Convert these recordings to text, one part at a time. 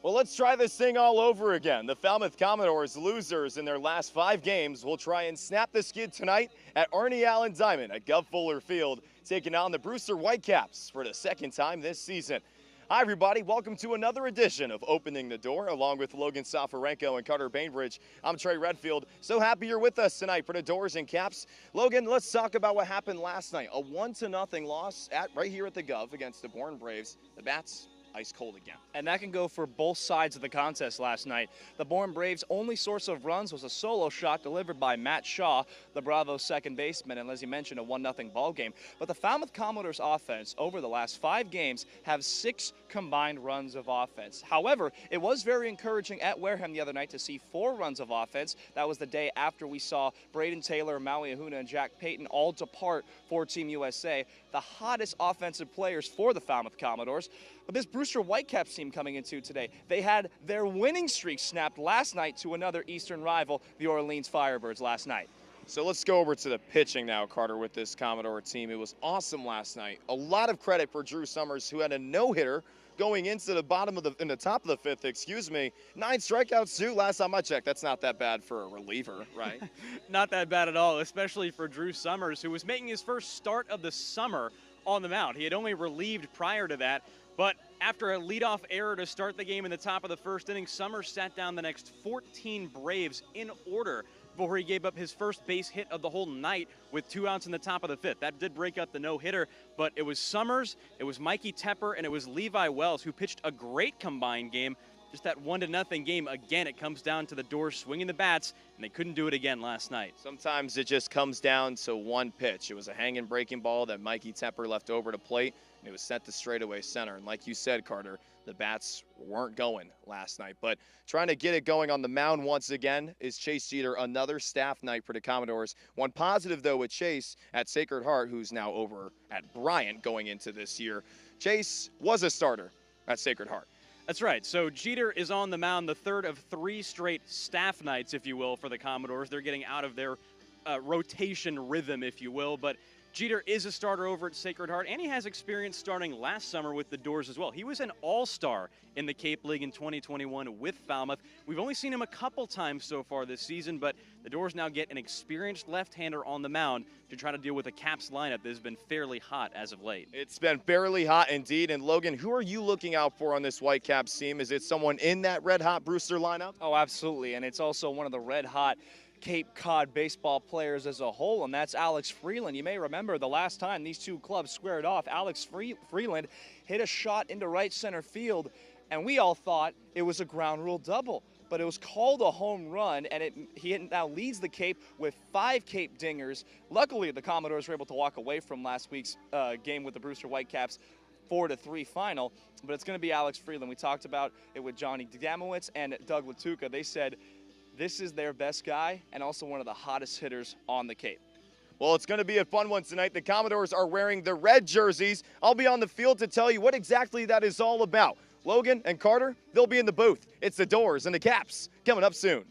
Well, let's try this thing all over again. The Falmouth Commodores, losers in their last 5 games, will try and snap the skid tonight at Arnie Allen Diamond at Guv Fuller Field, taking on the Brewster Whitecaps for the second time this season. Hi, everybody. Welcome to another edition of Opening the Door, along with Logan Soforenko and Bainbridge. I'm Trey Redfield. So happy you're with us tonight for the Dores and Caps. Logan, let's talk about what happened last night. A 1-0 loss right here at the Guv against the Bourne Braves. The Bats ice cold again. And that can go for both sides of the contest last night. The Bourne Braves' only source of runs was a solo shot delivered by Matt Shaw, the Bravos' second baseman, and as you mentioned, a 1-0 ball game. But the Falmouth Commodores offense over the last 5 games have 6 combined runs of offense. However, it was very encouraging at Wareham the other night to see 4 runs of offense. That was the day after we saw Braden Taylor, Maui Ahuna, and Jack Payton all depart for Team USA, the hottest offensive players for the Falmouth Commodores. But this Brewster Whitecaps team coming into today, they had their winning streak snapped last night to another Eastern rival, the Orleans Firebirds, last night. So let's go over to the pitching now, Carter, with this Commodore team. It was awesome last night. A lot of credit for Drew Summers, who had a no-hitter going into the top of the 5th, excuse me. 9 strikeouts too, last time I checked. That's not that bad for a reliever, right? Not that bad at all, especially for Drew Summers, who was making his first start of the summer on the mound. He had only relieved prior to that, but after a leadoff error to start the game in the top of the 1st inning, Summers sat down the next 14 Braves in order before he gave up his first base hit of the whole night with 2 outs in the top of the 5th. That did break up the no-hitter, but it was Summers, it was Mikey Tepper, and it was Levi Wells who pitched a great combined game. Just that 1-0 game, again, it comes down to the Dores swinging the bats, and they couldn't do it again last night. Sometimes it just comes down to one pitch. It was a hanging breaking ball that Mikey Tepper left over to plate, and it was sent to straightaway center. And like you said, Carter, the bats weren't going last night. But trying to get it going on the mound once again is Chase Jeter, another staff night for the Commodores. One positive, though, with Chase at Sacred Heart, who's now over at Bryant going into this year. Chase was a starter at Sacred Heart. That's right. So Jeter is on the mound, the 3rd of 3 straight staff nights, if you will, for the Commodores. They're getting out of their rotation rhythm, if you will. But Jeter is a starter over at Sacred Heart, and he has experience starting last summer with the Dores as well. He was an all-star in the Cape League in 2021 with Falmouth. We've only seen him a couple times so far this season, but the Dores now get an experienced left-hander on the mound to try to deal with a Caps lineup that has been fairly hot as of late. It's been fairly hot indeed. And Logan, who are you looking out for on this Whitecaps team? Is it someone in that red-hot Brewster lineup? Oh, absolutely, and it's also one of the red-hot Cape Cod baseball players as a whole, and that's Alex Freeland. You may remember the last time these two clubs squared off, Alex Freeland hit a shot into right center field, and we all thought it was a ground rule double, but it was called a home run, and he now leads the Cape with 5 Cape dingers. Luckily, the Commodores were able to walk away from last week's game with the Brewster Whitecaps 4-3 final, but it's going to be Alex Freeland. We talked about it with Johnny Damowitz and Doug Latuca. They said this is their best guy and also one of the hottest hitters on the Cape. Well, it's going to be a fun one tonight. The Commodores are wearing the red jerseys. I'll be on the field to tell you what exactly that is all about. Logan and Carter, they'll be in the booth. It's the Dores and the Caps coming up soon.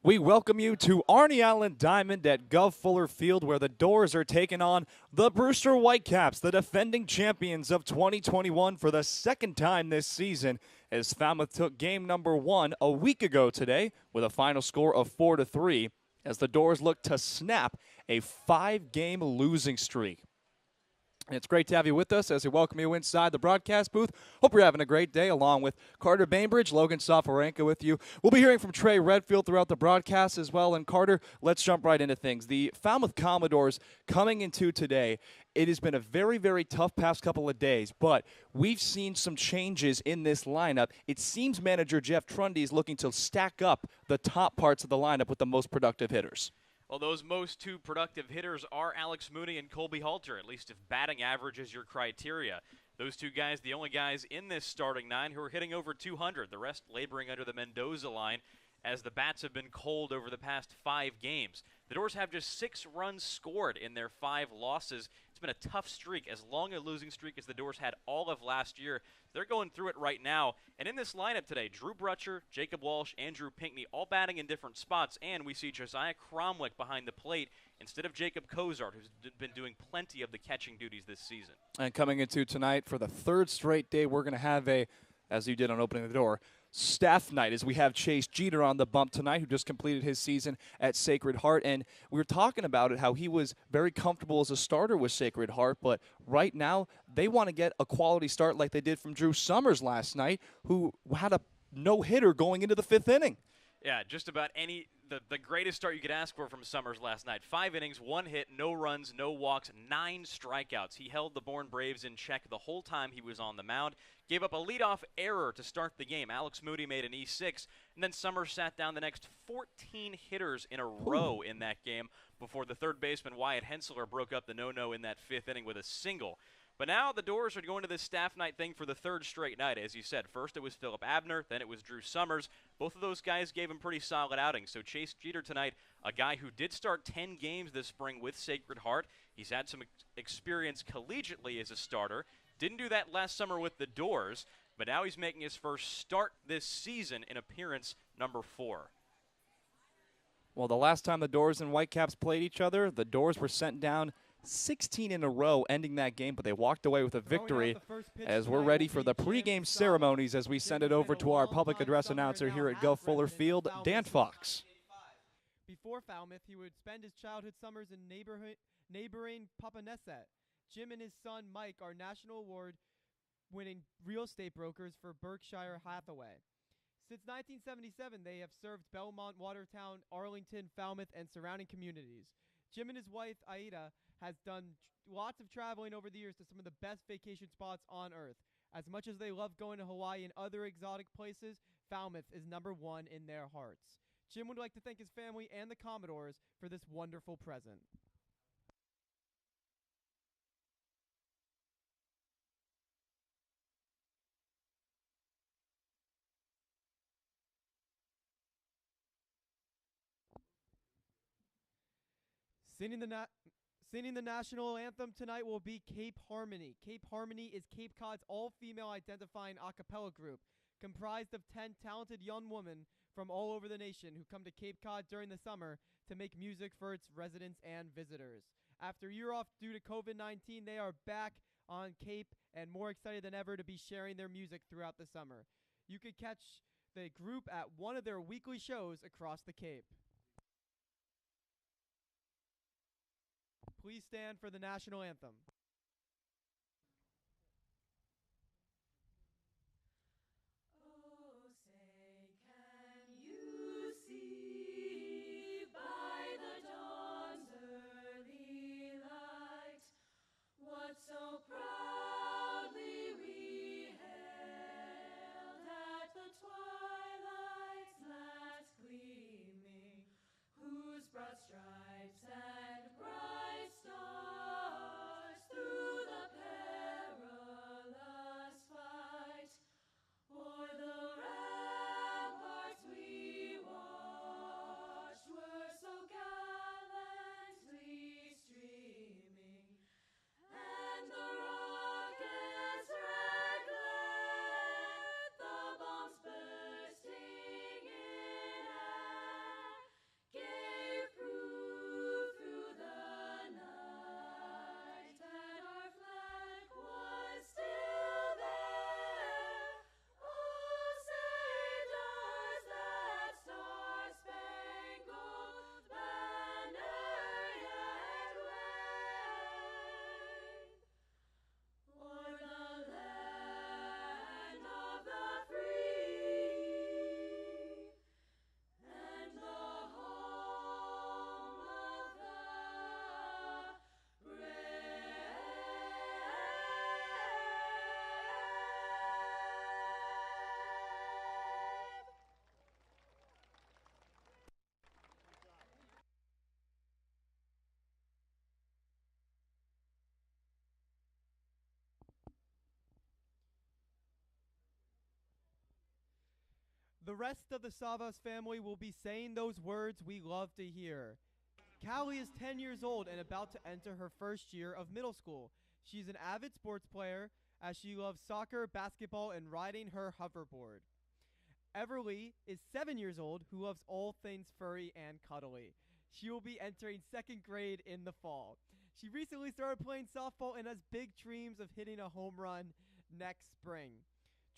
We welcome you to Arnie Allen Diamond at Guv Fuller Field, where the Dores are taking on the Brewster Whitecaps, the defending champions of 2021 for the second time this season, as Falmouth took game number 1 a week ago today with a final score of 4-3, as the Dores look to snap a 5-game losing streak. And it's great to have you with us as we welcome you inside the broadcast booth. Hope you're having a great day, along with Carter Bainbridge, Logan Soforenko with you. We'll be hearing from Trey Redfield throughout the broadcast as well. And Carter, let's jump right into things. The Falmouth Commodores coming into today, it has been a very, very tough past couple of days, but we've seen some changes in this lineup. It seems manager Jeff Trundy is looking to stack up the top parts of the lineup with the most productive hitters. Well, those most two productive hitters are Alex Mooney and Colby Halter, at least if batting average is your criteria. Those two guys, the only guys in this starting 9 who are hitting over 200, the rest laboring under the Mendoza line as the bats have been cold over the past 5 games. The Dores have just 6 runs scored in their 5 losses. It's been a tough streak, as long a losing streak as the Dores had all of last year. They're going through it right now. And in this lineup today, Drew Brutcher, Jacob Walsh, Andrew Pinckney, all batting in different spots. And we see Josiah Cromwick behind the plate instead of Jacob Cozart, who's been doing plenty of the catching duties this season. And coming into tonight for the 3rd straight day, we're going to have a, as you did on opening the door, staff night, as we have Chase Jeter on the bump tonight, who just completed his season at Sacred Heart. And we were talking about it, how he was very comfortable as a starter with Sacred Heart, but right now they want to get a quality start like they did from Drew Summers last night, who had a no-hitter going into the 5th inning. Yeah, just about the greatest start you could ask for from Summers last night. 5 innings, 1 hit, no runs, no walks, 9 strikeouts. He held the Bourne Braves in check the whole time he was on the mound. Gave up a leadoff error to start the game. Alex Moody made an E6, and then Summers sat down the next 14 hitters in a row in that game before the third baseman Wyatt Hensler broke up the no-no in that 5th inning with a single. But now the Dores are going to this staff night thing for the 3rd straight night. As you said, first it was Philip Abner, then it was Drew Summers. Both of those guys gave him pretty solid outings. So Chase Jeter tonight, a guy who did start 10 games this spring with Sacred Heart. He's had some experience collegiately as a starter. Didn't do that last summer with the Dores, but now he's making his first start this season in appearance number 4. Well, the last time the Dores and Whitecaps played each other, the Dores were sent down 16 in a row, ending that game, but they walked away with a victory. As we're ready for the pregame ceremonies as we send it over to our public address announcer here at Guv Fuller Field, Dan Fox. Before Falmouth, he would spend his childhood summers in neighboring Papaneset. Jim and his son Mike are national award-winning real estate brokers for Berkshire Hathaway. Since 1977, they have served Belmont, Watertown, Arlington, Falmouth, and surrounding communities. Jim and his wife, Aida, has done lots of traveling over the years to some of the best vacation spots on earth. As much as they love going to Hawaii and other exotic places, Falmouth is number 1 in their hearts. Jim would like to thank his family and the Commodores for this wonderful present. Singing the national anthem tonight will be Cape Harmony. Cape Harmony is Cape Cod's all-female identifying a cappella group, comprised of 10 talented young women from all over the nation who come to Cape Cod during the summer to make music for its residents and visitors. After a year off due to COVID-19, they are back on Cape and more excited than ever to be sharing their music throughout the summer. You could catch the group at one of their weekly shows across the Cape. Please stand for the national anthem. Oh, say, can you see by the dawn's early light what so proudly we hailed at the twilight's last gleaming, whose broad stripes and bright stars The rest of the Savas family will be saying those words we love to hear. Callie is 10 years old and about to enter her first year of middle school. She's an avid sports player as she loves soccer, basketball, and riding her hoverboard. Everly is 7 years old who loves all things furry and cuddly. She will be entering 2nd grade in the fall. She recently started playing softball and has big dreams of hitting a home run next spring.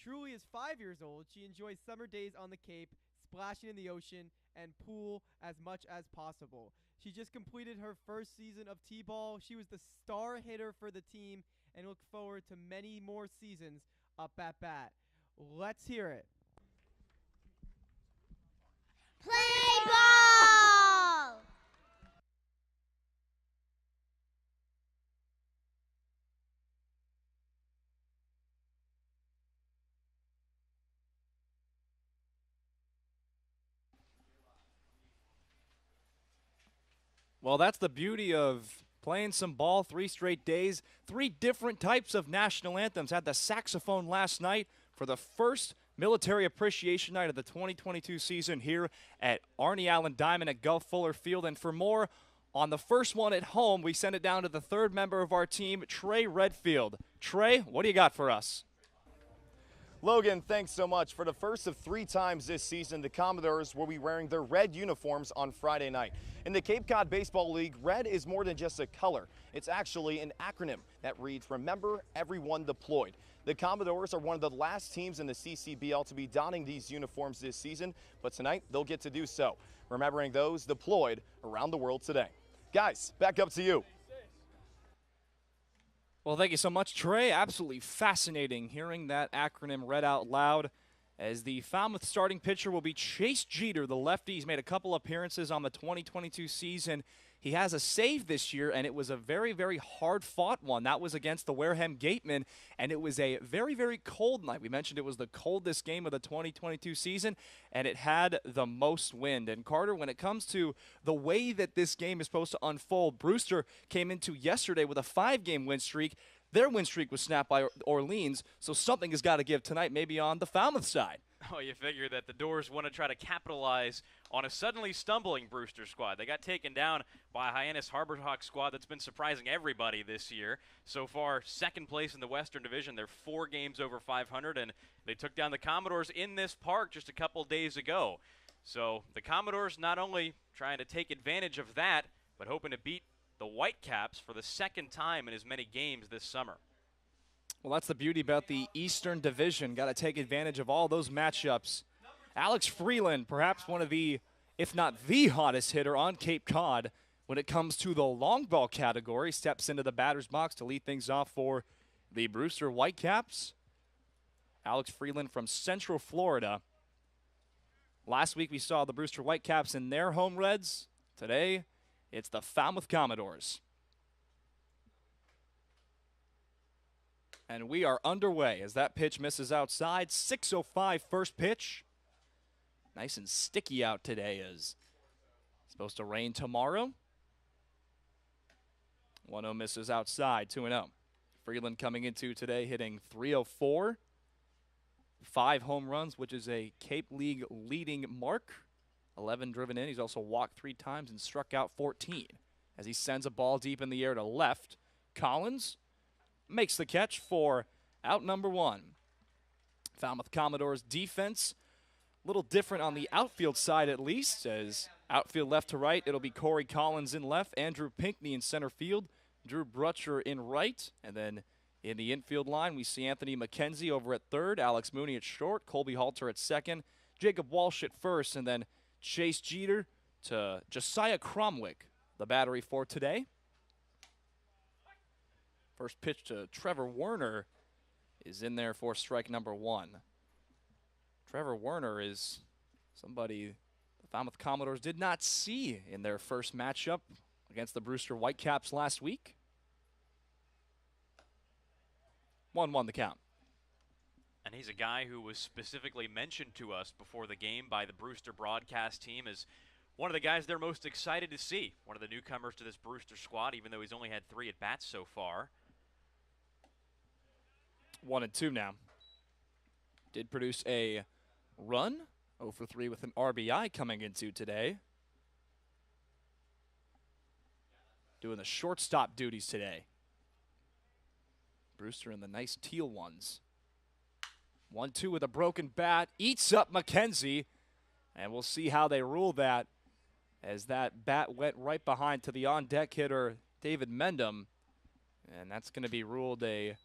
Truly is 5 years old. She enjoys summer days on the Cape, splashing in the ocean, and pool as much as possible. She just completed her first season of T-ball. She was the star hitter for the team and look forward to many more seasons up at bat. Let's hear it. Play ball! Well, that's the beauty of playing some ball 3 straight days. 3 different types of national anthems. Had the saxophone last night for the first Military Appreciation Night of the 2022 season here at Arnie Allen Diamond at Guv Fuller Field. And for more on the first one at home, we send it down to the 3rd member of our team, Trey Redfield. Trey, what do you got for us? Logan, thanks so much. For the first of 3 times this season, the Commodores will be wearing their red uniforms on Friday night. In the Cape Cod Baseball League, red is more than just a color. It's actually an acronym that reads, Remember Everyone Deployed. The Commodores are one of the last teams in the CCBL to be donning these uniforms this season, but tonight they'll get to do so, remembering those deployed around the world today. Guys, back up to you. Well, thank you so much, Trey. Absolutely fascinating hearing that acronym read out loud. As the Falmouth starting pitcher will be Chase Jeter, the lefty. He's made a couple appearances on the 2022 season. He has a save this year, and it was a very, very hard-fought one. That was against the Wareham Gatemen, and it was a very, very cold night. We mentioned it was the coldest game of the 2022 season, and it had the most wind. And, Carter, when it comes to the way that this game is supposed to unfold, Brewster came into yesterday with a 5-game win streak. Their win streak was snapped by Orleans, so something has got to give tonight, maybe on the Falmouth side. Oh, you figure that the Dores want to try to capitalize on a suddenly stumbling Brewster squad. They got taken down by a Hyannis Harborhawk squad that's been surprising everybody this year. So far, 2nd place in the Western Division. They're 4 games over 500, and they took down the Commodores in this park just a couple days ago. So the Commodores not only trying to take advantage of that, but hoping to beat the Whitecaps for the 2nd time in as many games this summer. Well, that's the beauty about the Eastern Division. Got to take advantage of all those matchups. Alex Freeland, perhaps one of the, if not the hottest hitter on Cape Cod when it comes to the long ball category, steps into the batter's box to lead things off for the Brewster Whitecaps. Alex Freeland from Central Florida. Last week we saw the Brewster Whitecaps in their home reds. Today, it's the Falmouth Commodores. And we are underway as that pitch misses outside. 6:05 first pitch. Nice and sticky out today as it's supposed to rain tomorrow. 1-0 misses outside, 2-0. Freeland coming into today hitting .304. 5 home runs, which is a Cape League leading mark. 11 driven in. He's also walked 3 times and struck out 14. As he sends a ball deep in the air to left. Collins makes the catch for out number 1. Falmouth Commodores defense, a little different on the outfield side at least, as outfield left to right, it'll be Corey Collins in left, Andrew Pinkney in center field, Drew Brutcher in right, and then in the infield line, we see Anthony McKenzie over at third, Alex Mooney at short, Colby Halter at second, Jacob Walsh at first, and then Chase Jeter to Josiah Cromwick, the battery for today. First pitch to Trevor Werner is in there for strike number 1. Trevor Werner is somebody the Falmouth Commodores did not see in their first matchup against the Brewster Whitecaps last week. 1-1 the count. And he's a guy who was specifically mentioned to us before the game by the Brewster broadcast team as one of the guys they're most excited to see. One of the newcomers to this Brewster squad, even though he's only had 3 at-bats so far. 1-2 now. Did produce a run 0 for 3 with an RBI coming into today. Doing the shortstop duties today. Brewster in the nice teal ones. 1-2 with a broken bat. Eats up McKenzie. And we'll see how they rule that, as that bat went right behind to the on-deck hitter, David Mendham. And that's going to be ruled a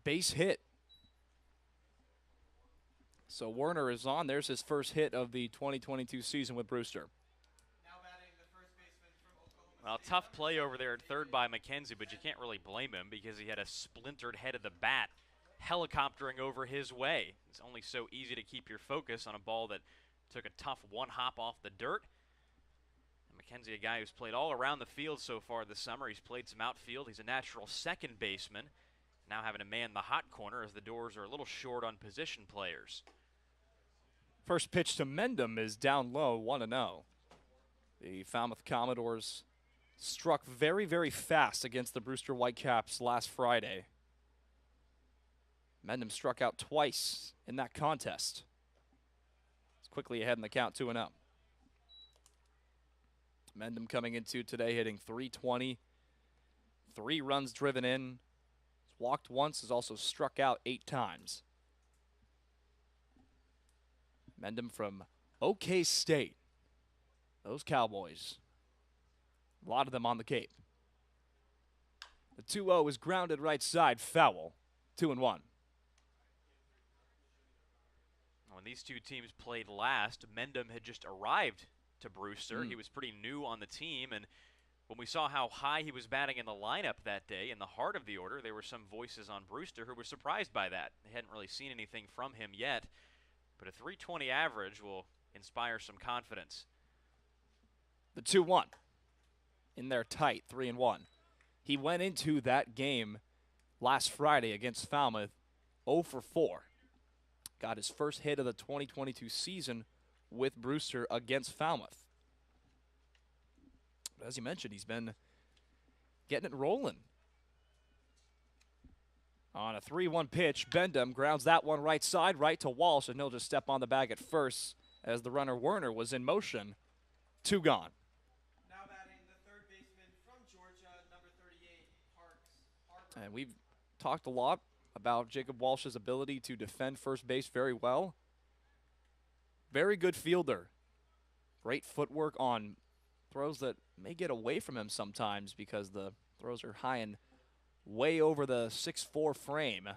base hit. So Werner is on. There's his first hit of the 2022 season with Brewster. Well, tough play over there at third by McKenzie, but you can't really blame him because he had a splintered head of the bat helicoptering over his way. It's only so easy to keep your focus on a ball that took a tough one hop off the dirt. And McKenzie, a guy who's played all around the field so far this summer. He's played some outfield. He's a natural second baseman. Now having to man the hot corner as the Dores are a little short on position players. First pitch to Mendham is down low, 1-0. The Falmouth Commodores struck very, very fast against the Brewster Whitecaps last Friday. Mendham struck out twice in that contest. It's quickly ahead in the count, 2-0. Mendham coming into today hitting .320, 3 runs driven in. He's walked once, has also struck out 8 times. Mendham from OK State. Those Cowboys. A lot of them on the Cape. The 2-0 is grounded right side, foul. 2-1. When these two teams played last, Mendham had just arrived to Brewster. He was pretty new on the team, and when we saw how high he was batting in the lineup that day, in the heart of the order, there were some voices on Brewster who were surprised by that. They hadn't really seen anything from him yet, but a .320 average will inspire some confidence. The 2-1. In there tight, 3-1. He went into that game last Friday against Falmouth 0 for 4. Got his first hit of the 2022 season with Brewster against Falmouth. But as you mentioned, he's been getting it rolling. On a 3-1 pitch, Mendham grounds that one right side, right to Walsh, and he'll just step on the bag at first as the runner Werner was in motion. 2 gone. And we've talked a lot about Jacob Walsh's ability to defend first base very well. Very good fielder. Great footwork on throws that may get away from him sometimes because the throws are high and way over the 6'4" frame.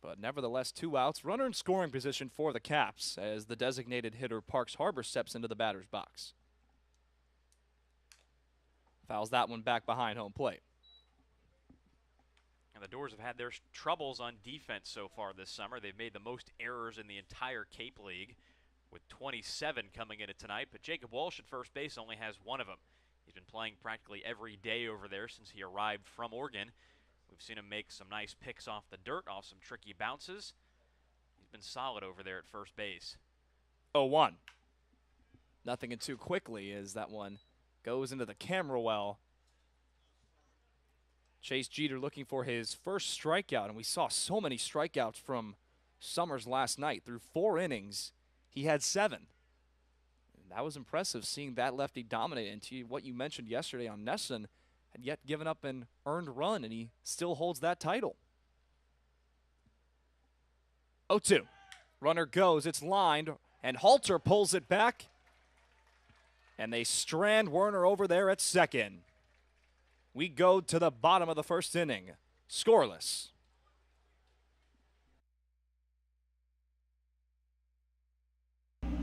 But nevertheless, 2 outs. Runner in scoring position for the Caps as the designated hitter Parks Harbor steps into the batter's box. Fouls that one back behind home plate. And the Dores have had their troubles on defense so far this summer. They've made the most errors in the entire Cape League, with 27 coming into tonight. But Jacob Walsh at first base only has 1 of them. He's been playing practically every day over there since he arrived from Oregon. We've seen him make some nice picks off the dirt, off some tricky bounces. He's been solid over there at first base. 0-1. Nothing in too quickly as that one goes into the camera well. Chase Jeter looking for his first strikeout, and we saw so many strikeouts from Summers last night. Through 4 innings, he had 7. And that was impressive, seeing that lefty dominate. And to what you mentioned yesterday on Nesson, had yet given up an earned run, and he still holds that title. 0-2. Runner goes, it's lined, and Halter pulls it back. And they strand Werner over there at second. We go to the bottom of the first inning, scoreless.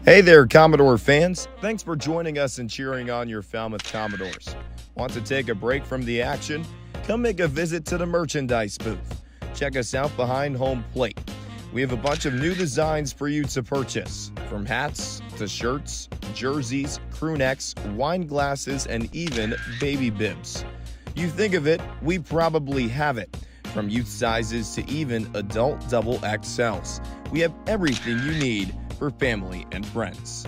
Hey there, Commodore fans. Thanks for joining us and cheering on your Falmouth Commodores. Want to take a break from the action? Come make a visit to the merchandise booth. Check us out behind home plate. We have a bunch of new designs for you to purchase, from hats to shirts, jerseys, crew necks, wine glasses, and even baby bibs. You think of it, we probably have it. From youth sizes to even adult double XLs. We have everything you need for family and friends.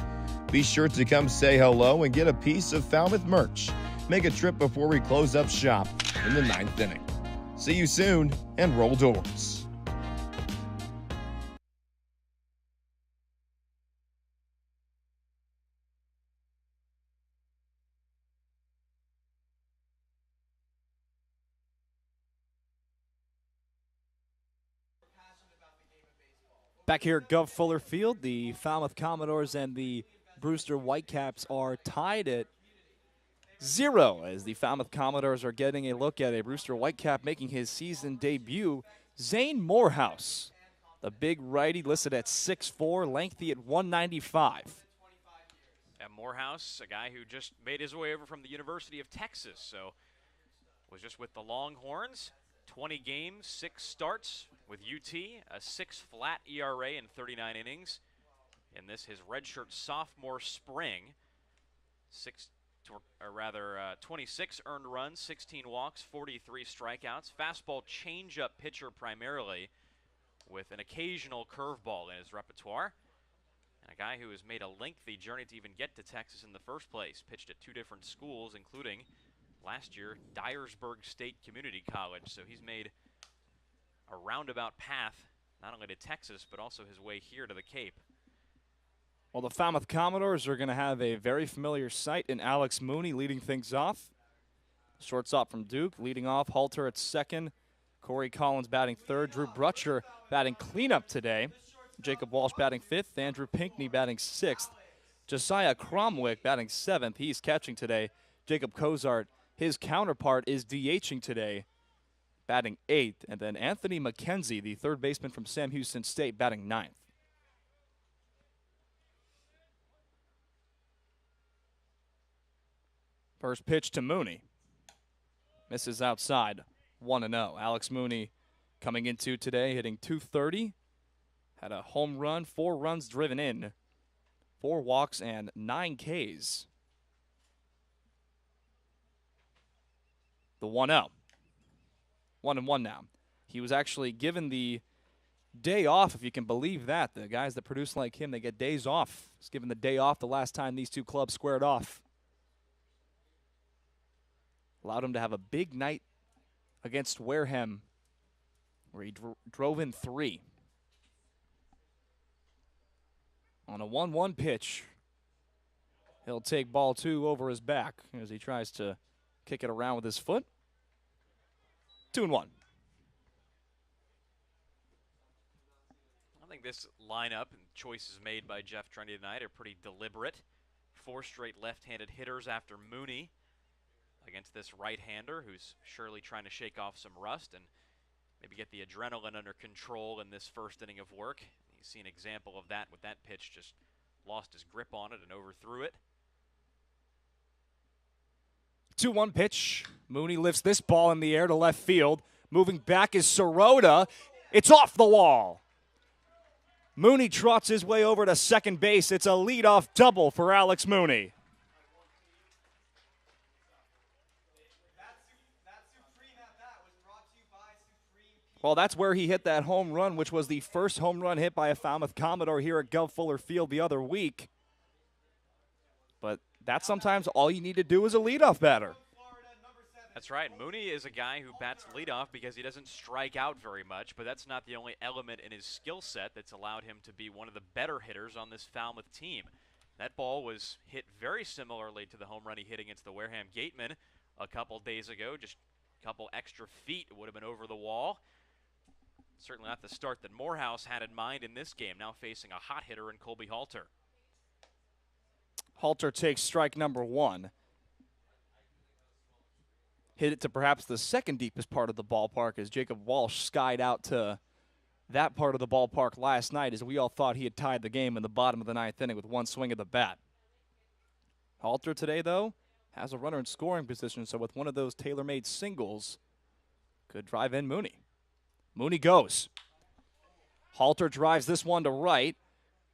Be sure to come say hello and get a piece of Falmouth merch. Make a trip before we close up shop in the 9th inning. See you soon, and roll Dores. Back here at Guv Fuller Field, the Falmouth Commodores and the Brewster Whitecaps are tied at 0 as the Falmouth Commodores are getting a look at a Brewster Whitecap making his season debut, Zane Moorehouse. The big righty listed at 6'4", lengthy at 195. And Morehouse, a guy who just made his way over from the University of Texas, so was just with the Longhorns. 20 games, 6 starts with UT, a 6 flat ERA in 39 innings. In this, his redshirt sophomore spring, 26 earned runs, 16 walks, 43 strikeouts. Fastball changeup pitcher primarily, with an occasional curveball in his repertoire. And a guy who has made a lengthy journey to even get to Texas in the first place. Pitched at 2 different schools, including last year, Dyersburg State Community College. So he's made a roundabout path, not only to Texas, but also his way here to the Cape. Well, the Falmouth Commodores are going to have a very familiar sight in Alex Mooney leading things off. Shortstop from Duke, leading off. Halter at second. Corey Collins batting third. Drew Brutcher batting cleanup today. Jacob Walsh batting fifth. Andrew Pinkney batting sixth. Josiah Cromwick batting seventh. He's catching today. Jacob Cozart, his counterpart, is DHing today, batting eighth. And then Anthony McKenzie, the third baseman from Sam Houston State, batting ninth. First pitch to Mooney. Misses outside, 1-0. Alex Mooney coming into today, hitting .230. Had a home run, 4 runs driven in, 4 walks, and 9 Ks. The 1-0. 1-1 now. He was actually given the day off, if you can believe that. The guys that produce like him, they get days off. He's given the day off the last time these two clubs squared off. Allowed him to have a big night against Wareham, where he drove in 3. On a 1-1 pitch, he'll take ball 2 over his back as he tries to kick it around with his foot. 2-1. I think this lineup and choices made by Jeff Trendy tonight are pretty deliberate. 4 straight left-handed hitters after Mooney against this right-hander who's surely trying to shake off some rust and maybe get the adrenaline under control in this first inning of work. You see an example of that with that pitch, just lost his grip on it and overthrew it. 2-1 pitch. Mooney lifts this ball in the air to left field. Moving back is Sirota. It's off the wall. Mooney trots his way over to second base. It's a leadoff double for Alex Mooney. Well, that's where he hit that home run, which was the first home run hit by a Falmouth Commodore here at Guv Fuller Field the other week. But that's sometimes all you need to do as a leadoff batter. That's right. Mooney is a guy who bats leadoff because he doesn't strike out very much, but that's not the only element in his skill set that's allowed him to be one of the better hitters on this Falmouth team. That ball was hit very similarly to the home run he hit against the Wareham Gatemen a couple days ago. Just a couple extra feet would have been over the wall. Certainly not the start that Morehouse had in mind in this game, now facing a hot hitter in Colby Halter. Halter takes strike number 1. Hit it to perhaps the second deepest part of the ballpark as Jacob Walsh skied out to that part of the ballpark last night as we all thought he had tied the game in the bottom of the 9th inning with 1 swing of the bat. Halter today, though, has a runner in scoring position, so with one of those tailor-made singles, could drive in Mooney. Mooney goes. Halter drives this one to right.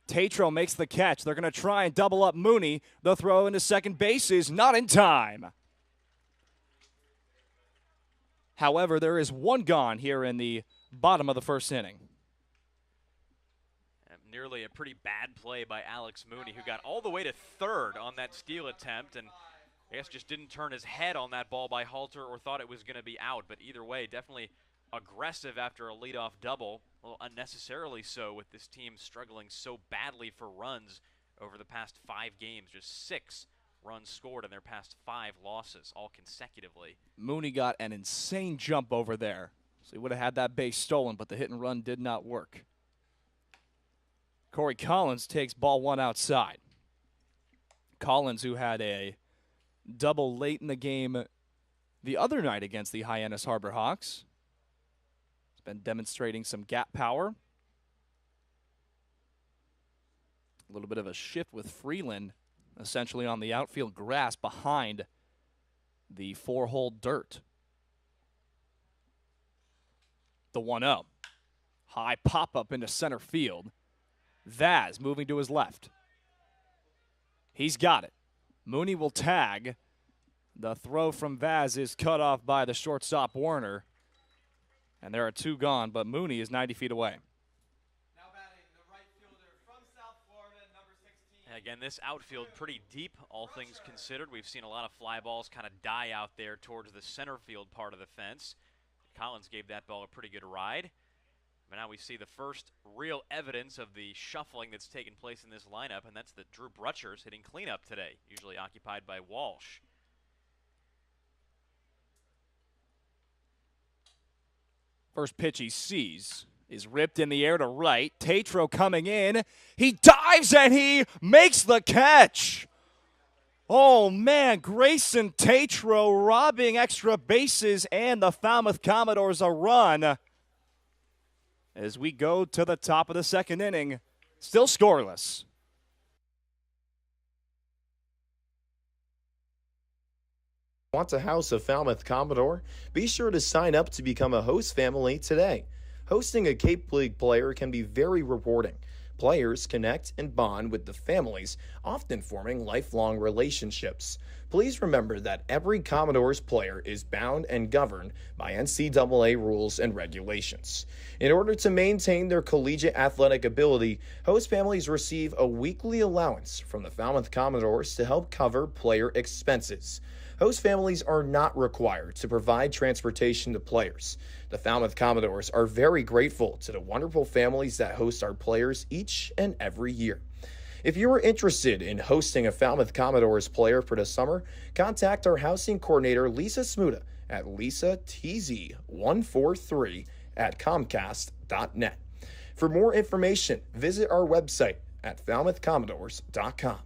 Tatro makes the catch. They're going to try and double up Mooney. The throw into second base is not in time. However, there is 1 gone here in the bottom of the first inning. Nearly a pretty bad play by Alex Mooney, who got all the way to third on that steal attempt and I guess just didn't turn his head on that ball by Halter or thought it was going to be out. But either way, definitely aggressive after a leadoff double, a little unnecessarily so with this team struggling so badly for runs over the past 5 games. Just 6 runs scored in their past 5 losses, all consecutively. Mooney got an insane jump over there. So he would have had that base stolen, but the hit and run did not work. Corey Collins takes ball one outside. Collins, who had a double late in the game the other night against the Hyannis Harbor Hawks, has been demonstrating some gap power. A little bit of a shift with Freeland, essentially on the outfield grass behind the 4-hole dirt. The 1-0. High pop-up into center field. Vaz moving to his left. He's got it. Mooney will tag. The throw from Vaz is cut off by the shortstop Warner. And there are two gone, but Mooney is 90 feet away. Now batting the right fielder from South Florida, number 16. Again, this outfield pretty deep, all things considered. We've seen a lot of fly balls kind of die out there towards the center field part of the fence. Collins gave that ball a pretty good ride. But now we see the first real evidence of the shuffling that's taken place in this lineup, and that's that Drew Brutcher's hitting cleanup today, usually occupied by Walsh. First pitch he sees is ripped in the air to right. Tatro coming in. He dives and he makes the catch. Oh, man, Grayson Tatro robbing extra bases and the Falmouth Commodores a run. As we go to the top of the second inning, still scoreless. Want to house a Falmouth Commodore? Be sure to sign up to become a host family today. Hosting a Cape League player can be very rewarding. Players connect and bond with the families, often forming lifelong relationships. Please remember that every Commodores player is bound and governed by NCAA rules and regulations. In order to maintain their collegiate athletic ability, host families receive a weekly allowance from the Falmouth Commodores to help cover player expenses. Host families are not required to provide transportation to players. The Falmouth Commodores are very grateful to the wonderful families that host our players each and every year. If you are interested in hosting a Falmouth Commodores player for the summer, contact our housing coordinator, Lisa Smuda, at lisatz143@comcast.net. For more information, visit our website at falmouthcommodores.com.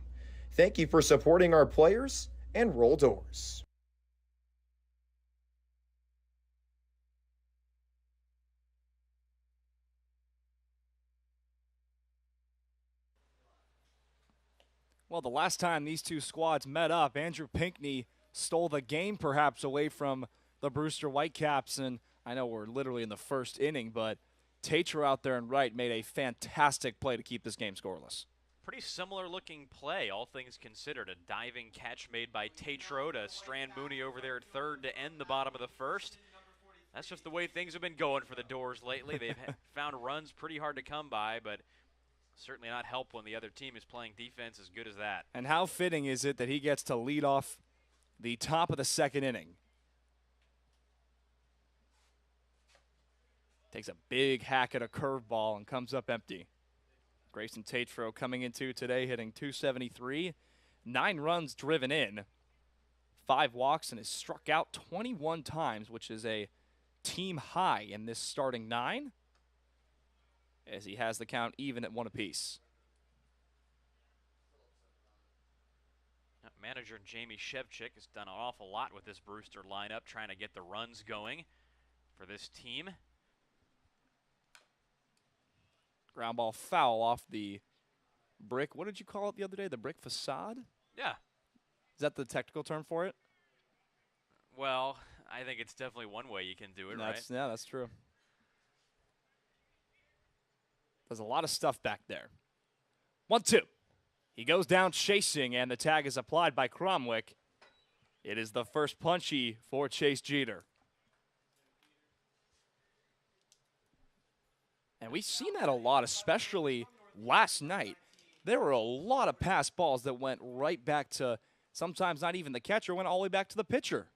Thank you for supporting our players, and roll Dores. Well, the last time these two squads met up, Andrew Pinckney stole the game perhaps away from the Brewster Whitecaps, and I know we're literally in the first inning, but Tatro out there and right made a fantastic play to keep this game scoreless. Pretty similar looking play, all things considered. A diving catch made by Tatro to strand Mooney over there at third to end the bottom of the first. That's just the way things have been going for the Dores lately. They've found runs pretty hard to come by, but certainly not help when the other team is playing defense as good as that. And how fitting is it that he gets to lead off the top of the second inning? Takes a big hack at a curveball and comes up empty. Grayson Tatro coming into today hitting .273, 9 runs driven in, 5 walks, and has struck out 21 times, which is a team high in this starting 9, as he has the count even at 1 apiece. Manager Jamie Shevchik has done an awful lot with this Brewster lineup, trying to get the runs going for this team. Ground ball foul off the brick. What did you call it the other day? The brick facade? Yeah. Is that the technical term for it? Well, I think it's definitely one way you can do it, right? Yeah, that's true. There's a lot of stuff back there. 1-2. He goes down chasing, and the tag is applied by Cromwick. It is the first punchy for Chase Jeter. And we've seen that a lot, especially last night. There were a lot of pass balls that went right back to, sometimes not even the catcher, went all the way back to the pitcher.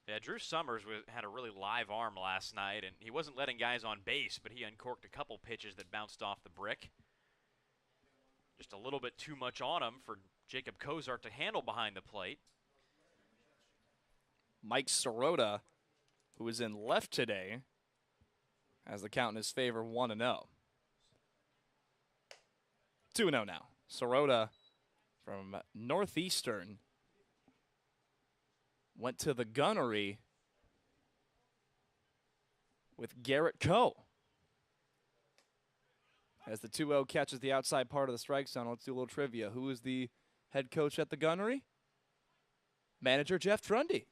Yeah, Drew Summers had a really live arm last night, and he wasn't letting guys on base, but he uncorked a couple pitches that bounced off the brick. Just a little bit too much on him for Jacob Cozart to handle behind the plate. Mike Sirota, who is in left today, has the count in his favor, 1-0. 2-0 now. Sirota from Northeastern went to the gunnery with Garrett Coe. As the 2-0 catches the outside part of the strike zone, let's do a little trivia. Who is the head coach at the gunnery? Manager Jeff Trundy.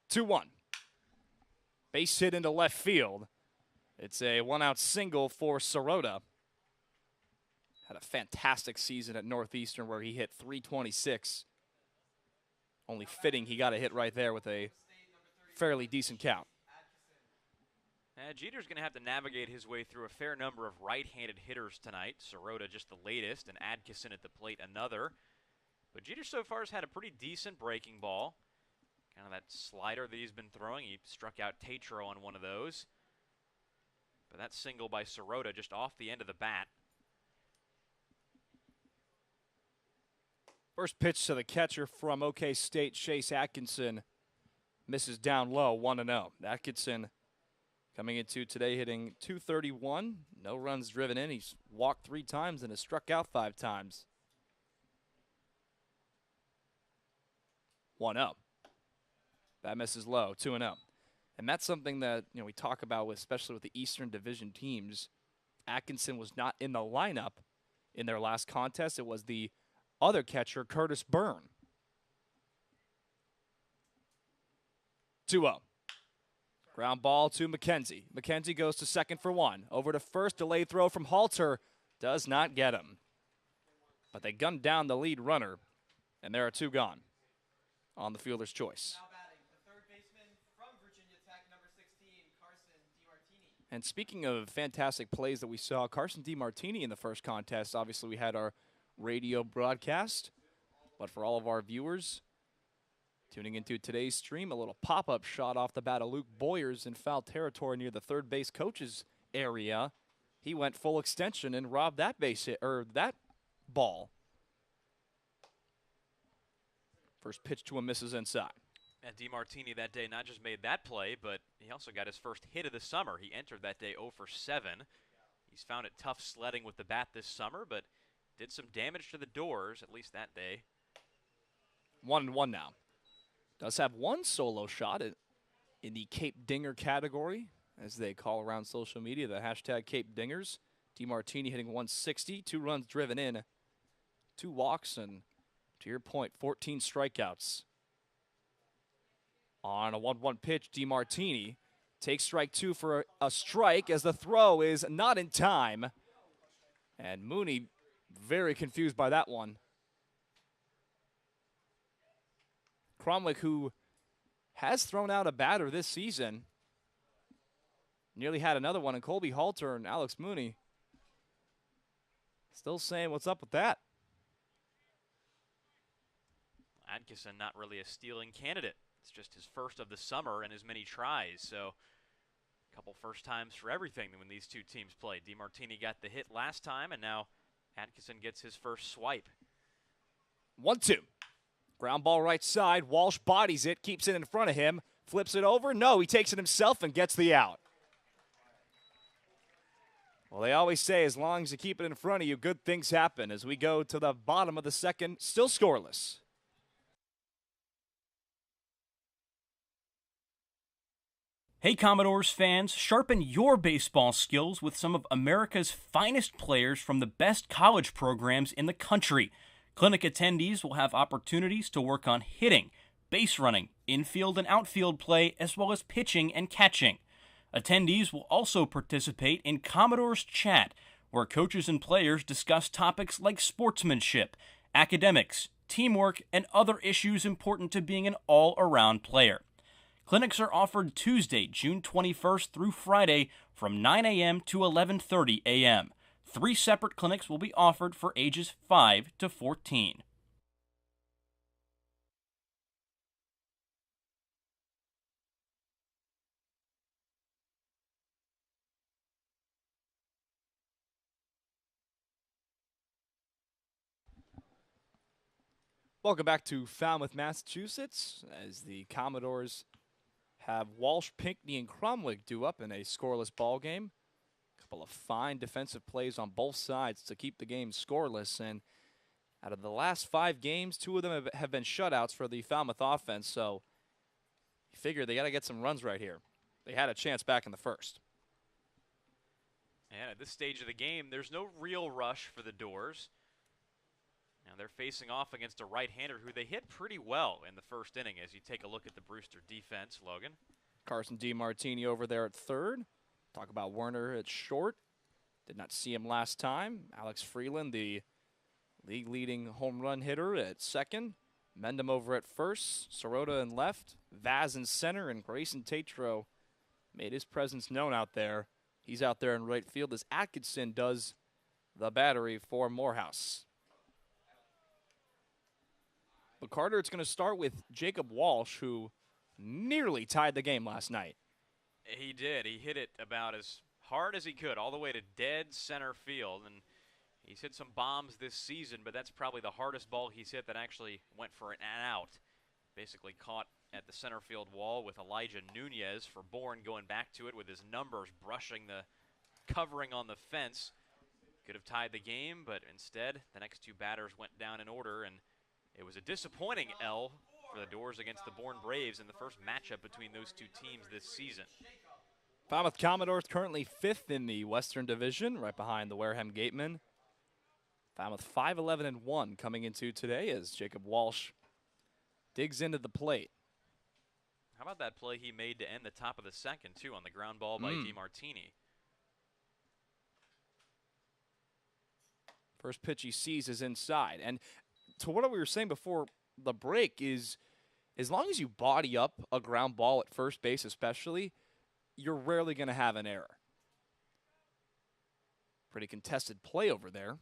Two-one. Base hit into left field. It's a one-out single for Sirota. Had a fantastic season at Northeastern where he hit .326. Only fitting he got a hit right there with a fairly decent count. Jeter's going to have to navigate his way through a fair number of right-handed hitters tonight. Sirota just the latest, and Adkison at the plate another. But Jeter so far has had a pretty decent breaking ball. Kind of that slider that he's been throwing. He struck out Tatro on one of those. But that single by Sirota just off the end of the bat. First pitch to the catcher from OK State, Chase Atkinson. Misses down low, 1-0. Atkinson coming into today hitting .231. No runs driven in. He's walked 3 times and has struck out 5 times. 1-0. That misses low, 2-0. And that's something that we talk about, especially with the Eastern Division teams. Atkinson was not in the lineup in their last contest. It was the other catcher, Curtis Byrne. 2-0. Ground ball to McKenzie. McKenzie goes to second for 1. Over to first, delayed throw from Halter. Does not get him. But they gunned down the lead runner, and there are 2 gone on the fielder's choice. And speaking of fantastic plays that we saw, Carson DiMartini in the first contest. Obviously, we had our radio broadcast. But for all of our viewers tuning into today's stream, a little pop-up shot off the bat of Luke Boyers in foul territory near the third base coach's area. He went full extension and robbed that base hit, or that ball. First pitch to him misses inside. And DiMartini that day not just made that play, but he also got his first hit of the summer. He entered that day 0 for 7. He's found it tough sledding with the bat this summer, but did some damage to the Dores, at least that day. 1-1 now. Does have one solo shot in the Cape Dinger category, as they call around social media, the hashtag Cape Dingers. DiMartini hitting 160, 2 runs driven in, 2 walks, and to your point, 14 strikeouts. On a 1-1 pitch, DiMartini takes strike 2 for a strike as the throw is not in time. And Mooney very confused by that one. Cromwick, who has thrown out a batter this season, nearly had another one, and Colby Halter and Alex Mooney still saying what's up with that. Adkison not really a stealing candidate. It's just his first of the summer and as many tries, so a couple first times for everything when these 2 teams play. DiMartini got the hit last time, and now Atkinson gets his first swipe. 1-2. Ground ball right side. Walsh bodies it, keeps it in front of him, flips it over. No, he takes it himself and gets the out. Well, they always say as long as you keep it in front of you, good things happen as we go to the bottom of the second, still scoreless. Hey Commodores fans, sharpen your baseball skills with some of America's finest players from the best college programs in the country. Clinic attendees will have opportunities to work on hitting, base running, infield and outfield play, as well as pitching and catching. Attendees will also participate in Commodores Chat, where coaches and players discuss topics like sportsmanship, academics, teamwork, and other issues important to being an all-around player. Clinics are offered Tuesday, June 21st through Friday from 9 a.m. to 11:30 a.m. 3 separate clinics will be offered for ages 5 to 14. Welcome back to Falmouth, Massachusetts, as the Commodores have Walsh, Pinckney, and Cromwell due up in a scoreless ball game. A couple of fine defensive plays on both sides to keep the game scoreless. And out of the last 5 games, 2 of them have been shutouts for the Falmouth offense. So you figure they got to get some runs right here. They had a chance back in the first. And at this stage of the game, there's no real rush for the Dores. Now they're facing off against a right-hander who they hit pretty well in the first inning as you take a look at the Brewster defense, Logan. Carson DiMartini over there at third. Talk about Werner at short. Did not see him last time. Alex Freeland, the league-leading home run hitter, at second. Mendham over at first. Sirota in left. Vaz in center. And Grayson Tatro made his presence known out there. He's out there in right field as Atkinson does the battery for Moorehouse. But Carter, it's going to start with Jacob Walsh, who nearly tied the game last night. He did. He hit it about as hard as he could, all the way to dead center field. And he's hit some bombs this season, but that's probably the hardest ball he's hit that actually went for an out. Basically caught at the center field wall with Elijah Nunez for Bourne going back to it with his numbers brushing the covering on the fence. Could have tied the game, but instead the next 2 batters went down in order, and it was a disappointing L for the Dores against the Bourne Braves in the first matchup between those 2 teams this season. Falmouth Commodores currently 5th in the Western Division, right behind the Wareham Gatemen. Falmouth 5-11-1 coming into today as Jacob Walsh digs into the plate. How about that play he made to end the top of the second, too, on the ground ball by DiMartini? First pitch he sees is inside. And to what we were saying before the break is, as long as you body up a ground ball at first base especially, you're rarely going to have an error. Pretty contested play over there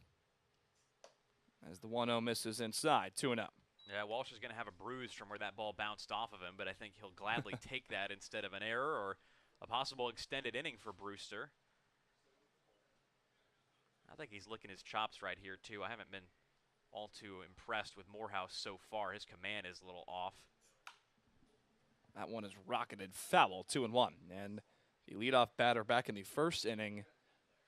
as the 1-0 misses inside, 2-0. Yeah, Walsh is going to have a bruise from where that ball bounced off of him, but I think he'll gladly take that instead of an error or a possible extended inning for Brewster. I think he's licking his chops right here, too. I haven't been all too impressed with Moorehouse so far. His command is a little off. That one is rocketed foul, 2-1. And the leadoff batter back in the first inning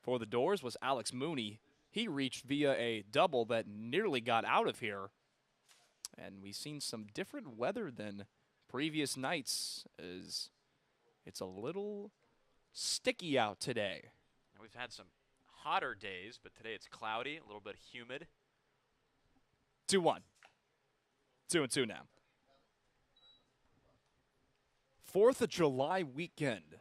for the Dores was Alex Mooney. He reached via a double that nearly got out of here. And we've seen some different weather than previous nights, as it's a little sticky out today. We've had some hotter days, but today it's cloudy, a little bit humid. 2-1. 2-2 now. 4th of July weekend,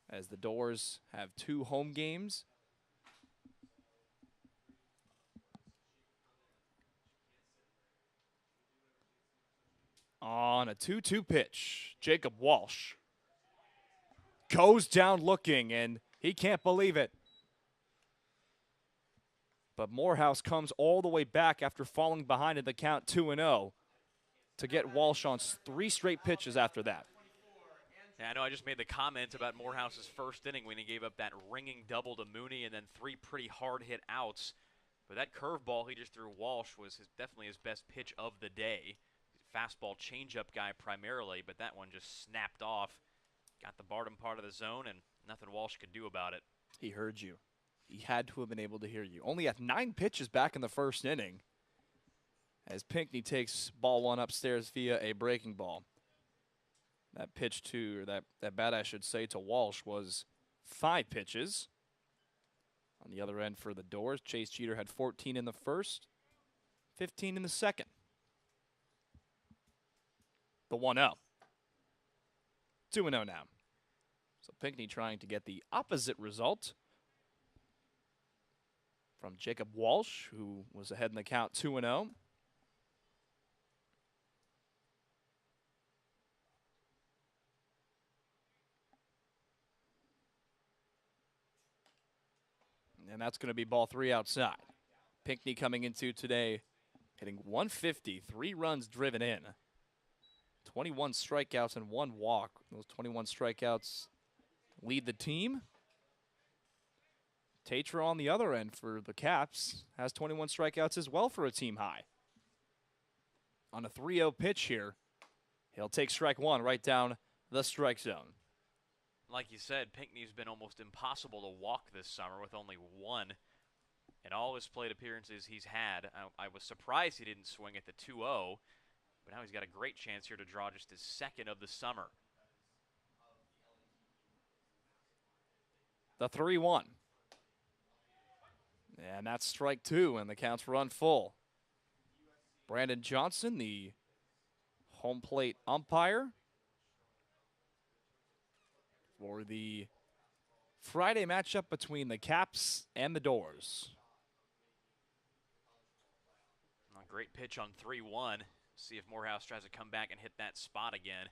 as the Dores have 2 home games. On a 2-2 pitch, Jacob Walsh goes down looking, and he can't believe it. But Moorehouse comes all the way back after falling behind in the count 2-0 to get Walsh on 3 straight pitches after that. Yeah, I know I just made the comment about Moorehouse's first inning when he gave up that ringing double to Mooney and then 3 pretty hard-hit outs. But that curveball he just threw Walsh was definitely his best pitch of the day. Fastball changeup guy primarily, but that one just snapped off. Got the bottom part of the zone, and nothing Walsh could do about it. He heard you. He had to have been able to hear you. Only at 9 pitches back in the first inning as Pinckney takes ball 1 upstairs via a breaking ball. That pitch to, or that bat I should say, to Walsh was 5 pitches. On the other end for the Dores, Chase Jeter had 14 in the first, 15 in the second. The 1-0. 2-0 now. So Pinckney trying to get the opposite result from Jacob Walsh, who was ahead in the count 2-0. And that's going to be ball 3 outside. Pinckney coming into today hitting 150, 3 runs driven in. 21 strikeouts and 1 walk. Those 21 strikeouts lead the team. Tatro on the other end for the Caps has 21 strikeouts as well for a team high. On a 3-0 pitch here, He'll take strike one right down the strike zone. Like you said, Pinckney's been almost impossible to walk this summer with only one in all his plate appearances he's had. I was surprised he didn't swing at the 2-0, but now he's got a great chance here to draw just his second of the summer. The 3-1. And that's strike two, and the count's run full. Brandon Johnson, the home plate umpire for the Friday matchup between the Caps and the Dores. A great pitch on 3-1. See if Moorehouse tries to come back and hit that spot again.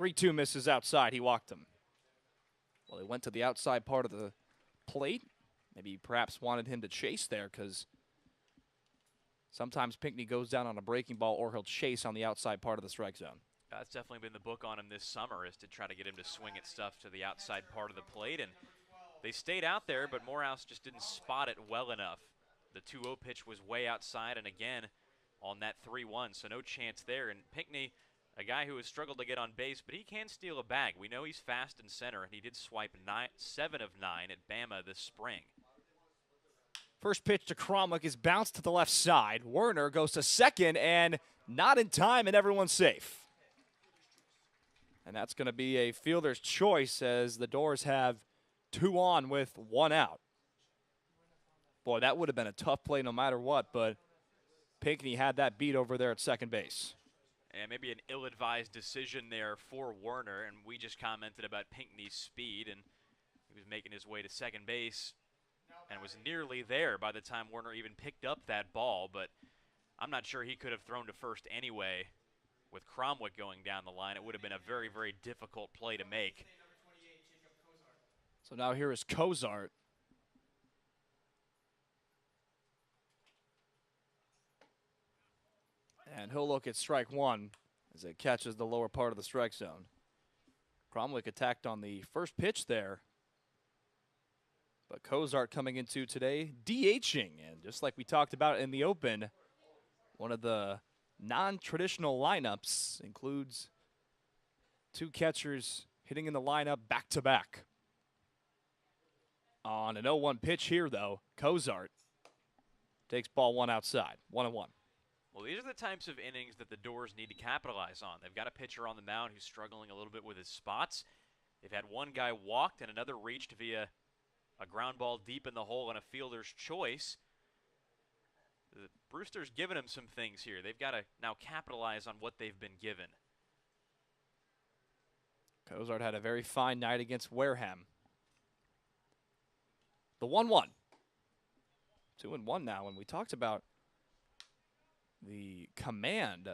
3-2 misses outside. He walked him. Well, he went to the outside part of the plate. Maybe perhaps wanted him to chase there because sometimes Pinckney goes down on a breaking ball or he'll chase on the outside part of the strike zone. That's definitely been the book on him this summer, is to try to get him to swing at stuff to the outside part of the plate. And they stayed out there, but Moorehouse just didn't spot it well enough. The 2-0 pitch was way outside, and again on that 3-1, so no chance there. And Pinckney, a guy who has struggled to get on base, but he can steal a bag. We know he's fast in center, and he did swipe 7 of 9 at Bama this spring. First pitch to Cromwell is bounced to the left side. Werner goes to second, and not in time, and everyone's safe. And that's going to be a fielder's choice as the Dores have 2 on with 1 out. Boy, that would have been a tough play no matter what, but Pinckney had that beat over there at second base. And maybe an ill-advised decision there for Werner, and we just commented about Pinckney's speed, and he was making his way to second base and was nearly there by the time Werner even picked up that ball, but I'm not sure he could have thrown to first anyway. With Cromwick going down the line, it would have been a very, very difficult play to make. So now here is Cozart. And he'll look at strike one as it catches the lower part of the strike zone. Cromwick attacked on the first pitch there. But Cozart coming into today DHing. And just like we talked about in the open, one of the non-traditional lineups includes 2 catchers hitting in the lineup back-to-back. On an 0-1 pitch here, though, Cozart takes ball 1 outside, 1-1. Well, these are the types of innings that the Dores need to capitalize on. They've got a pitcher on the mound who's struggling a little bit with his spots. They've had one guy walked and another reached via a ground ball deep in the hole and a fielder's choice. Brewster's given him some things here. They've got to now capitalize on what they've been given. Cozart had a very fine night against Wareham. The 1-1. 2-1 now, and we talked about the command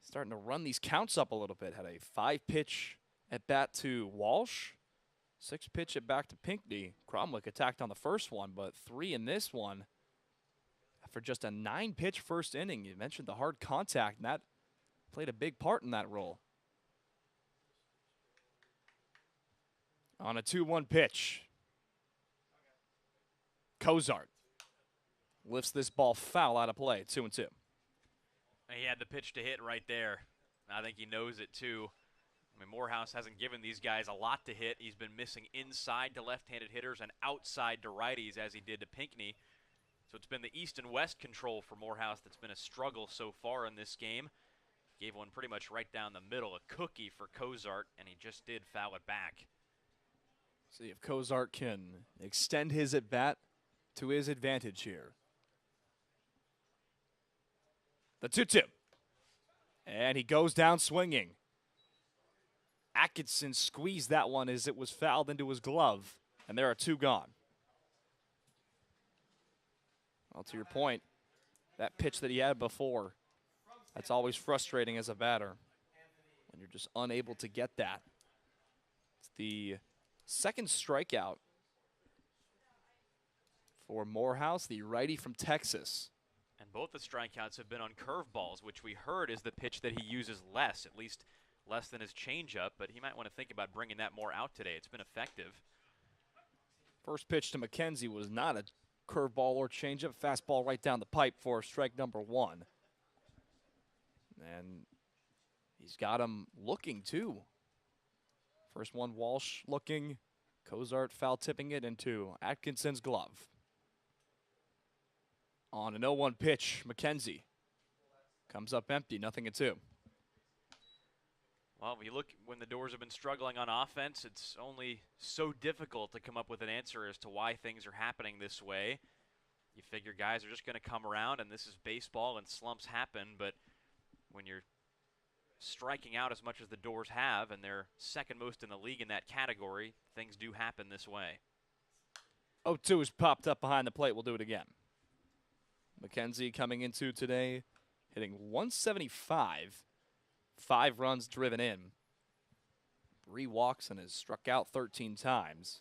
starting to run these counts up a little bit. Had a 5-pitch at bat to Walsh, 6-pitch at back to Pinckney. Cromwick attacked on the first one, but 3 in this one. For just a 9-pitch first inning. You mentioned the hard contact, and that played a big part in that role. On a 2-1 pitch, Cozart lifts this ball foul out of play, 2-2. He had the pitch to hit right there. I think he knows it, too. I mean, Moorehouse hasn't given these guys a lot to hit. He's been missing inside to left-handed hitters and outside to righties, as he did to Pinckney. So it's been the east and west control for Moorehouse that's been a struggle so far in this game. Gave one pretty much right down the middle, a cookie for Cozart, and he just did foul it back. See if Cozart can extend his at-bat to his advantage here. The 2-2. And he goes down swinging. Atkinson squeezed that one as it was fouled into his glove, and there are 2 gone. Well, to your point, that pitch that he had before, that's always frustrating as a batter when you're just unable to get that. It's the second strikeout for Moorehouse, the righty from Texas. And both the strikeouts have been on curveballs, which we heard is the pitch that he uses less, at least less than his changeup, but he might want to think about bringing that more out today. It's been effective. First pitch to McKenzie was not a curveball or changeup. Fastball right down the pipe for strike number 1. And He's got him looking, too. First one, Walsh looking. Cozart foul tipping it into Atkinson's glove. On an 0-1 pitch, McKenzie comes up empty, 0-2. Well, if you look, when the Dores have been struggling on offense, it's only so difficult to come up with an answer as to why things are happening this way. You figure guys are just going to come around, and this is baseball, and slumps happen, but when you're striking out as much as the Dores have, and they're second most in the league in that category, things do happen this way. 0-2 is popped up behind the plate. We'll do it again. McKenzie coming into today, hitting 175. 5 runs driven in. 3 walks and has struck out 13 times.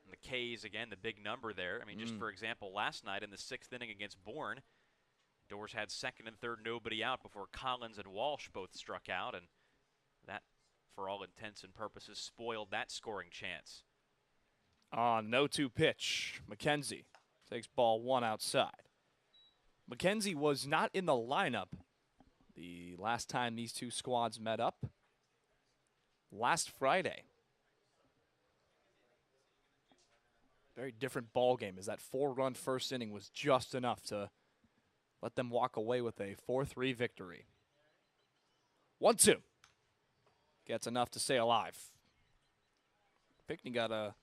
And the K's, again, the big number there. I mean, just for example, last night in the 6th inning against Bourne, Dores had second and third nobody out before Collins and Walsh both struck out, and that, for all intents and purposes, spoiled that scoring chance. On no 2 pitch, McKenzie takes ball 1 outside. McKenzie was not in the lineup the last time these two squads met up, last Friday. Very different ball game, as that 4-run first inning was just enough to let them walk away with a 4-3 victory. 1-2. Gets enough to stay alive. Pickney got a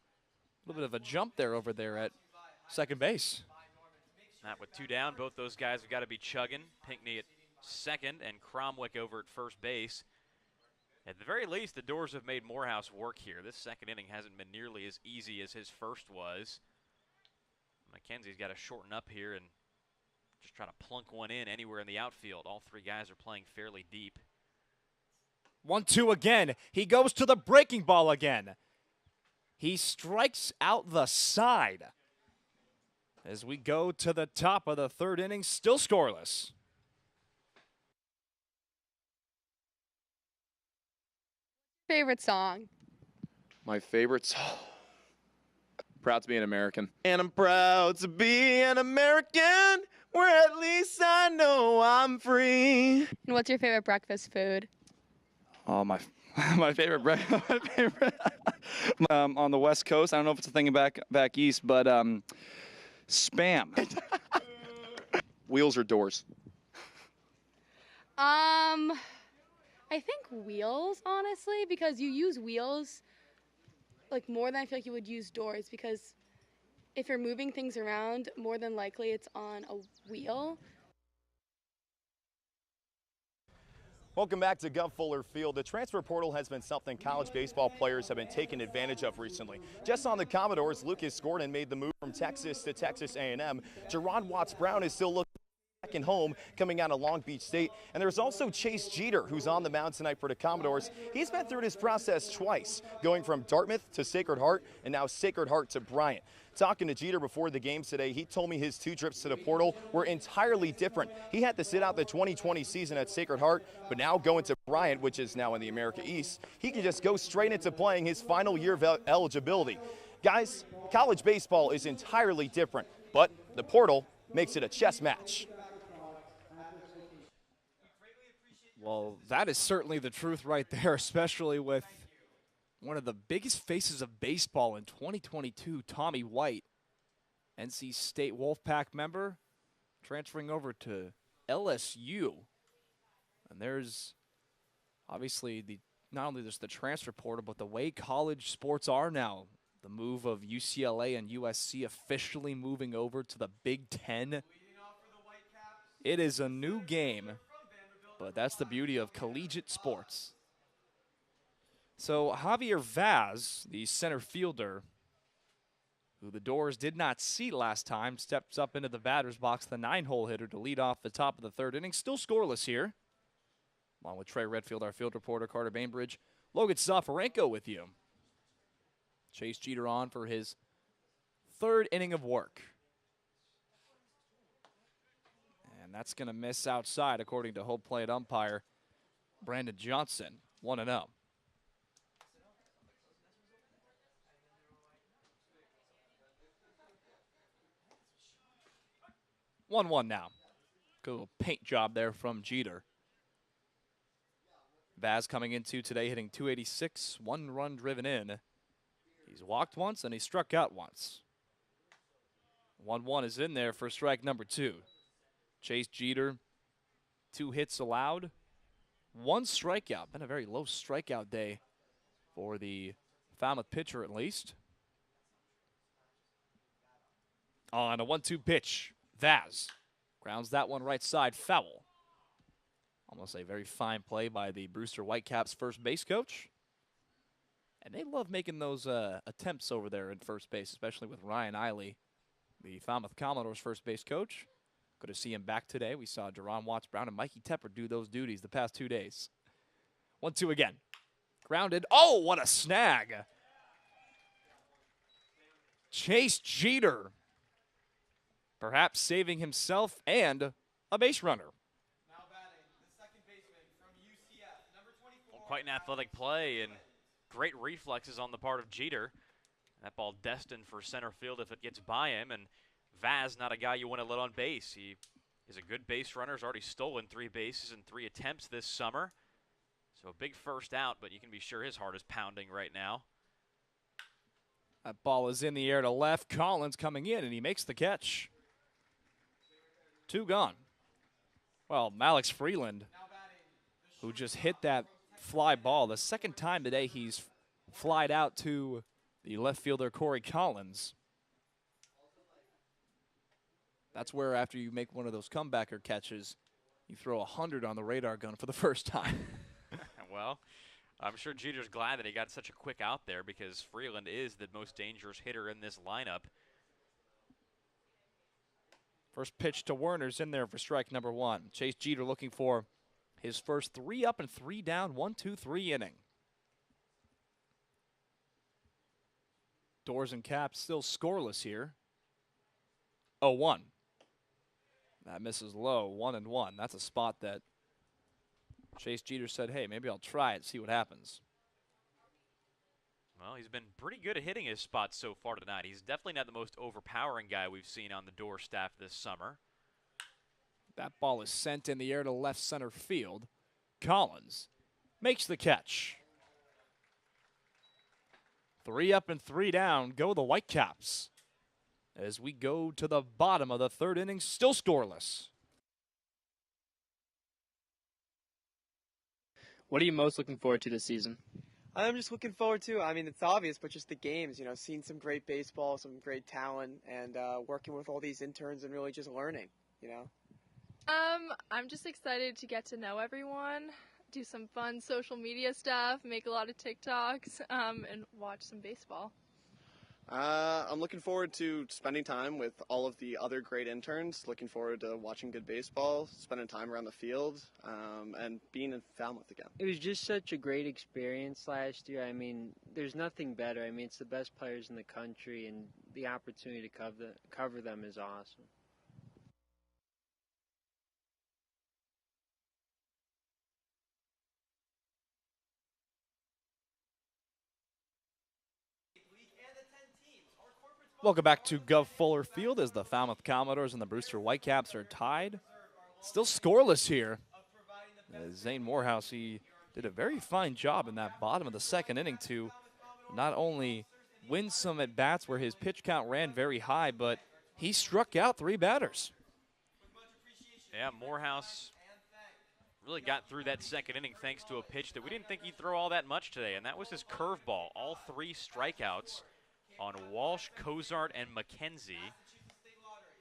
little bit of a jump there over there at second base. Not with 2 down, both those guys have got to be chugging. Pinckney at second and Cromwick over at first base. At the very least, the Dores have made Moorehouse work here. This second inning hasn't been nearly as easy as his first was. McKenzie's got to shorten up here and just try to plunk one in anywhere in the outfield. All 3 guys are playing fairly deep. 1-2 again. He goes to the breaking ball again. He strikes out the side. As we go to the top of the 3rd inning, still scoreless. Favorite song? My favorite song. Proud to be an American. And I'm proud to be an American, where at least I know I'm free. And what's your favorite breakfast food? Oh, my favorite breakfast. On the West Coast, I don't know if it's a thing back east, but Spam. Wheels or doors? I think wheels, honestly, because you use wheels like more than I feel like you would use doors, because if you're moving things around, more than likely it's on a wheel. Welcome back to Guv Fuller Field. The transfer portal has been something college baseball players have been taking advantage of recently. Just on the Commodores, Lucas Gordon made the move from Texas to Texas A&M. Jerron Watts-Brown is still looking second home coming out of Long Beach State. And there's also Chase Jeter, who's on the mound tonight for the Commodores. He's been through this process twice, going from Dartmouth to Sacred Heart and now Sacred Heart to Bryant. Talking to Jeter before the game today, he told me his 2 trips to the portal were entirely different. He had to sit out the 2020 season at Sacred Heart, but now going to Bryant, which is now in the America East, he can just go straight into playing his final year of eligibility. Guys, college baseball is entirely different, but the portal makes it a chess match. Well, that is certainly the truth right there, especially with one of the biggest faces of baseball in 2022, Tommy White, NC State Wolfpack member, transferring over to LSU. And there's obviously not only just the transfer portal, but the way college sports are now. The move of UCLA and USC officially moving over to the Big Ten. It is a new game, but that's the beauty of collegiate sports. So Javier Vaz, the center fielder, who the Dores did not see last time, steps up into the batter's box, the 9-hole hitter, to lead off the top of the 3rd inning. Still scoreless here. Along with Trey Redfield, our field reporter, Carter Bainbridge. Logan Soforenko with you. Chase Jeter on for his 3rd inning of work. And that's going to miss outside, according to home plate umpire Brandon Johnson. 1-0. 1-1 now. Good little paint job there from Jeter. Vaz coming into today hitting .286, 1 run driven in. He's walked once and he struck out once. 1-1 is in there for strike number 2. Chase Jeter, 2 hits allowed, 1 strikeout. Been a very low strikeout day for the Falmouth pitcher at least. On a 1-2 pitch, Vaz grounds that one right side foul. Almost a very fine play by the Brewster Whitecaps first base coach. And they love making those attempts over there at first base, especially with Ryan Eiley, the Falmouth Commodores first base coach. Good to see him back today. We saw Jerron Watts-Brown and Mikey Tepper do those duties the past 2 days. 1-2 again. Grounded. Oh, what a snag. Chase Jeter, perhaps saving himself and a base runner. Now batting, the second baseman from UCF, number 24. Well, quite an athletic play and great reflexes on the part of Jeter. That ball destined for center field if it gets by him, and Vaz, not a guy you want to let on base. He is a good base runner. He's already stolen 3 bases in 3 attempts this summer. So a big first out, but you can be sure his heart is pounding right now. That ball is in the air to left. Collins coming in, and he makes the catch. 2 gone. Well, Alex Freeland, who just hit that fly ball, the second time today he's flied out to the left fielder Corey Collins. That's where after you make one of those comebacker catches, you throw 100 on the radar gun for the first time. Well, I'm sure Jeter's glad that he got such a quick out there because Freeland is the most dangerous hitter in this lineup. First pitch to Werner's in there for strike number 1. Chase Jeter looking for his first 3 up and 3 down, 1-2-3 inning. Dores and Caps still scoreless here. 0-1. That misses low, 1-1. That's a spot that Chase Jeter said, hey, maybe I'll try it, see what happens. Well, he's been pretty good at hitting his spots so far tonight. He's definitely not the most overpowering guy we've seen on the Dores staff this summer. That ball is sent in the air to left center field. Collins makes the catch. 3 up and 3 down, go the Whitecaps. As we go to the bottom of the 3rd inning, still scoreless. What are you most looking forward to this season? I'm just looking forward to, I mean, it's obvious, but just the games, you know, seeing some great baseball, some great talent, and working with all these interns and really just learning, you know? I'm just excited to get to know everyone, do some fun social media stuff, make a lot of TikToks, and watch some baseball. I'm looking forward to spending time with all of the other great interns, looking forward to watching good baseball, spending time around the field, and being in Falmouth again. It was just such a great experience last year. I mean, there's nothing better. I mean, it's the best players in the country, and the opportunity to cover them is awesome. Welcome back to Guv Fuller Field as the Falmouth Commodores and the Brewster Whitecaps are tied. Still scoreless here. Zane Moorehouse, he did a very fine job in that bottom of the 2nd inning to not only win some at-bats where his pitch count ran very high, but he struck out 3 batters. Yeah, Moorehouse really got through that 2nd inning thanks to a pitch that we didn't think he'd throw all that much today, and that was his curveball. All 3 strikeouts on Walsh, Cozart, and McKenzie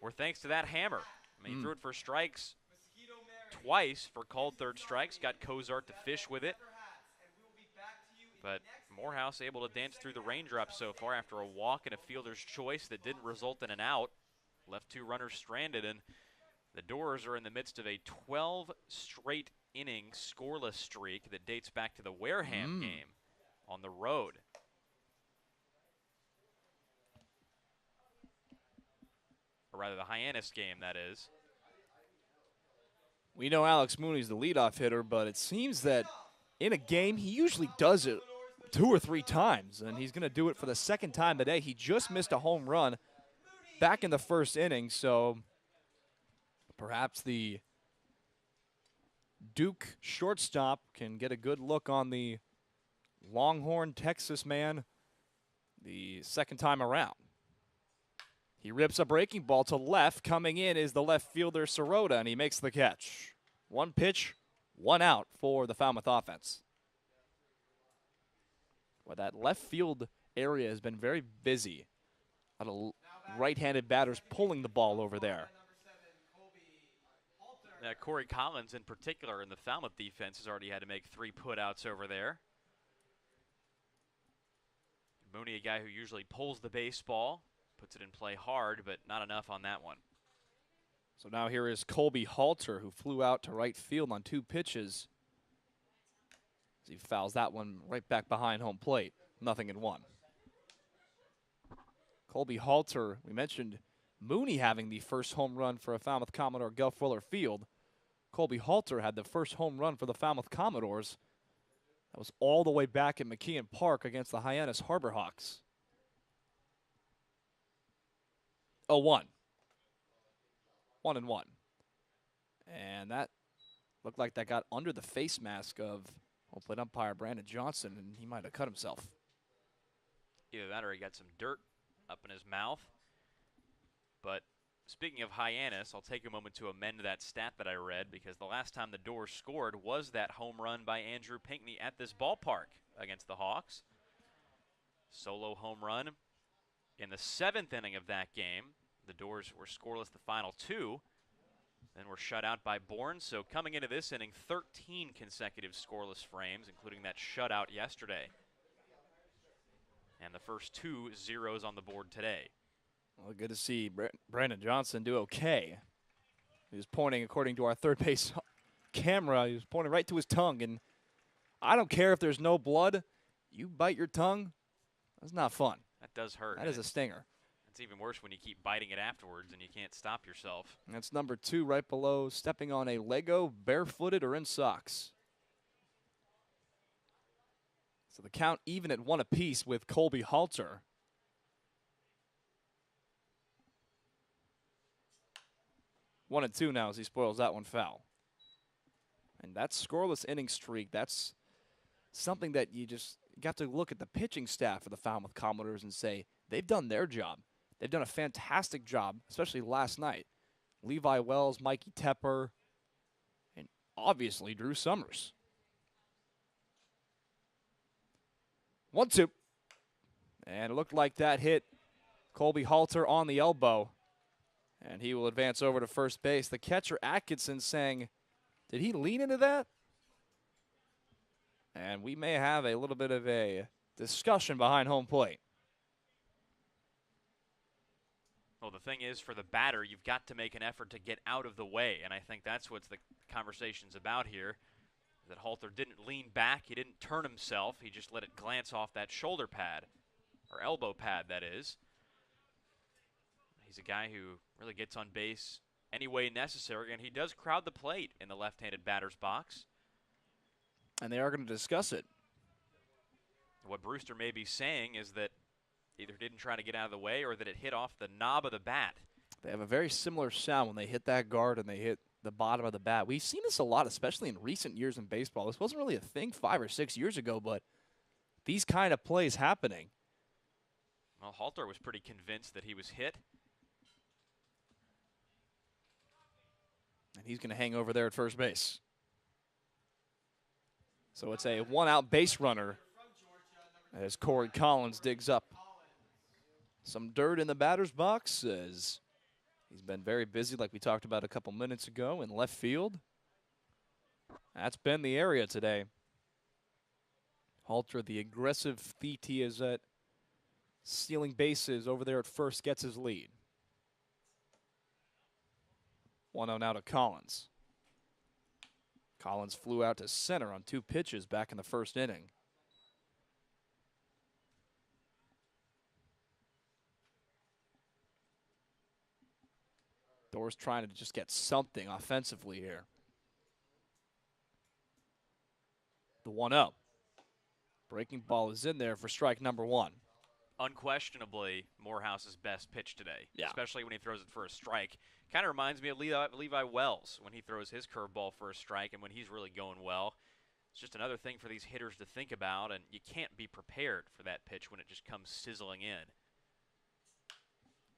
were thanks to that hammer. I mean, he threw it for strikes twice for called 3rd strikes, got Cozart to fish with it. But Moorehouse able to dance through the raindrops so far after a walk and a fielder's choice that didn't result in an out. Left 2 runners stranded, and the Dores are in the midst of a 12 straight inning scoreless streak that dates back to the Wareham game on the road. Or rather, the Hyannis game, that is. We know Alex Mooney's the leadoff hitter, but it seems that in a game, he usually does it 2 or 3 times, and he's going to do it for the 2nd time today. He just missed a home run back in the 1st inning, so perhaps the Duke shortstop can get a good look on the Longhorn Texas man the second time around. He rips a breaking ball to left. Coming in is the left fielder, Sirota, and he makes the catch. One pitch, one out for the Falmouth offense. Well, that left field area has been very busy. A lot of right-handed batters pulling the ball over there. Corey Collins, in particular, in the Falmouth defense, has already had to make 3 putouts over there. Mooney, a guy who usually pulls the baseball, puts it in play hard, but not enough on that one. So now here is Colby Halter, who flew out to right field on 2 pitches. As he fouls that one right back behind home plate. 0-1. Colby Halter, we mentioned Mooney having the first home run for a Falmouth Commodore, Guv Fuller Field. Colby Halter had the first home run for the Falmouth Commodores. That was all the way back at McKeon Park against the Hyannis Harbor Hawks. 0-1. 1-1. And that looked like that got under the face mask of home plate umpire Brandon Johnson, and he might have cut himself. Either that or he got some dirt up in his mouth. But speaking of Hyannis, I'll take a moment to amend that stat that I read, because the last time the Dores scored was that home run by Andrew Pinckney at this ballpark against the Hawks. Solo home run in the 7th inning of that game. The Dores were scoreless the final 2, then were shut out by Bourne. So coming into this inning, 13 consecutive scoreless frames, including that shutout yesterday. And the first 2 zeros on the board today. Well, good to see Brandon Johnson do okay. He was pointing, according to our third base camera, he was pointing right to his tongue. And I don't care if there's no blood. You bite your tongue, that's not fun. That does hurt. That is a stinger. It's even worse when you keep biting it afterwards and you can't stop yourself. And that's number 2 right below stepping on a Lego, barefooted, or in socks. So the count even at 1 apiece with Colby Halter. One and 2 now as he spoils that one foul. And that scoreless inning streak, that's something that you just got to look at the pitching staff of the Falmouth Commodores and say, they've done their job. They've done a fantastic job, especially last night. Levi Wells, Mikey Tepper, and obviously Drew Summers. 1-2. And it looked like that hit Colby Halter on the elbow. And he will advance over to first base. The catcher, Atkinson, saying, did he lean into that? And we may have a little bit of a discussion behind home plate. Well, the thing is, for the batter, you've got to make an effort to get out of the way. And I think that's what the conversation's about here. That Halter didn't lean back. He didn't turn himself. He just let it glance off that shoulder pad, or elbow pad, that is. He's a guy who really gets on base any way necessary, and he does crowd the plate in the left-handed batter's box. And they are going to discuss it. What Brewster may be saying is that either didn't try to get out of the way or that it hit off the knob of the bat. They have a very similar sound when they hit that guard and they hit the bottom of the bat. We've seen this a lot, especially in recent years in baseball. This wasn't really a thing 5 or 6 years ago, but these kind of plays happening. Well, Halter was pretty convinced that he was hit. And he's going to hang over there at first base. So it's a 1-out base runner as Corey Collins digs up some dirt in the batter's box as he's been very busy, like we talked about a couple minutes ago, in left field. That's been the area today. Halter, the aggressive feat he is at stealing bases over there at first, gets his lead. 1-0 now to Collins. Collins flew out to center on 2 pitches back in the first inning. Dores trying to just get something offensively here. The 1-0. Breaking ball is in there for strike number 1. unquestionably Morehouse's best pitch today, Yeah. especially when he throws it for a strike. Kind of reminds me of Levi Wells when he throws his curveball for a strike and when he's really going well. It's just another thing for these hitters to think about, and you can't be prepared for that pitch when it just comes sizzling in.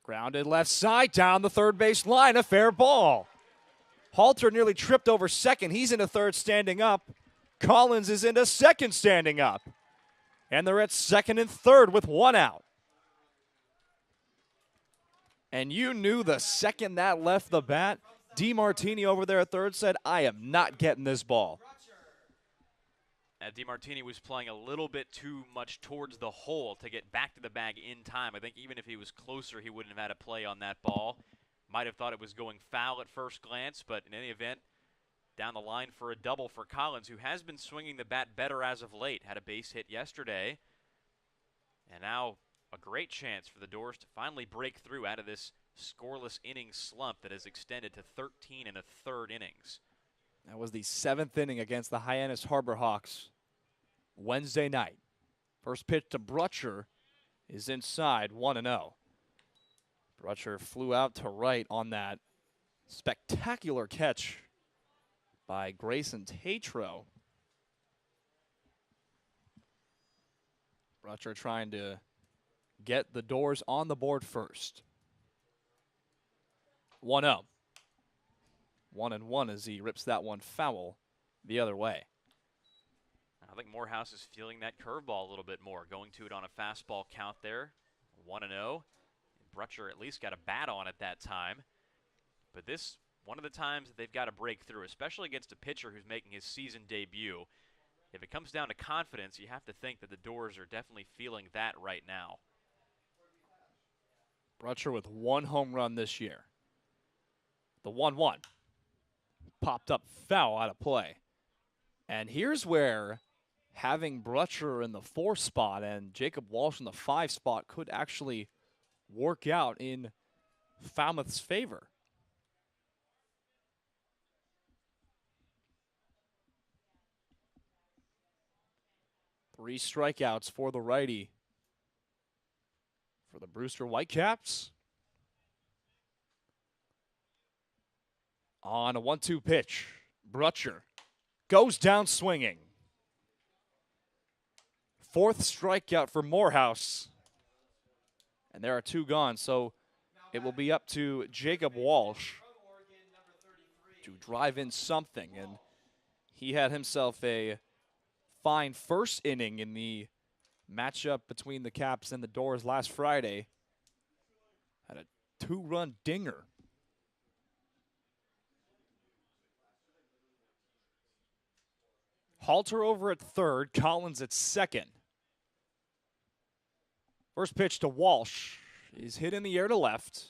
Grounded left side down the third base line, a fair ball. Halter nearly tripped over second. He's into third standing up. Collins is into second standing up. And they're at second and third with one out. And you knew the second that left the bat, DeMartini over there at third said, I am not getting this ball. DeMartini was playing a little bit too much towards the hole to get back to the bag in time. I think even if he was closer, he wouldn't have had a play on that ball. Might have thought it was going foul at first glance, but in any event, down the line for a double for Collins, who has been swinging the bat better as of late. Had a base hit yesterday. And now a great chance for the Dores to finally break through out of this scoreless inning slump that has extended to 13 1/3 innings. That was the 7th inning against the Hyannis Harbor Hawks Wednesday night. First pitch to Brewster is inside, 1-0. Brewster flew out to right on that spectacular catch by Grayson Tatro. Brewster trying to get the Dores on the board first. 1-0. 1-1 as he rips that one foul the other way. I think Morehouse is feeling that curveball a little bit more, going to it on a fastball count there. 1-0. Brewster at least got a bat on at that time. But this, one of the times that they've got to break through, especially against a pitcher who's making his season debut. If it comes down to confidence, you have to think that the Dores are definitely feeling that right now. Brewster with 1 home run this year. The 1-1. Popped up foul out of play. And here's where having Brewster in the 4 spot and Jacob Walsh in the 5 spot could actually work out in Falmouth's favor. Three strikeouts for the righty for the Brewster Whitecaps. On a 1-2 pitch, Brewster goes down swinging. 4th strikeout for Morehouse. And there are 2 gone, so it will be up to Jacob Walsh to drive in something. And he had himself a fine first inning in the matchup between the Caps and the Dores last Friday. Had a 2-run dinger. Halter over at third, Collins at second. First pitch to Walsh is hit in the air to left.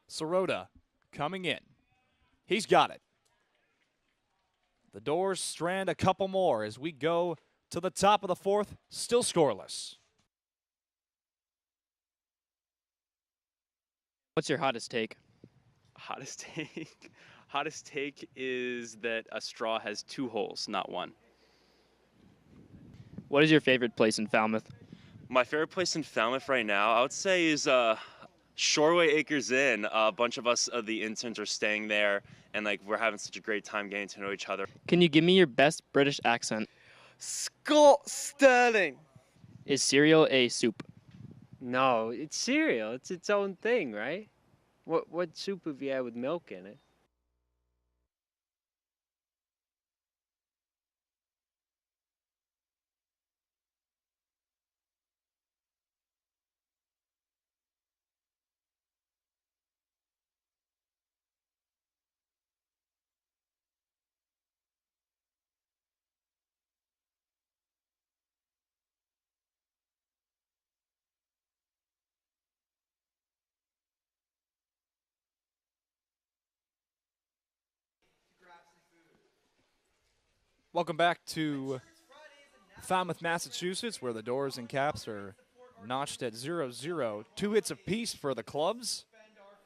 Sirota coming in. He's got it. The Dores strand a couple more as we go to the top of the 4th, still scoreless. What's your hottest take? Hottest take? Hottest take is that a straw has 2 holes, not 1. What is your favorite place in Falmouth? My favorite place in Falmouth right now, I would say, is Shoreway Acres Inn. A bunch of us, the interns, are staying there, and we're having such a great time getting to know each other. Can you give me your best British accent? Scott Sterling. Is cereal a soup? No, it's cereal. It's its own thing, right? What soup have you had with milk in it? Welcome back to Falmouth, Massachusetts, where the Dores and Caps are notched at 0-0. 2 hits apiece for the clubs,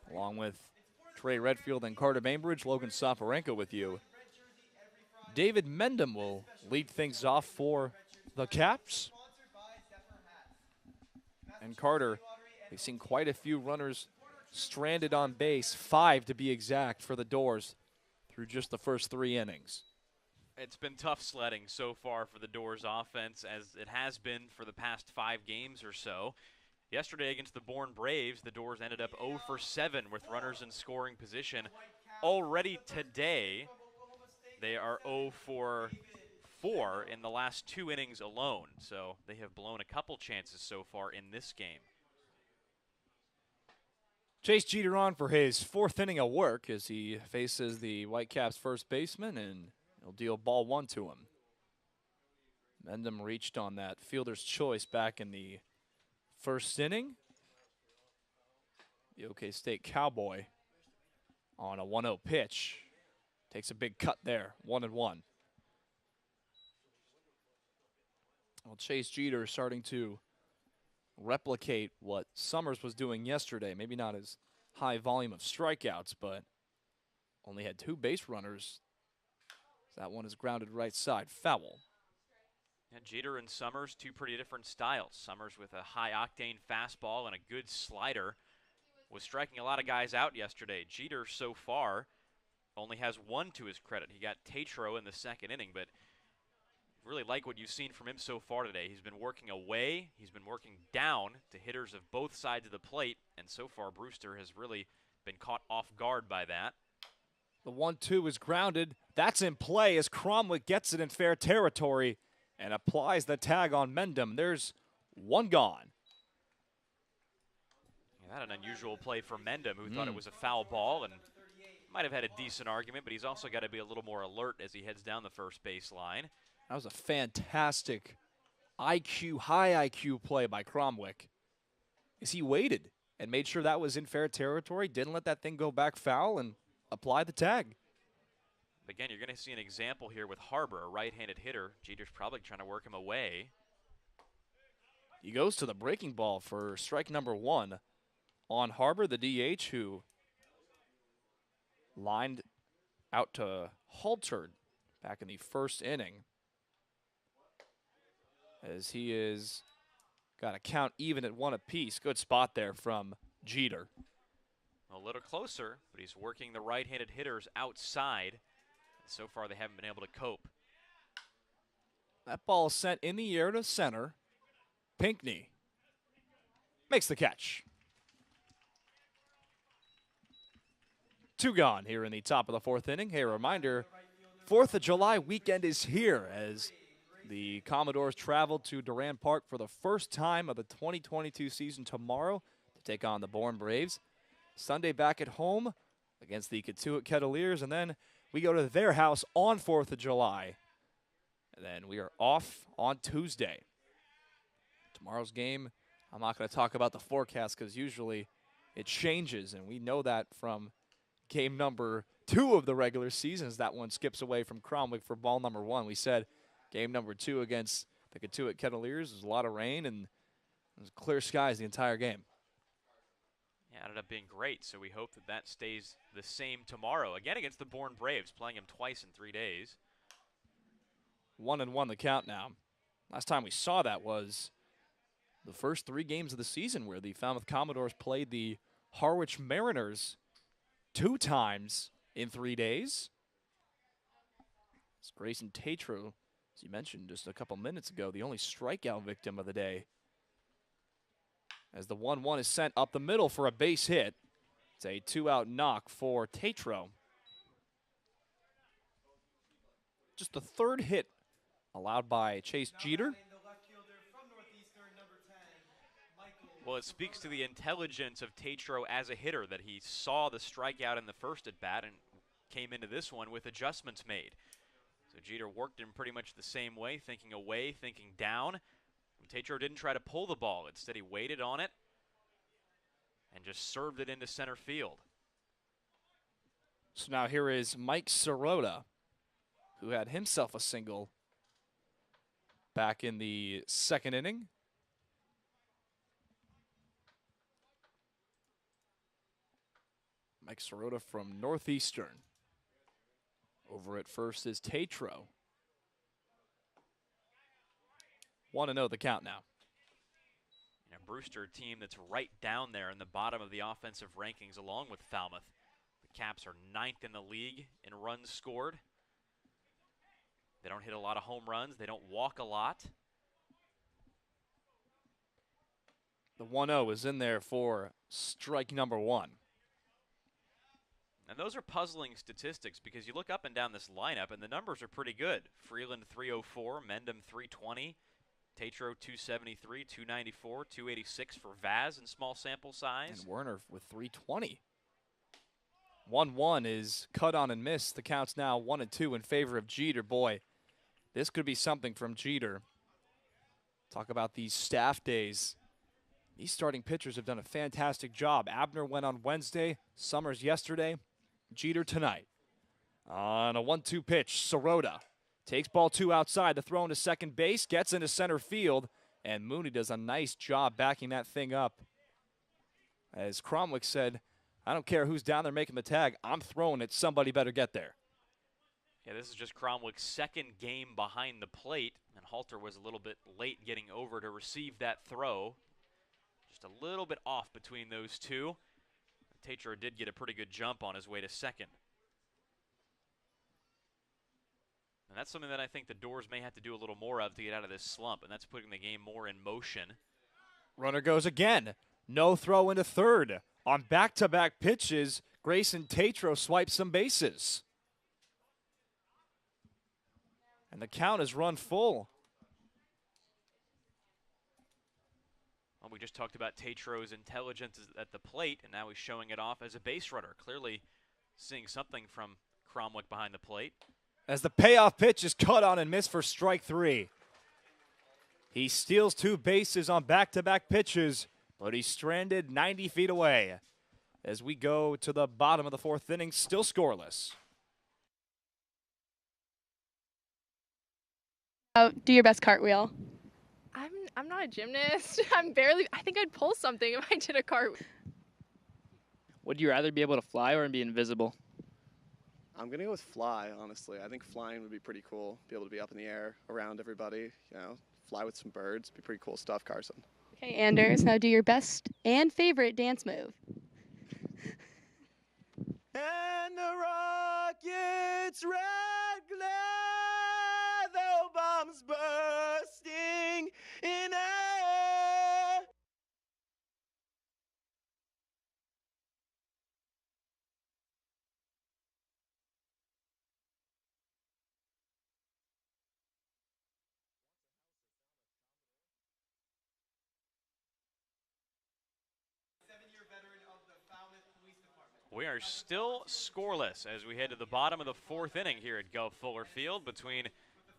along with Trey Redfield and Carter Bainbridge. Logan Soforenko with you. David Mendham will lead things off for the Caps. and Carter. We've seen quite a few runners stranded on base, 5 to be exact for the Dores through just the first 3 innings. It's been tough sledding so far for the Dores offense, as it has been for the past 5 games or so. Yesterday against the Bourne Braves, the Dores ended up 0 for 7 with runners in scoring position. Already today, they are 0 for 4 in the last 2 innings alone, so they have blown a couple chances so far in this game. Chase Jeter on for his 4th inning of work as he faces the Whitecaps first baseman, and he'll deal ball 1 to him. Mendham reached on that fielder's choice back in the first inning. The OK State Cowboy on a 1-0 pitch takes a big cut there, 1-1. Well, Chase Jeter starting to replicate what Summers was doing yesterday. Maybe not as high volume of strikeouts, but only had 2 base runners. That one is grounded right side, foul. And Jeter and Summers, 2 pretty different styles. Summers with a high-octane fastball and a good slider was striking a lot of guys out yesterday. Jeter so far only has 1 to his credit. He got Tatro in the 2nd inning, but really like what you've seen from him so far today. He's been working away, he's been working down to hitters of both sides of the plate, and so far Brewster has really been caught off guard by that. The 1-2 is grounded. That's in play as Cromwell gets it in fair territory and applies the tag on Mendham. There's 1 gone. Yeah, that an unusual play for Mendham, who thought it was a foul ball and might have had a decent argument, but he's also got to be a little more alert as he heads down the first base line. That was a fantastic IQ, high IQ play by Cromwick. As he waited and made sure that was in fair territory, didn't let that thing go back foul, and applied the tag. Again, you're going to see an example here with Harbor, a right-handed hitter. Jeter's probably trying to work him away. He goes to the breaking ball for strike number 1 on Harbor, the DH, who lined out to Halterd back in the first inning, as he is got a count even at 1 apiece. Good spot there from Jeter. A little closer, but he's working the right-handed hitters outside. So far, they haven't been able to cope. That ball is sent in the air to center. Pinckney makes the catch. 2 gone here in the top of the 4th inning. Hey, a reminder, 4th of July weekend is here as the Commodores travel to Durant Park for the first time of the 2022 season tomorrow to take on the Bourne Braves. Sunday back at home against the Katuitt Kettleers, and then we go to their house on 4th of July. And then we are off on Tuesday. Tomorrow's game, I'm not going to talk about the forecast because usually it changes, and we know that from game number 2 of the regular season, as that one skips away from Cromwick for ball number 1. We said game number 2 against the Katuitt Kettleers was a lot of rain, and it was clear skies the entire game. Yeah, ended up being great, so we hope that that stays the same tomorrow. Again against the Bourne Braves, playing them twice in 3 days. 1-1 the count now. Last time we saw that was the first 3 games of the season where the Falmouth Commodores played the Harwich Mariners 2 times in 3 days. It's Grayson Tatro, as you mentioned just a couple minutes ago, the only strikeout victim of the day. As the 1-1 is sent up the middle for a base hit. It's a 2-out knock for Tatro. Just the 3rd hit allowed by Chase Jeter. Well, it speaks to the intelligence of Tatro as a hitter that he saw the strikeout in the first at bat and came into this one with adjustments made. So Jeter worked in pretty much the same way, thinking away, thinking down. Tatro didn't try to pull the ball. Instead, he waited on it and just served it into center field. So now here is Mike Sirota, who had himself a single back in the 2nd inning. Mike Sirota from Northeastern. Over at first is Tatro. 1-0 the count now. Brewster team that's right down there in the bottom of the offensive rankings along with Falmouth. The Caps are 9th in the league in runs scored. They don't hit a lot of home runs. They don't walk a lot. The 1-0 is in there for strike number 1. And those are puzzling statistics because you look up and down this lineup and the numbers are pretty good. Freeland 304, Mendham 320, Tatro 273, 294, 286 for Vaz in small sample size. And Werner with 320. 1-1 is cut on and missed. The count's now 1-2 in favor of Jeter. Boy, this could be something from Jeter. Talk about these staff days. These starting pitchers have done a fantastic job. Abner went on Wednesday, Summers yesterday, Jeter tonight. On a 1-2 pitch, Sirota takes ball 2 outside. The throw into second base, gets into center field, and Mooney does a nice job backing that thing up. As Cromwick said, I don't care who's down there making the tag. I'm throwing it. Somebody better get there. Yeah, this is just Cromwick's second game behind the plate, and Halter was a little bit late getting over to receive that throw. Just a little bit off between those two. Tatro did get a pretty good jump on his way to second. And that's something that I think the Dores may have to do a little more of to get out of this slump, and that's putting the game more in motion. Runner goes again. No throw into third. On back-to-back pitches, Grayson Tatro swipes some bases. And the count is run full. Well, we just talked about Tatro's intelligence at the plate, and now he's showing it off as a base runner. Clearly seeing something from Cromwick behind the plate. As the payoff pitch is cut on and missed for strike 3. He steals 2 bases on back-to-back pitches, but he's stranded 90 feet away. As we go to the bottom of the 4th inning, still scoreless. Oh, do your best cartwheel. I'm not a gymnast. I think I'd pull something if I did a cartwheel. Would you rather be able to fly or be invisible? I'm going to go with fly, honestly. I think flying would be pretty cool. Be able to be up in the air around everybody, you know, fly with some birds. Be pretty cool stuff, Carson. Okay, Anders, now do your best and favorite dance move. And the rocket's red glare, the bombs bursting in air. We are still scoreless as we head to the bottom of the 4th inning here at Guv Fuller Field between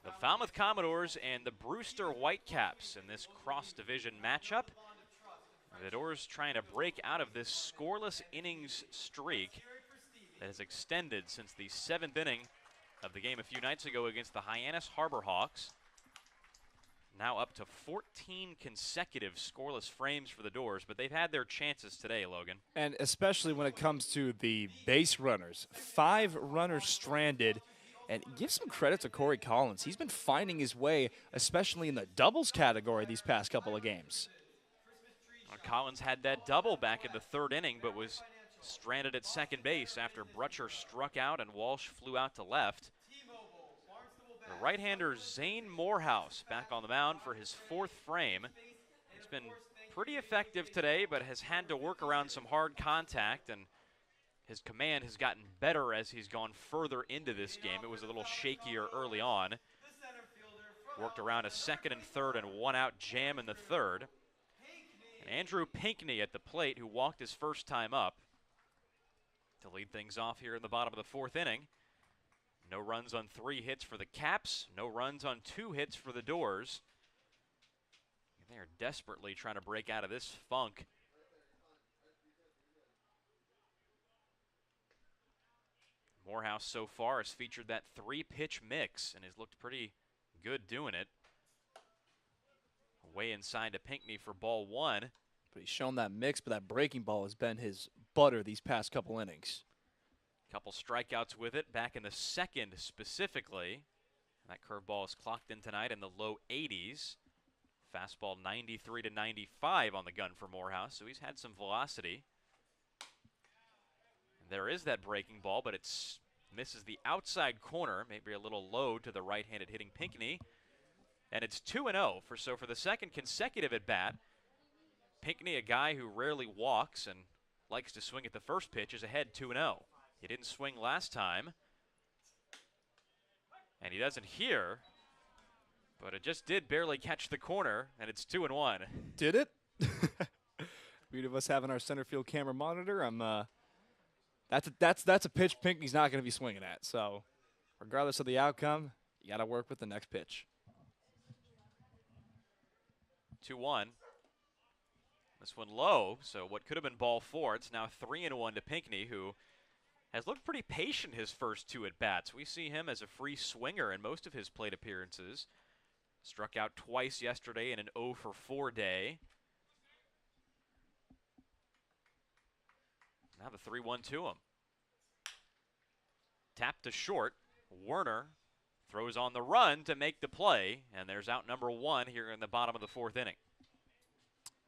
the Falmouth Commodores and the Brewster Whitecaps in this cross-division matchup. The Dores trying to break out of this scoreless innings streak that has extended since the 7th inning of the game a few nights ago against the Hyannis Harbor Hawks. Now up to 14 consecutive scoreless frames for the Dores, but they've had their chances today, Logan. And especially when it comes to the base runners. 5 runners stranded. And give some credit to Corey Collins. He's been finding his way, especially in the doubles category these past couple of games. Well, Collins had that double back in the 3rd inning, but was stranded at second base after Brutcher struck out and Walsh flew out to left. The right-hander Zane Moorehouse back on the mound for his 4th frame. He's been pretty effective today, but has had to work around some hard contact, and his command has gotten better as he's gone further into this game. It was a little shakier early on. Worked around a 2nd and 3rd and 1-out jam in the 3rd. And Andrew Pinckney at the plate, who walked his first time up to lead things off here in the bottom of the 4th inning. No runs on 3 hits for the Caps. No runs on 2 hits for the Dores. They are desperately trying to break out of this funk. Moorehouse so far has featured that 3-pitch mix and has looked pretty good doing it. Way inside to Pinckney for ball 1. But he's shown that mix, but that breaking ball has been his butter these past couple innings. Couple strikeouts with it back in the 2nd specifically. That curveball is clocked in tonight in the low 80s. Fastball 93 to 95 on the gun for Moorehouse, so he's had some velocity. And there is that breaking ball, but it misses the outside corner, maybe a little low to the right-handed hitting Pinckney. And it's 2-0 for the second consecutive at bat. Pinckney, a guy who rarely walks and likes to swing at the first pitch, is ahead 2-0. He didn't swing last time, and he doesn't here. But it just did barely catch the corner, and it's 2-1. Did it? Beauty of us having our center field camera monitor. That's a pitch Pinckney's not going to be swinging at. So, regardless of the outcome, you got to work with the next pitch. 2-1. This one low, so what could have been ball 4, it's now 3-1 to Pinckney, who has looked pretty patient his first 2 at-bats. We see him as a free swinger in most of his plate appearances. Struck out twice yesterday in an 0-for-4 day. Now the 3-1 to him. Tap to short. Werner throws on the run to make the play, and there's out number 1 here in the bottom of the 4th inning.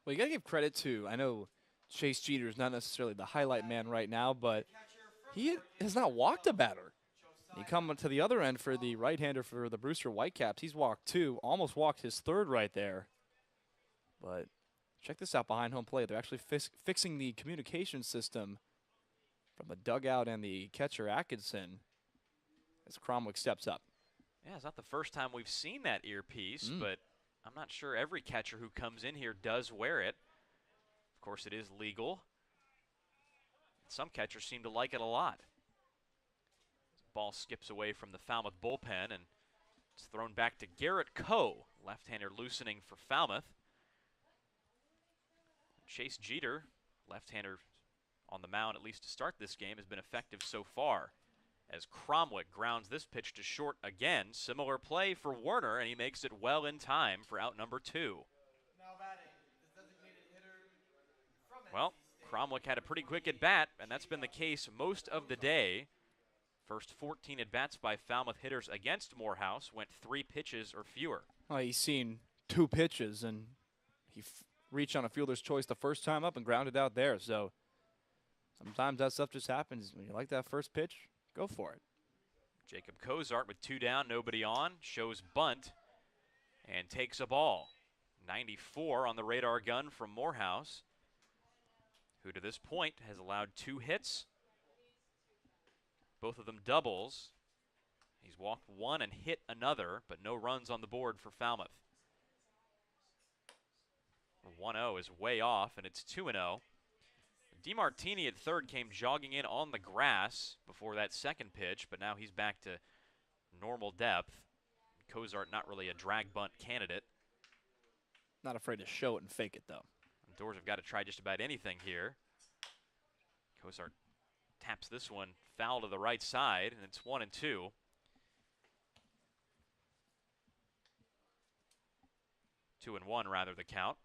Well, you got to give credit to, I know Chase Jeter is not necessarily the highlight man right now, but he has not walked a batter. You come to the other end for the right-hander for the Brewster Whitecaps. He's walked 2, almost walked his 3rd right there. But check this out behind home plate. They're actually fixing the communication system from the dugout and the catcher Atkinson as Cromwick steps up. Yeah, it's not the first time we've seen that earpiece, but I'm not sure every catcher who comes in here does wear it. Of course, it is legal. Some catchers seem to like it a lot. Ball skips away from the Falmouth bullpen, and it's thrown back to Garrett Coe, left-hander loosening for Falmouth. Chase Jeter, left-hander on the mound, at least to start this game, has been effective so far. As Cromwick grounds this pitch to short again. Similar play for Werner, and he makes it well in time for out number 2. Well, Cromwick had a pretty quick at-bat, and that's been the case most of the day. First 14 at-bats by Falmouth hitters against Moorehouse went 3 pitches or fewer. Well, he's seen 2 pitches, and he reached on a fielder's choice the first time up and grounded out there. So sometimes that stuff just happens. When you like that first pitch, go for it. Jacob Cozart with 2 down, nobody on, shows bunt and takes a ball. 94 on the radar gun from Moorehouse, who to this point has allowed 2 hits. Both of them doubles. He's walked 1 and hit another, but no runs on the board for Falmouth. 1-0 is way off, and it's 2-0. DeMartini at third came jogging in on the grass before that second pitch, but now he's back to normal depth. Cozart not really a drag bunt candidate. Not afraid to show it and fake it, though. And Dores have got to try just about anything here. Cozart taps this one foul to the right side, and it's 1-2. Two and one, rather, the count.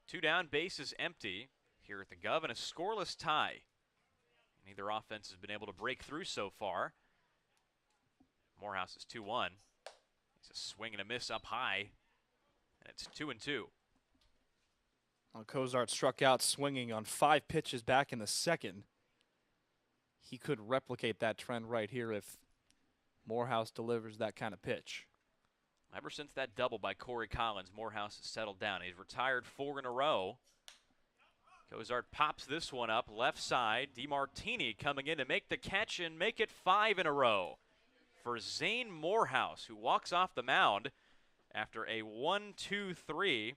2 down, base is empty here at the Guv, and a scoreless tie. Neither offense has been able to break through so far. Moorehouse is 2-1. It's a swing and a miss up high, and it's 2-2. Well, Cozart struck out swinging on 5 pitches back in the second. He could replicate that trend right here if Moorehouse delivers that kind of pitch. Ever since that double by Corey Collins, Moorehouse has settled down. He's retired 4 in a row. Cozart pops this one up left side. DeMartini coming in to make the catch and make it 5 in a row for Zane Moorehouse, who walks off the mound after a 1-2-3.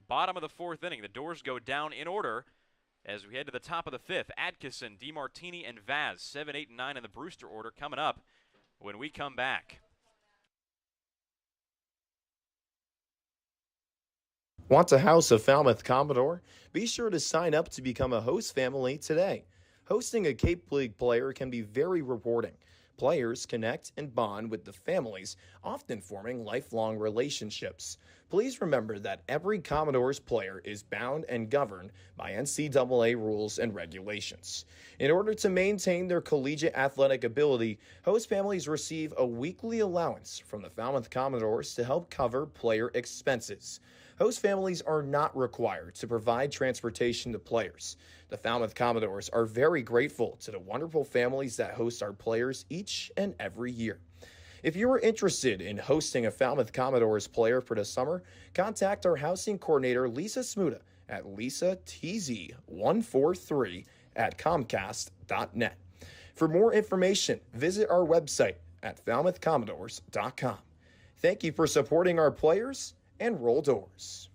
Bottom of the 4th inning. The Dores go down in order as we head to the top of the 5th. Atkinson, DeMartini, and Vaz, 7, 8, and 9 in the Brewster order coming up when we come back. Want a house of Falmouth Commodore? Be sure to sign up to become a host family today. Hosting a Cape League player can be very rewarding. Players connect and bond with the families, often forming lifelong relationships. Please remember that every Commodores player is bound and governed by NCAA rules and regulations. In order to maintain their collegiate athletic ability, host families receive a weekly allowance from the Falmouth Commodores to help cover player expenses. Host families are not required to provide transportation to players. The Falmouth Commodores are very grateful to the wonderful families that host our players each and every year. If you are interested in hosting a Falmouth Commodores player for the summer, contact our housing coordinator, Lisa Smuda, at lisatz143@comcast.net. For more information, visit our website at falmouthcommodores.com. Thank you for supporting our players, and roll Dores.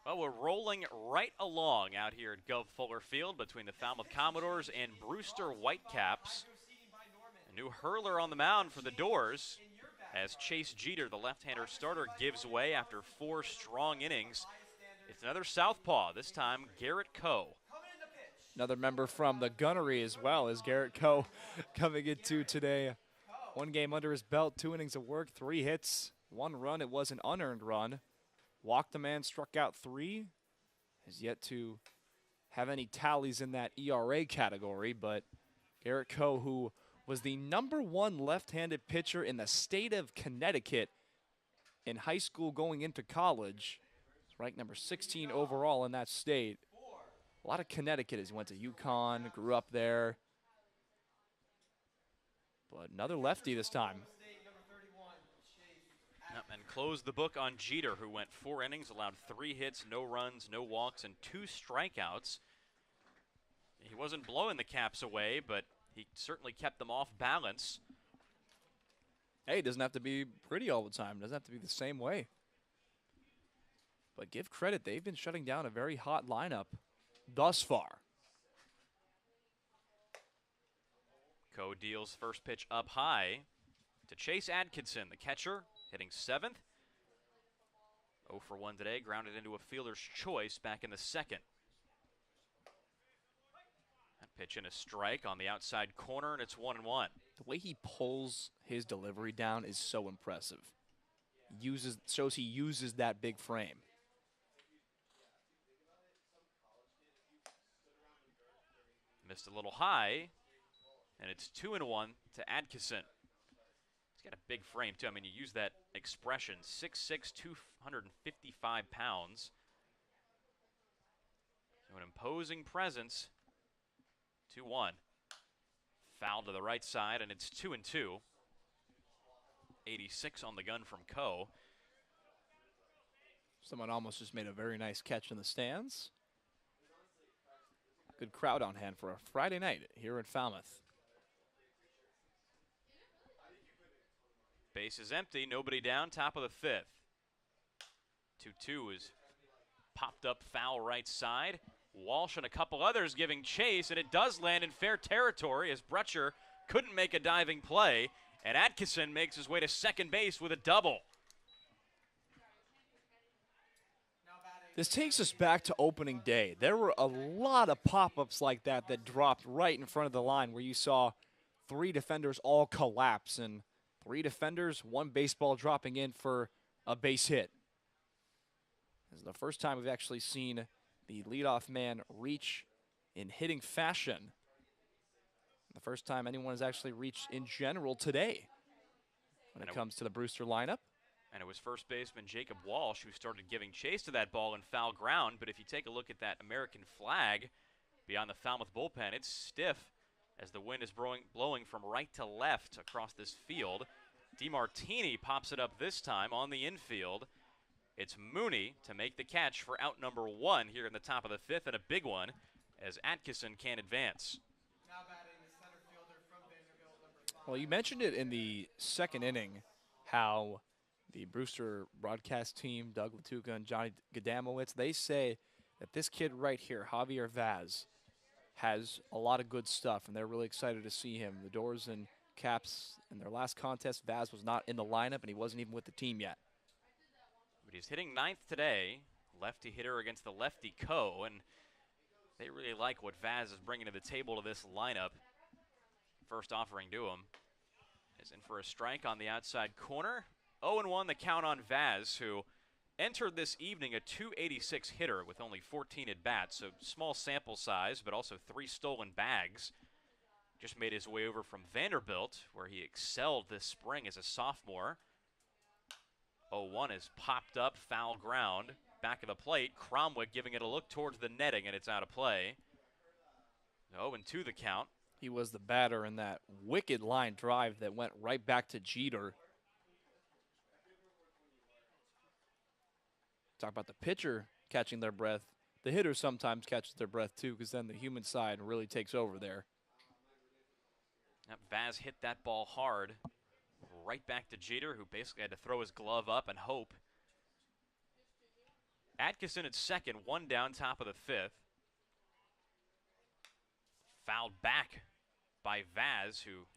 Well, we're rolling right along out here at Guv Fuller Field between the Falmouth Commodores and Brewster Whitecaps. A new hurler on the mound for the Dores as Chase Jeter, the left-hander starter, gives way after 4 strong innings. It's another southpaw, this time Garrett Coe. Another member from the gunnery as well as Garrett Coe coming into today. 1 game under his belt, 2 innings of work, 3 hits, 1 run. It was an unearned run. Walked the man, struck out 3. Has yet to have any tallies in that ERA category, but Garrett Coe, who was the #1 left-handed pitcher in the state of Connecticut in high school going into college, is ranked number 16 overall in that state. A lot of Connecticut as he went to UConn, grew up there. But another lefty this time. And closed the book on Jeter, who went 4 innings, allowed 3 hits, no runs, no walks, and 2 strikeouts. He wasn't blowing the Caps away, but he certainly kept them off balance. Hey, it doesn't have to be pretty all the time. It doesn't have to be the same way. But give credit, they've been shutting down a very hot lineup thus far. Coe deals first pitch up high to Chase Atkinson, the catcher, hitting 7th. 0 for 1 today, grounded into a fielder's choice back in the 2nd. That pitch in a strike on the outside corner, and it's 1-1. The way he pulls his delivery down is so impressive. Shows he uses that big frame. Missed a little high, and it's 2-1 to Atkinson. He's got a big frame, too. I mean, you use that expression, 6'6", 255 pounds. So an imposing presence. 2-1. Foul to the right side, and it's 2-2. 86 on the gun from Coe. Someone almost just made a very nice catch in the stands. Good crowd on hand for a Friday night here at Falmouth. Base is empty, nobody down, top of the 5th. 2-2 is popped up foul right side. Walsh and a couple others giving chase, and it does land in fair territory as Brewster couldn't make a diving play, and Atkinson makes his way to second base with a double. This takes us back to opening day. There were a lot of pop-ups like that that dropped right in front of the line where you saw 3 defenders all collapse, and 3 defenders, 1 baseball dropping in for a base hit. This is the first time we've actually seen the leadoff man reach in hitting fashion. The first time anyone has actually reached in general today when it comes to the Brewster lineup. And it was first baseman Jacob Walsh who started giving chase to that ball in foul ground. But if you take a look at that American flag beyond the Falmouth bullpen, it's stiff as the wind is blowing from right to left across this field. DeMartini pops it up this time on the infield. It's Mooney to make the catch for out number 1 here in the top of the 5th, and a big one as Atkinson can't advance. Well, you mentioned it in the 2nd inning, how the Brewster broadcast team, Doug Latuca and Johnny Gadamowicz, they say that this kid right here, Javier Vaz, has a lot of good stuff, and they're really excited to see him. The Dores and Caps, in their last contest, Vaz was not in the lineup, and he wasn't even with the team yet. But he's hitting 9th today, lefty hitter against the lefty Co, and they really like what Vaz is bringing to the table to this lineup. First offering to him is in for a strike on the outside corner. 0-1 the count on Vaz, who entered this evening a .286 hitter with only 14 at-bats, so small sample size, but also 3 stolen bags. Just made his way over from Vanderbilt, where he excelled this spring as a sophomore. 0-1 is popped up, foul ground, back of the plate. Cromwick giving it a look towards the netting, and it's out of play. 0-2 the count. He was the batter in that wicked line drive that went right back to Jeter. Talk about the pitcher catching their breath. The hitter sometimes catches their breath too, because then the human side really takes over there. Yep, Vaz hit that ball hard. Right back to Jeter, who basically had to throw his glove up and hope. Atkinson at second, 1 down, top of the 5th. Fouled back by Vaz, who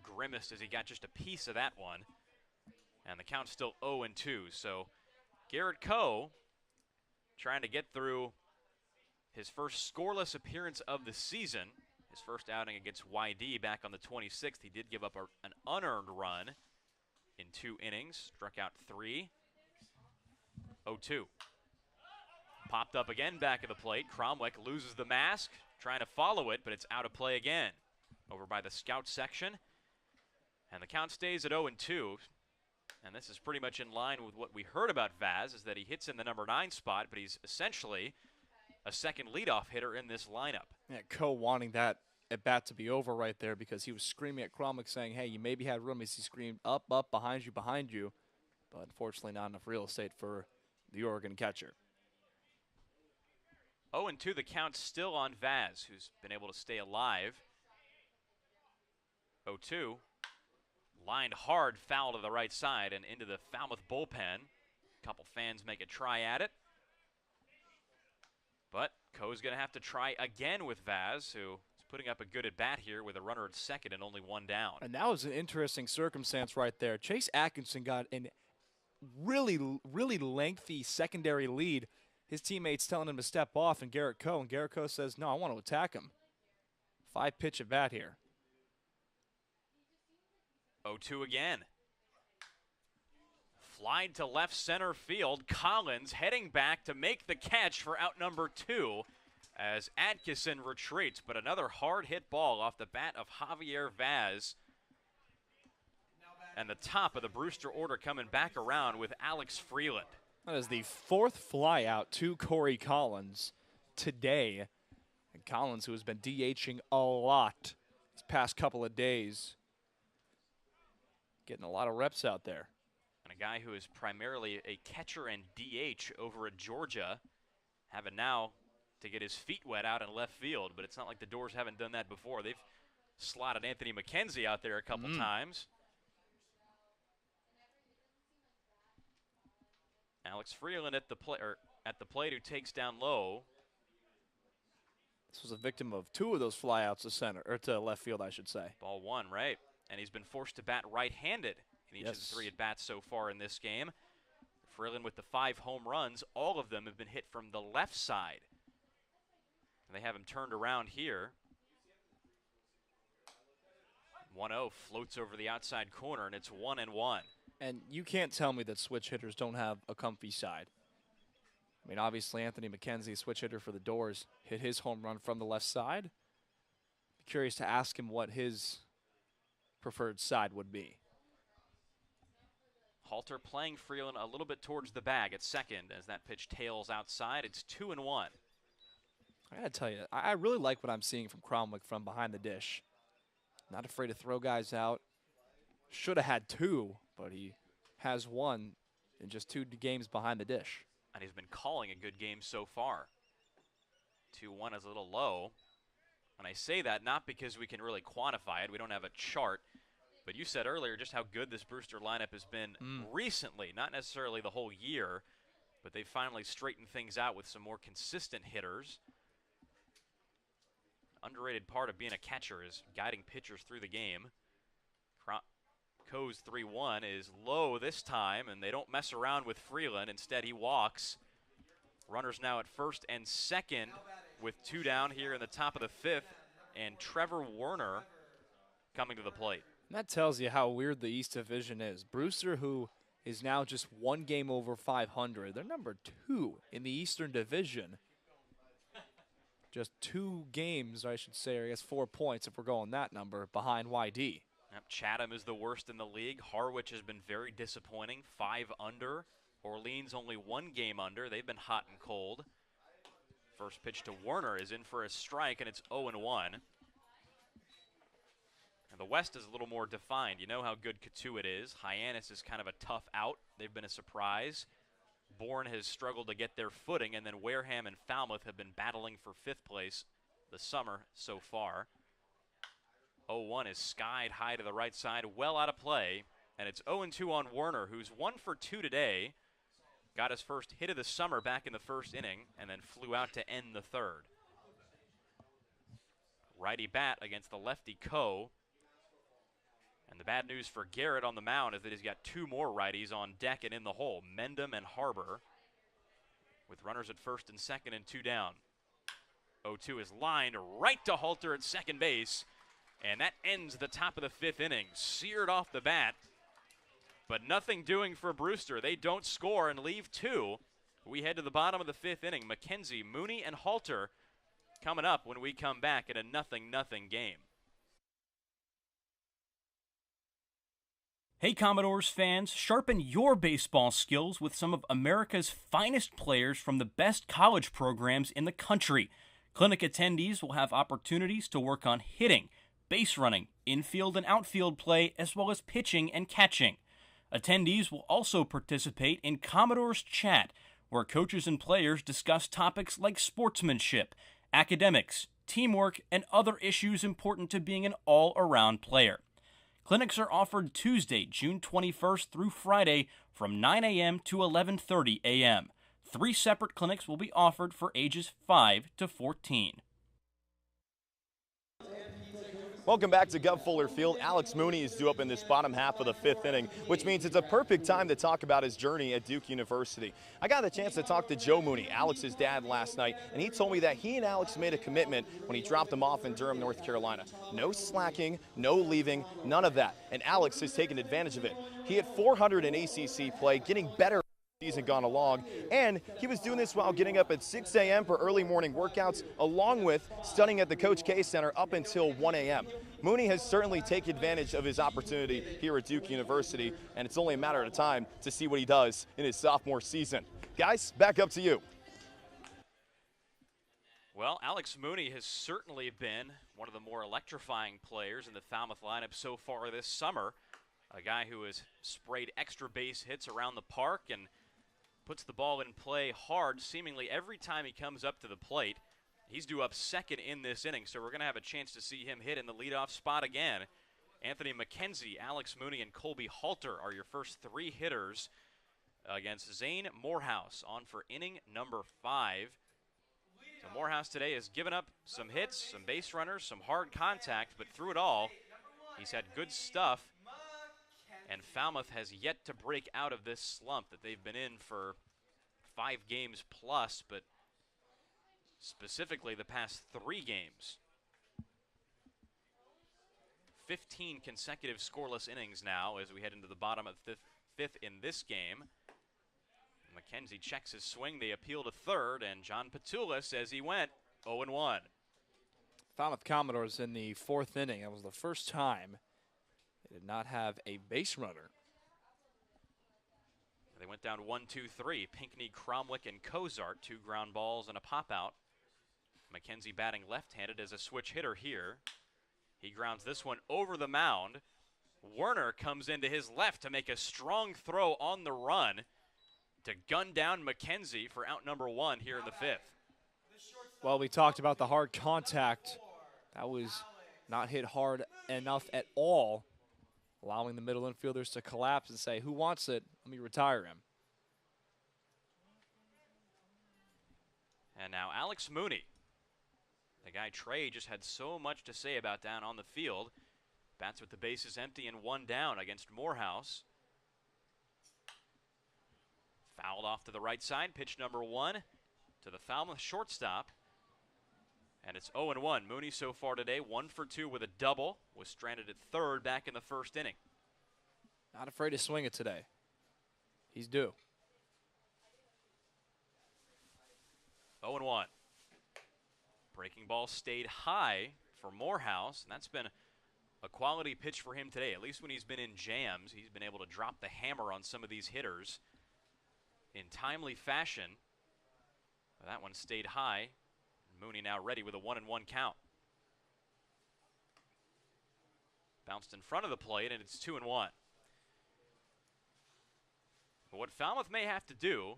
grimaced as he got just a piece of that one. And the count's still 0-2, so Garrett Coe trying to get through his first scoreless appearance of the season. His first outing against YD back on the 26th. He did give up an unearned run in 2 innings, struck out 3. 0-2. Popped up again back of the plate. Cromwick loses the mask, trying to follow it, but it's out of play again. Over by the scout section. And the count stays at 0-2. And this is pretty much in line with what we heard about Vaz, is that he hits in the number 9 spot, but he's essentially a second leadoff hitter in this lineup. Yeah, Coe wanting that at bat to be over right there, because he was screaming at Cromwick saying, hey, you maybe had room, as he screamed up, behind you. But unfortunately not enough real estate for the Oregon catcher. 0-2 the count still on Vaz, who's been able to stay alive. 0-2. Lined hard, foul to the right side and into the Falmouth bullpen. A couple fans make a try at it. But Coe's going to have to try again with Vaz, who is putting up a good at-bat here with a runner at second and only 1 down. And that was an interesting circumstance right there. Chase Atkinson got a really lengthy secondary lead. His teammates telling him to step off, and Garrett Coe says, no, I want to attack him. 5-pitch at-bat here. 0-2 again. Flied to left center field. Collins heading back to make the catch for out number 2 as Atkinson retreats, but another hard hit ball off the bat of Javier Vaz. And the top of the Brewster order coming back around with Alex Freeland. That is the 4th flyout to Corey Collins today. And Collins, who has been DHing a lot these past couple of days, getting a lot of reps out there. And a guy who is primarily a catcher and DH over at Georgia, having now to get his feet wet out in left field, but it's not like the Dores haven't done that before. They've slotted Anthony McKenzie out there a couple times. Alex Freeland at the plate, who takes down low. This was a victim of 2 of those flyouts to center, or to left field, I should say. Ball 1, right. And he's been forced to bat right-handed in each of the 3 at-bats so far in this game. Freeland with the 5 home runs, all of them have been hit from the left side. And they have him turned around here. 1-0 floats over the outside corner, and it's 1-1. And you can't tell me that switch hitters don't have a comfy side. I mean, obviously, Anthony McKenzie, switch hitter for the Dores, hit his home run from the left side. Be curious to ask him what his preferred side would be. Halter playing Freeland a little bit towards the bag at second as that pitch tails outside. It's 2-1. I gotta tell you, I really like what I'm seeing from Cromwick from behind the dish. Not afraid to throw guys out. Should have had 2, but he has 1 in just 2 games behind the dish. And he's been calling a good game so far. 2-1 is a little low. And I say that not because we can really quantify it. We don't have a chart. But you said earlier just how good this Brewster lineup has been recently, not necessarily the whole year. but they finally straightened things out with some more consistent hitters. Underrated part of being a catcher is guiding pitchers through the game. Coe's 3-1 is low this time, and they don't mess around with Freeland. Instead, he walks. Runners now at first and second with 2 down here in the top of the 5th, and Trevor Werner coming to the plate. And that tells you how weird the East Division is. Brewster, who is now just 1 game over 500, they're number 2 in the Eastern Division. Just 2 games, I should say, or I guess 4 points if we're going that number, behind YD. Yep, Chatham is the worst in the league. Harwich has been very disappointing, 5 under. Orleans only 1 game under. They've been hot and cold. First pitch to Werner is in for a strike, and it's 0-1. And the West is a little more defined. You know how good Katuitt is. Hyannis is kind of a tough out. They've been a surprise. Bourne has struggled to get their footing, and then Wareham and Falmouth have been battling for 5th place the summer so far. 0-1 is skied high to the right side, well out of play, and it's 0-2 on Werner, who's 1 for 2 today. Got his first hit of the summer back in the first inning, and then flew out to end the 3rd. Righty bat against the lefty Coe. And the bad news for Garrett on the mound is that he's got 2 more righties on deck and in the hole, Mendham and Harbor, with runners at first and second and 2 down. 0-2 is lined right to Halter at second base, and that ends the top of the 5th inning. Seared off the bat, but nothing doing for Brewster. They don't score and leave 2. We head to the bottom of the 5th inning. McKenzie, Mooney, and Halter coming up when we come back in a 0-0 game. Hey Commodores fans, sharpen your baseball skills with some of America's finest players from the best college programs in the country. Clinic attendees will have opportunities to work on hitting, base running, infield and outfield play, as well as pitching and catching. Attendees will also participate in Commodores Chat, where coaches and players discuss topics like sportsmanship, academics, teamwork, and other issues important to being an all-around player. Clinics are offered Tuesday, June 21st through Friday from 9 a.m. to 11:30 a.m. 3 separate clinics will be offered for ages 5 to 14. Welcome back to Guv Fuller Field. Alex Mooney is due up in this bottom half of the 5th inning, which means it's a perfect time to talk about his journey at Duke University. I got the chance to talk to Joe Mooney, Alex's dad, last night, and he told me that he and Alex made a commitment when he dropped him off in Durham, North Carolina. No slacking, no leaving, none of that, and Alex has taken advantage of it. He hit 400 in ACC play, getting better season gone along, and he was doing this while getting up at 6 a.m. for early morning workouts, along with studying at the Coach K Center up until 1 a.m. Mooney has certainly taken advantage of his opportunity here at Duke University, and it's only a matter of time to see what he does in his sophomore season. Guys, back up to you. Well, Alex Mooney has certainly been one of the more electrifying players in the Falmouth lineup so far this summer. A guy who has sprayed extra base hits around the park and puts the ball in play hard seemingly every time he comes up to the plate. He's due up second in this inning, so we're going to have a chance to see him hit in the leadoff spot again. Anthony McKenzie, Alex Mooney, and Colby Halter are your first 3 hitters against Zane Moorehouse on for inning number 5. So Moorehouse today has given up some hits, some base runners, some hard contact, but through it all, he's had good stuff. And Falmouth has yet to break out of this slump that they've been in for 5 games plus, but specifically the past 3 games. 15 consecutive scoreless innings now as we head into the bottom of the 5th in this game. McKenzie checks his swing. They appeal to third, and John Petula says he went 0-1. Falmouth Commodores in the 4th inning. It was the first time they did not have a base runner. They went down 1-2-3. Pinckney, Cromwick, and Cozart, 2 ground balls and a pop out. McKenzie batting left-handed as a switch hitter here. He grounds this one over the mound. Werner comes into his left to make a strong throw on the run to gun down McKenzie for out number 1 here in the 5th. Well, we talked about the hard contact. That was not hit hard enough at all, allowing the middle infielders to collapse and say, who wants it? Let me retire him. And now Alex Mooney, the guy Trey just had so much to say about down on the field, bats with the bases empty and one down against Moorehouse. Fouled off to the right side, pitch number 1 to the Falmouth shortstop. And it's 0-1. Mooney so far today, 1 for 2 with a double, was stranded at third back in the first inning. Not afraid to swing it today. He's due. 0-1. Breaking ball stayed high for Moorehouse, and that's been a quality pitch for him today. At least when he's been in jams, he's been able to drop the hammer on some of these hitters in timely fashion. That one stayed high. Mooney now ready with a 1-1 count. Bounced in front of the plate, and it's 2-1. But what Falmouth may have to do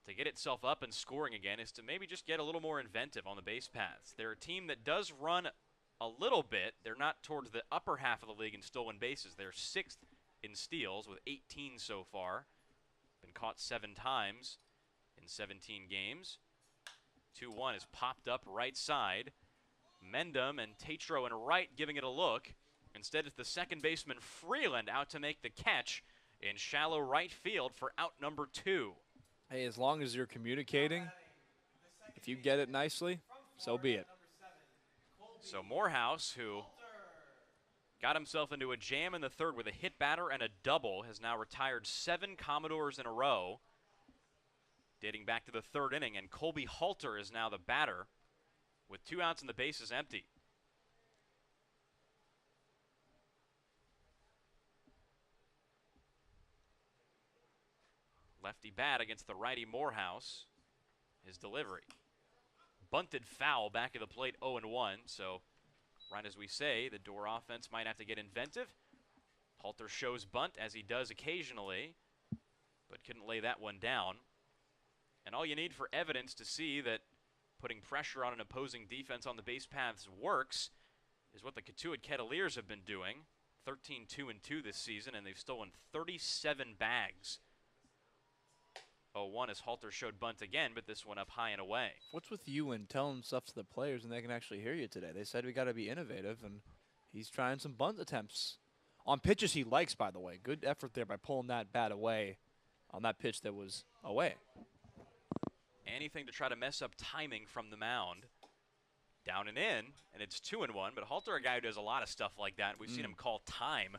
to get itself up and scoring again is to maybe just get a little more inventive on the base paths. They're a team that does run a little bit. They're not towards the upper half of the league in stolen bases. They're 6th in steals with 18 so far. Been caught 7 times in 17 games. 2-1 is popped up right side. Mendham and Tatro in right giving it a look. Instead, it's the second baseman Freeland out to make the catch in shallow right field for out number 2. Hey, as long as you're communicating, if you get it nicely, so be it. So Moorehouse, who got himself into a jam in the third with a hit batter and a double, has now retired 7 Commodores in a row, dating back to the third inning, and Colby Halter is now the batter with 2 outs and the bases empty. Lefty bat against the righty Moorehouse. His delivery. Bunted foul back of the plate, 0-1. So, right as we say, the Dore offense might have to get inventive. Halter shows bunt, as he does occasionally, but couldn't lay that one down. And all you need for evidence to see that putting pressure on an opposing defense on the base paths works is what the Cotuit Kettleers have been doing. 13-2-2 this season, and they've stolen 37 bags. 0-1 as Halter showed bunt again, but this one up high and away. What's with you and telling stuff to the players and they can actually hear you today? They said we got to be innovative, and he's trying some bunt attempts. On pitches he likes, by the way. Good effort there by pulling that bat away on that pitch that was away. Anything to try to mess up timing from the mound. Down and in, and it's 2-1, but Halter, a guy who does a lot of stuff like that. We've seen him call time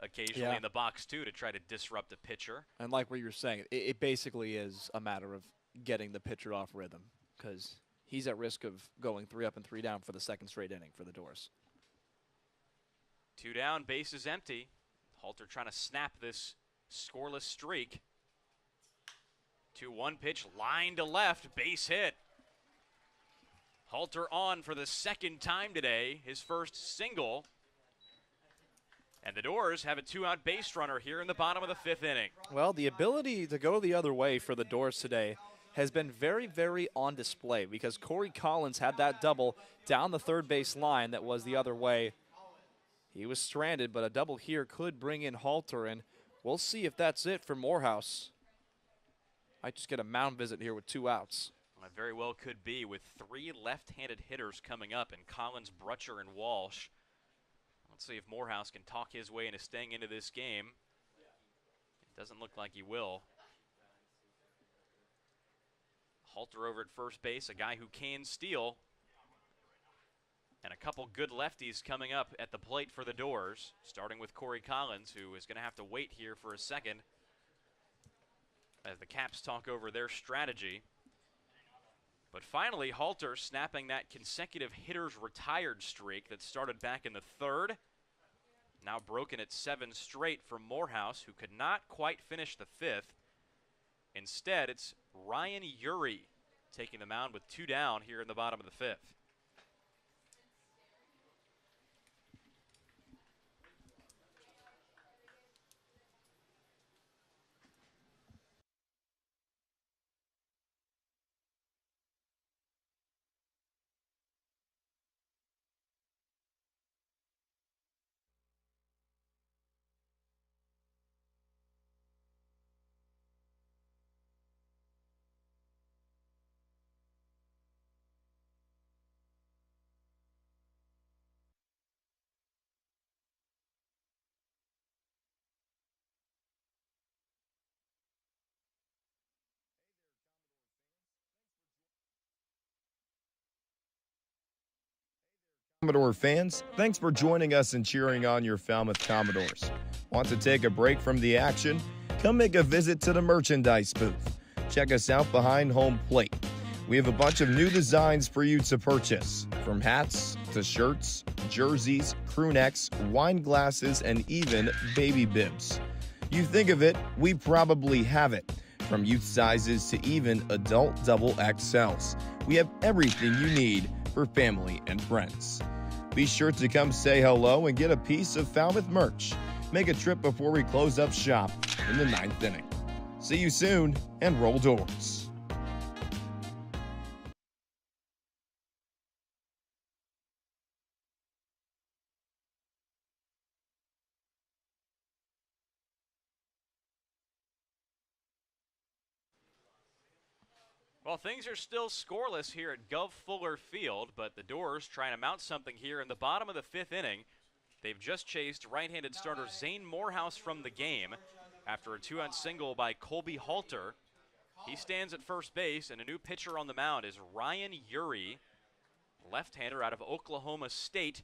occasionally in the box, too, to try to disrupt a pitcher. And like what you were saying, it basically is a matter of getting the pitcher off rhythm because he's at risk of going 3 up and 3 down for the second straight inning for the Dores. 2 down, bases empty. Halter trying to snap this scoreless streak. 2-1 pitch, line to left, base hit. Halter on for the second time today, his first single. And the Dores have a 2-out base runner here in the bottom of the 5th inning. Well, the ability to go the other way for the Dores today has been very, very on display because Corey Collins had that double down the third base line that was the other way. He was stranded, but a double here could bring in Halter, and we'll see if that's it for Moorehouse. Might just get a mound visit here with 2 outs. It very well could be, with 3 left-handed hitters coming up in Collins, Brutcher, and Walsh. Let's see if Moorehouse can talk his way into staying into this game. It doesn't look like he will. Halter over at first base, a guy who can steal. And a couple good lefties coming up at the plate for the Dores, starting with Corey Collins, who is going to have to wait here for a second as the Caps talk over their strategy. But finally, Halter snapping that consecutive hitters retired streak that started back in the 3rd. Now broken at 7 straight for Moorehouse, who could not quite finish the 5th. Instead, it's Ryan Urey taking the mound with 2 down here in the bottom of the 5th. Commodore fans, thanks for joining us and cheering on your Falmouth Commodores. Want to take a break from the action? Come make a visit to the merchandise booth. Check us out behind home plate. We have a bunch of new designs for you to purchase, from hats to shirts, jerseys, crew necks, wine glasses, and even baby bibs. You think of it, we probably have it. From youth sizes to even adult double XLs. We have everything you need for family and friends. Be sure to come say hello and get a piece of Falmouth merch. Make a trip before we close up shop in the 9th inning. See you soon, and roll Dores. Well, things are still scoreless here at Guv Fuller Field, but the Dores trying to mount something here in the bottom of the 5th inning. They've just chased right-handed starter Zane Moorehouse from the game after a 2-run single by Colby Halter. He stands at first base, and a new pitcher on the mound is Ryan Urey, left-hander out of Oklahoma State,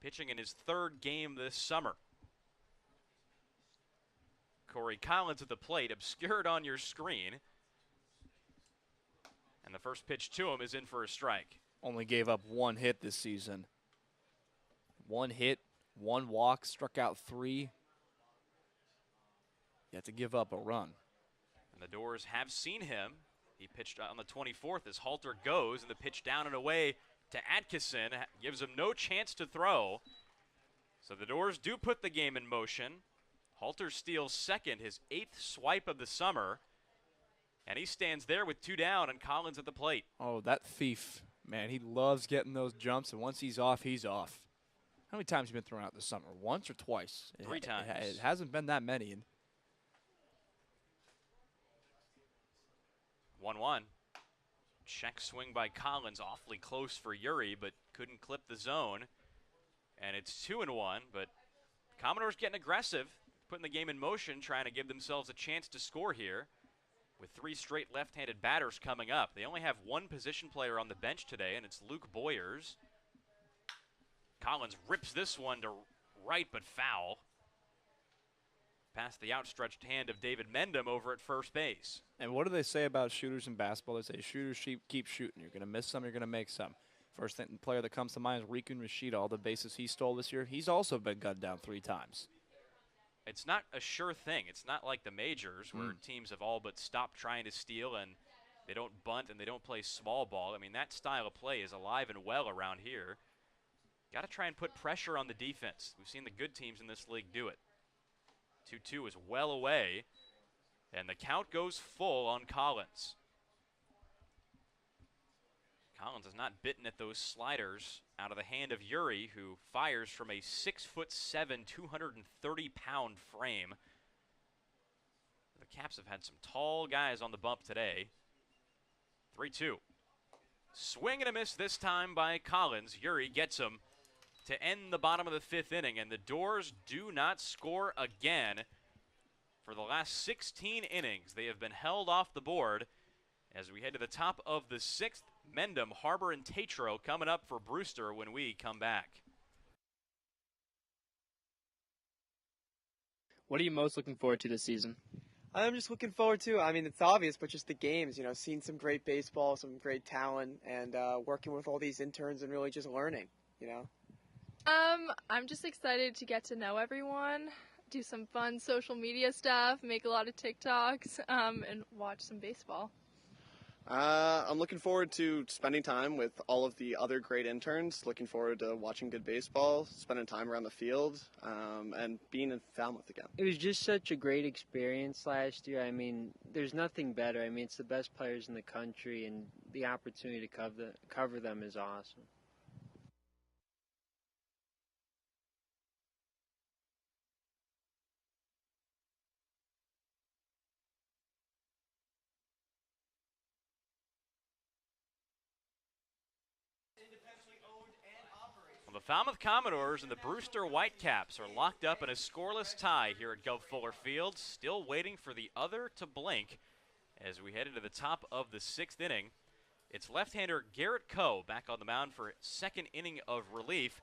pitching in his 3rd game this summer. Corey Collins at the plate, obscured on your screen. And the first pitch to him is in for a strike. Only gave up 1 hit this season. 1 hit, 1 walk, struck out 3. You have to give up a run. And the Dores have seen him. He pitched on the 24th as Halter goes, and the pitch down and away to Atkinson gives him no chance to throw. So the Dores do put the game in motion. Halter steals second, his 8th swipe of the summer. And he stands there with 2 down and Collins at the plate. Oh, that thief, man, he loves getting those jumps, and once he's off, he's off. How many times have you been thrown out this summer? Once or twice? 3 times. It hasn't been that many. 1-1. Check swing by Collins, awfully close for Urey, but couldn't clip the zone. And it's 2-1, but Commodores getting aggressive, putting the game in motion, trying to give themselves a chance to score here. With 3 straight left-handed batters coming up. They only have 1 position player on the bench today, and it's Luke Boyers. Collins rips this one to right, but foul. Past the outstretched hand of David Mendham over at first base. And what do they say about shooters in basketball? They say shooters keep shooting. You're going to miss some, you're going to make some. First player that comes to mind is Riku Rashid. All the bases he stole this year, he's also been gunned down 3 times. It's not a sure thing. It's not like the majors where teams have all but stopped trying to steal and they don't bunt and they don't play small ball. I mean, that style of play is alive and well around here. Got to try and put pressure on the defense. We've seen the good teams in this league do it. 2-2 is well away, and the count goes full on Collins. Collins has not bitten at those sliders out of the hand of Urey, who fires from a 6'7", 230-pound frame. The Caps have had some tall guys on the bump today. 3-2. Swing and a miss this time by Collins. Urey gets him to end the bottom of the 5th inning, and the Dores do not score again. For the last 16 innings, they have been held off the board. As we head to the top of the 6th, Mendham, Harbor, and Tatro coming up for Brewster when we come back. What are you most looking forward to this season? I'm just looking forward to, I mean, it's obvious, but just the games, seeing some great baseball, some great talent, and working with all these interns and really just learning, I'm just excited to get to know everyone, do some fun social media stuff, make a lot of TikToks, and watch some baseball. I'm looking forward to spending time with all of the other great interns, looking forward to watching good baseball, spending time around the field, and being in Falmouth again. It was just such a great experience last year. I mean, there's nothing better. I mean, it's the best players in the country, and the opportunity to cover them is awesome. The Falmouth Commodores and the Brewster Whitecaps are locked up in a scoreless tie here at Guv Fuller Field, still waiting for the other to blink as we head into the top of the 6th inning. It's left-hander Garrett Coe back on the mound for second inning of relief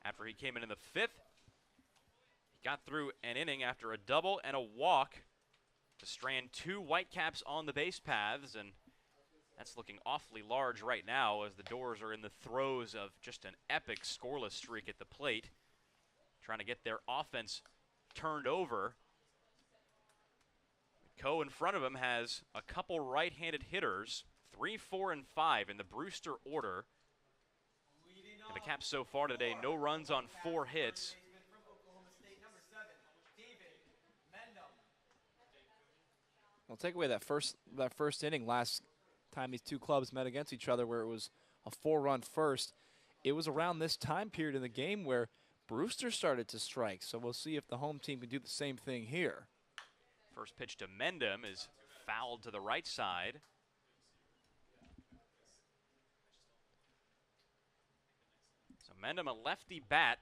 after he came in the 5th. He got through an inning after a double and a walk to strand 2 Whitecaps on the base paths, and that's looking awfully large right now as the Dores are in the throes of just an epic scoreless streak at the plate, trying to get their offense turned over. Coe in front of him has a couple right-handed hitters, 3, 4, and 5 in the Brewster order. And the Caps so far today, no runs on 4 hits. Well, take away that first inning last time these two clubs met against each other, where it was a 4-run first. It was around this time period in the game where Brewster started to strike. So we'll see if the home team can do the same thing here. First pitch to Mendham is fouled to the right side. So Mendham, a lefty bat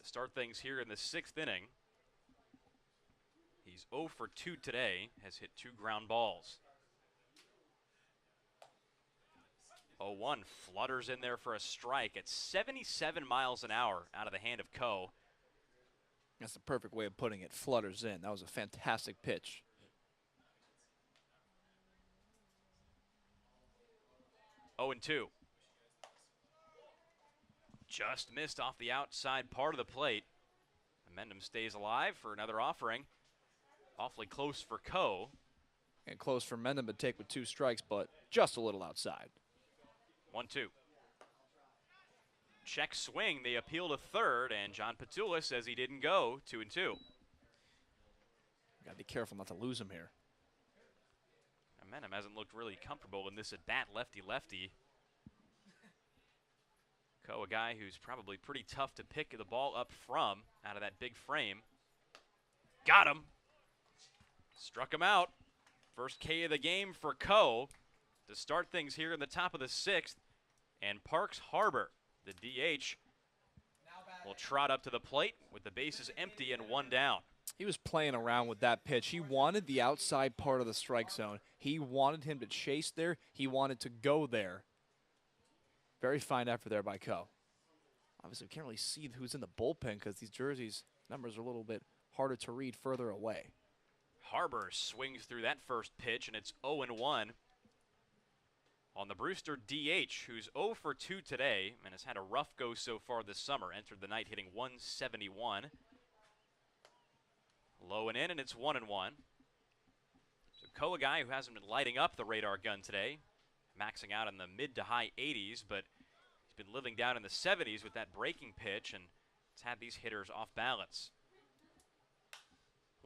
to start things here in the 6th inning. He's 0 for 2 today, has hit 2 ground balls. 0-1 flutters in there for a strike at 77 miles an hour out of the hand of Coe. That's the perfect way of putting it. Flutters in. That was a fantastic pitch. Oh, and 2. Just missed off the outside part of the plate. Mendham stays alive for another offering. Awfully close for Coe. And close for Mendham to take with 2 strikes, but just a little outside. 1-2. Check swing. They appeal to third, and John Petula says he didn't go. 2-2. Got to be careful not to lose him here. And Mendham hasn't looked really comfortable in this at-bat, lefty-lefty. Coe, a guy who's probably pretty tough to pick the ball up from out of that big frame. Got him. Struck him out. First K of the game for Coe to start things here in the top of the 6th. And Parks Harbor, the DH, will trot up to the plate with the bases empty and 1 down. He was playing around with that pitch. He wanted the outside part of the strike zone. He wanted him to chase there. He wanted to go there. Very fine effort there by Coe. Obviously, we can't really see who's in the bullpen because these jerseys numbers are a little bit harder to read further away. Harbor swings through that first pitch, and it's 0-1 on the Brewster DH, who's 0 for 2 today and has had a rough go so far this summer. Entered the night hitting 171. Low and in, and it's 1-1. So Coe, a guy who hasn't been lighting up the radar gun today, maxing out in the mid to high 80s, but he's been living down in the 70s with that breaking pitch, and it's had these hitters off balance.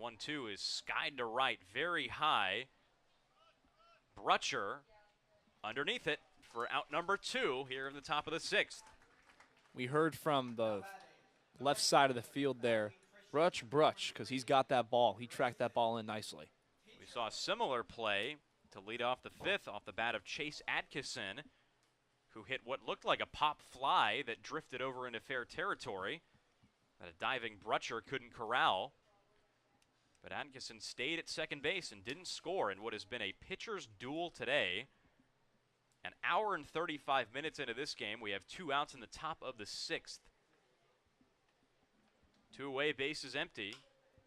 1-2 is skied to right, very high. Brutcher underneath it for out number 2 here in the top of the 6th. We heard from the left side of the field there, Brutch, because he's got that ball. He tracked that ball in nicely. We saw a similar play to lead off the 5th off the bat of Chase Atkinson, who hit what looked like a pop fly that drifted over into fair territory that a diving Brutcher couldn't corral. But Atkinson stayed at second base and didn't score in what has been a pitcher's duel today. An hour and 35 minutes into this game, we have 2 outs in the top of the 6th. 2 away, bases empty.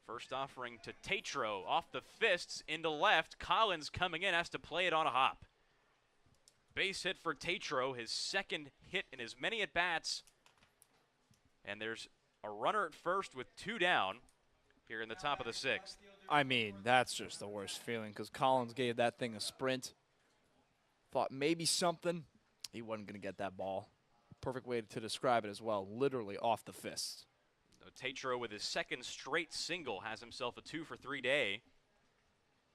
First offering to Tatro, off the fists into left. Collins coming in, has to play it on a hop. Base hit for Tatro, his 2nd hit in as many at-bats. And there's a runner at first with 2 down here in the top of the 6th. I mean, that's just the worst feeling because Collins gave that thing a sprint. Thought maybe something. He wasn't going to get that ball. Perfect way to describe it as well, literally off the fist. Tatro with his 2nd straight single has himself a 2 for 3 day.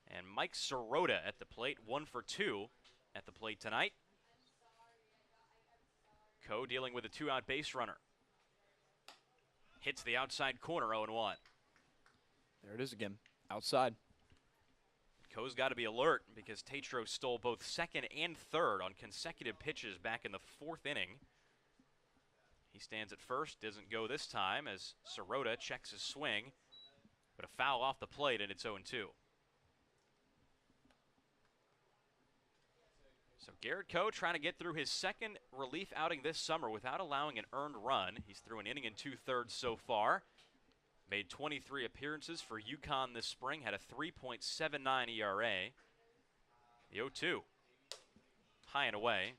And Mike Sirota at the plate, 1 for 2 at the plate tonight. Coe dealing with a 2-out base runner. Hits the outside corner, 0-1. There it is again, outside. Coe's got to be alert because Tatro stole both 2nd and 3rd on consecutive pitches back in the 4th inning. He stands at first, doesn't go this time as Sirota checks his swing, but a foul off the plate and it's 0-2. So Garrett Coe trying to get through his second relief outing this summer without allowing an earned run. He's through an inning and 2/3 so far. Made 23 appearances for UConn this spring, had a 3.79 ERA. The 0-2, high and away,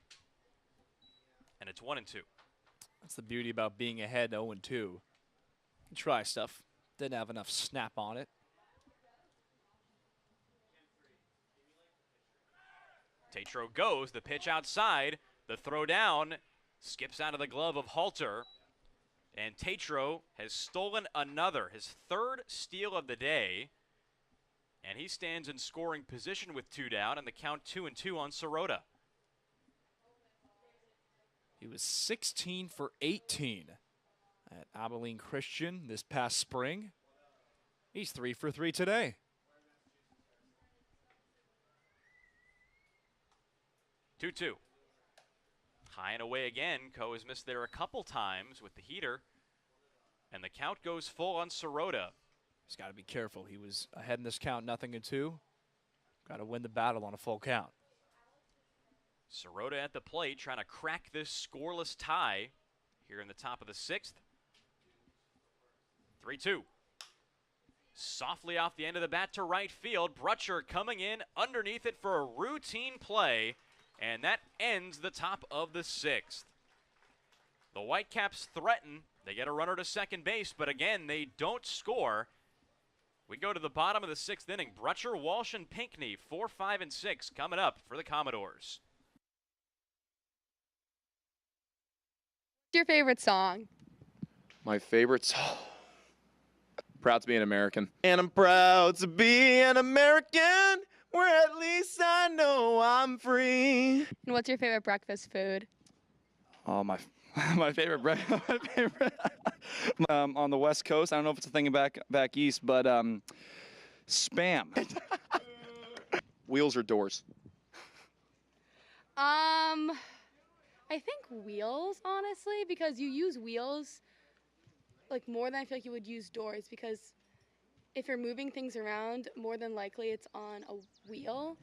and it's 1-2. That's the beauty about being ahead 0-2. Try stuff. Didn't have enough snap on it. Tatro goes, the pitch outside, the throw down, skips out of the glove of Halter. And Tatro has stolen another, his third steal of the day. And he stands in scoring position with 2 down, and the count 2-2 on Sirota. He was 16 for 18 at Abilene Christian this past spring. He's 3 for 3 today. 2-2. High and away again. Coe has missed there a couple times with the heater. And the count goes full on Sirota. He's got to be careful. He was ahead in this count, 0-2. Got to win the battle on a full count. Sirota at the plate trying to crack this scoreless tie here in the top of the 6th. 3-2. Softly off the end of the bat to right field. Brutcher coming in underneath it for a routine play. And that ends the top of the 6th. The Whitecaps threaten. They get a runner to second base, but again, they don't score. We go to the bottom of the 6th inning. Brutcher, Walsh, and Pinckney, 4, 5, and 6 coming up for the Commodores. What's your favorite song? My favorite song. Proud to be an American. And I'm proud to be an American, where at least I know I'm free. And what's your favorite breakfast food? Oh, my favorite breakfast. On the West Coast, I don't know if it's a thing back east, but Spam. Wheels or Dores? I think wheels, honestly, because you use wheels like more than I feel like you would use Dores, because if you're moving things around, more than likely it's on a wheel.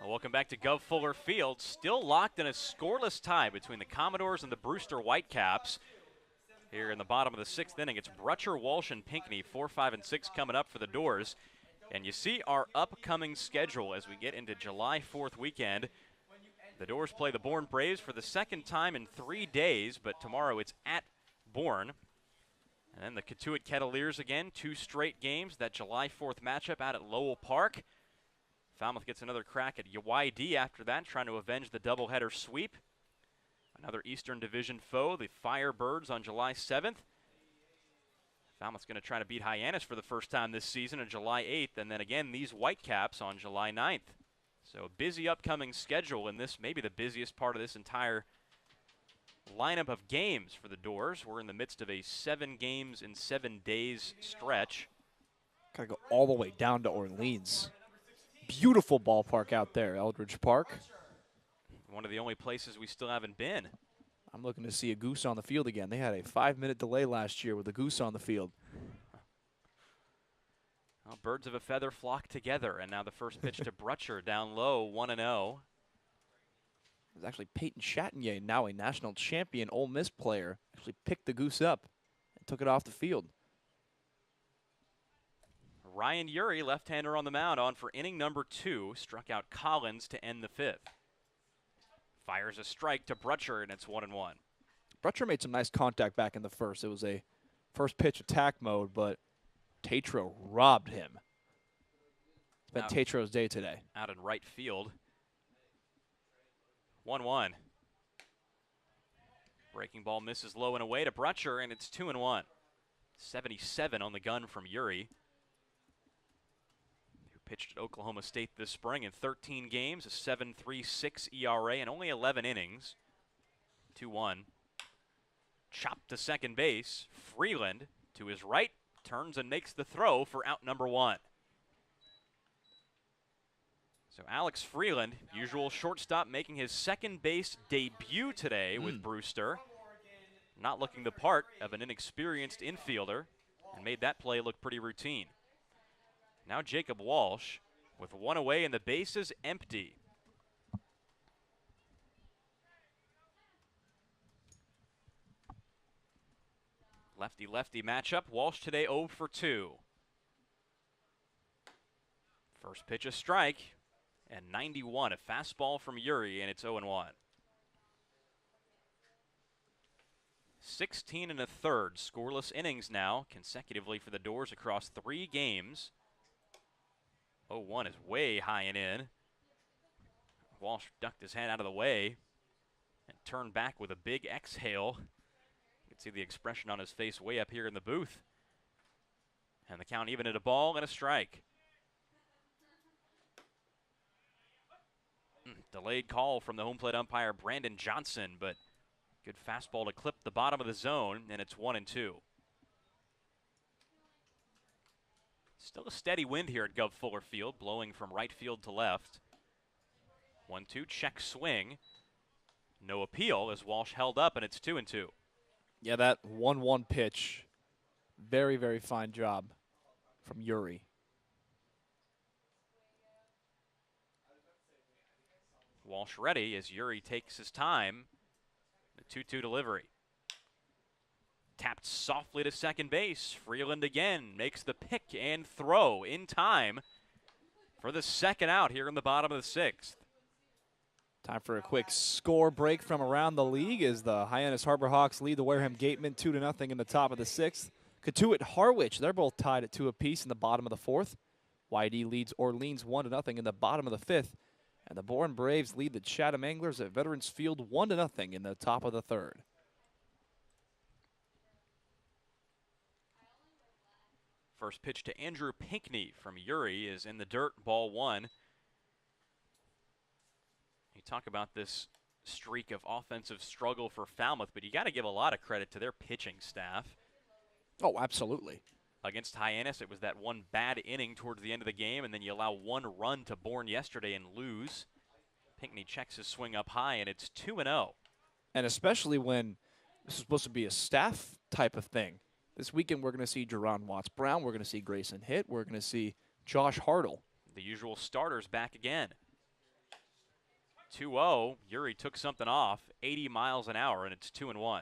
Welcome back to Guv Fuller Field. Still locked in a scoreless tie between the Commodores and the Brewster Whitecaps. Here in the bottom of the 6th inning, it's Brutcher, Walsh, and Pinckney, 4, 5, and 6 coming up for the Dores. And you see our upcoming schedule as we get into July 4th weekend. The Dores play the Bourne Braves for the second time in 3 days, but tomorrow it's at Bourne. And then the Catuit Kettleers again, 2 straight games. That July 4th matchup out at Lowell Park. Falmouth gets another crack at YD after that, trying to avenge the doubleheader sweep. Another Eastern Division foe, the Firebirds, on July 7th. Falmouth's going to try to beat Hyannis for the first time this season on July 8th, and then again these Whitecaps on July 9th. So a busy upcoming schedule, and this may be the busiest part of this entire lineup of games for the Dores. We're in the midst of a 7 games in 7 days stretch. Got to go all the way down to Orleans. Beautiful ballpark out there, Eldridge Park. One of the only places we still haven't been. I'm looking to see a goose on the field again. They had a 5-minute delay last year with a goose on the field. Well, birds of a feather flock together, and now the first pitch to Brutcher down low, 1-0. It was actually Peyton Chatinier, now a national champion Ole Miss player, actually picked the goose up and took it off the field. Ryan Urey, left-hander on the mound, on for inning number 2. Struck out Collins to end the 5th. Fires a strike to Brutcher, and it's 1-1. Brutcher made some nice contact back in the first. It was a first pitch attack mode, but Tatro robbed him. It's been Tatro's day today. Out in right field. 1-1. Breaking ball misses low and away to Brutcher, and it's 2-1. 77 on the gun from Urey, who pitched at Oklahoma State this spring in 13 games, a 7.36 ERA and only 11 innings. 2-1. Chopped to second base. Freeland to his right, turns and makes the throw for out number 1. So Alex Freeland, usual shortstop, making his second base debut today with Brewster. Not looking the part of an inexperienced infielder, and made that play look pretty routine. Now Jacob Walsh with one away and the bases empty. Lefty-lefty matchup. Walsh today 0 for 2. First pitch a strike, and 91, a fastball from Uri, and it's 0-1. 16 1/3 scoreless innings now consecutively for the Dores across 3 games. 0-1 is way high and in. Walsh ducked his head out of the way and turned back with a big exhale. You can see the expression on his face way up here in the booth. And the count even at a ball and a strike. Delayed call from the home plate umpire Brandon Johnson, but good fastball to clip the bottom of the zone, and it's 1-2. Still a steady wind here at Guv Fuller Field, blowing from right field to left. 1-2, check swing. No appeal as Walsh held up, and it's 2-2. Yeah, that 1-1 pitch, very, very fine job from Uri. Walsh ready as Uri takes his time. The 2-2 delivery. Tapped softly to second base. Freeland again makes the pick and throw in time for the second out here in the bottom of the 6th. Time for a quick score break from around the league as the Hyannis Harbor Hawks lead the Wareham Gatemen 2-0 in the top of the 6th. Catuit Harwich, they're both tied at 2 apiece in the bottom of the 4th. YD leads Orleans 1-0 in the bottom of the 5th. And the Bourne Braves lead the Chatham Anglers at Veterans Field 1-0 in the top of the 3rd. First pitch to Andrew Pinckney from Uri is in the dirt, ball 1. You talk about this streak of offensive struggle for Falmouth, but you got to give a lot of credit to their pitching staff. Oh, absolutely. Against Hyannis, it was that one bad inning towards the end of the game, and then you allow 1 run to Bourne yesterday and lose. Pinckney checks his swing up high, and it's 2-0. And especially when this is supposed to be a staff type of thing. This weekend we're going to see Jerron Watts-Brown, we're going to see Grayson Hitt, we're going to see Josh Hartle. The usual starters back again. 2-0, Uri took something off, 80 miles an hour, and it's 2-1.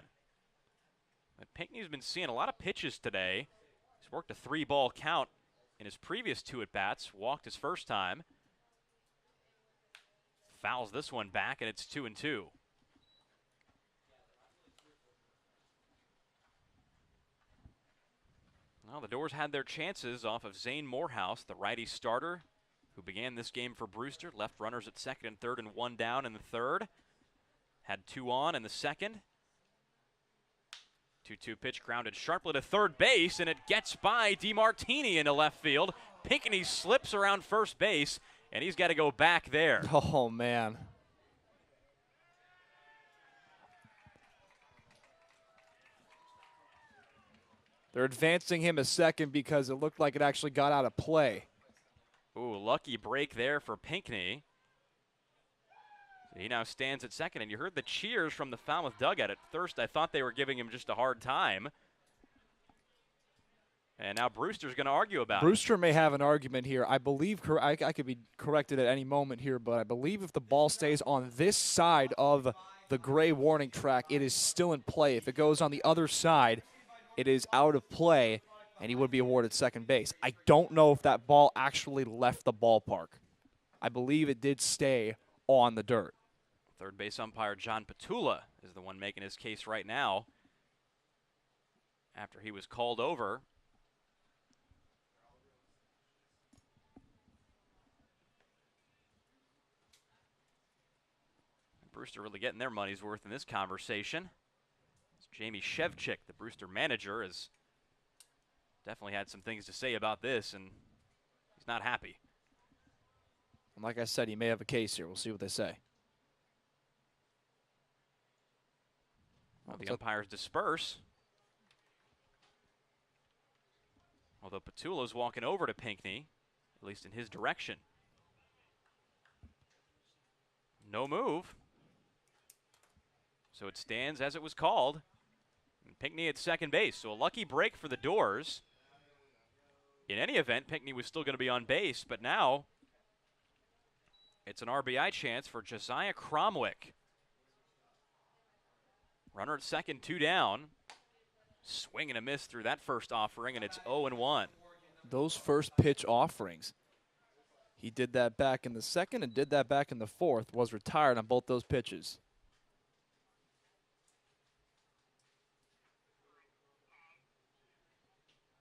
But Pinckney's been seeing a lot of pitches today. He's worked a 3-ball count in his previous 2 at-bats, walked his first time. Fouls this one back, and it's 2-2. Well, the Dores had their chances off of Zane Moorehouse, the righty starter, who began this game for Brewster. Left runners at second and third and 1 down in the 3rd. Had 2 on in the 2nd. 2-2 pitch grounded sharply to third base, and it gets by DeMartini into left field. Pinckney slips around first base, and he's got to go back there. Oh, man. They're advancing him a second because it looked like it actually got out of play. Ooh, lucky break there for Pinckney. So he now stands at second, and you heard the cheers from the Falmouth dugout. At first, I thought they were giving him just a hard time. And now Brewster's going to argue about it. Brewster may have an argument here. I believe, I could be corrected at any moment here, but I believe if the ball stays on this side of the gray warning track, it is still in play. If it goes on the other side, it is out of play, and he would be awarded second base. I don't know if that ball actually left the ballpark. I believe it did stay on the dirt. Third base umpire John Petula is the one making his case right now after he was called over. Brewster really getting their money's worth in this conversation. Jamie Shevchik, the Brewster manager, has definitely had some things to say about this, and he's not happy. And like I said, he may have a case here. We'll see what they say. Well, the umpires disperse. Although Petula's walking over to Pinckney, at least in his direction. No move. So it stands as it was called. And Pinckney at second base. So a lucky break for the Dores. In any event, Pinckney was still going to be on base, but now it's an RBI chance for Josiah Cromwick. Runner at second, 2 down. Swing and a miss through that first offering, and it's 0-1. Those first pitch offerings. He did that back in the second and did that back in the fourth, was retired on both those pitches.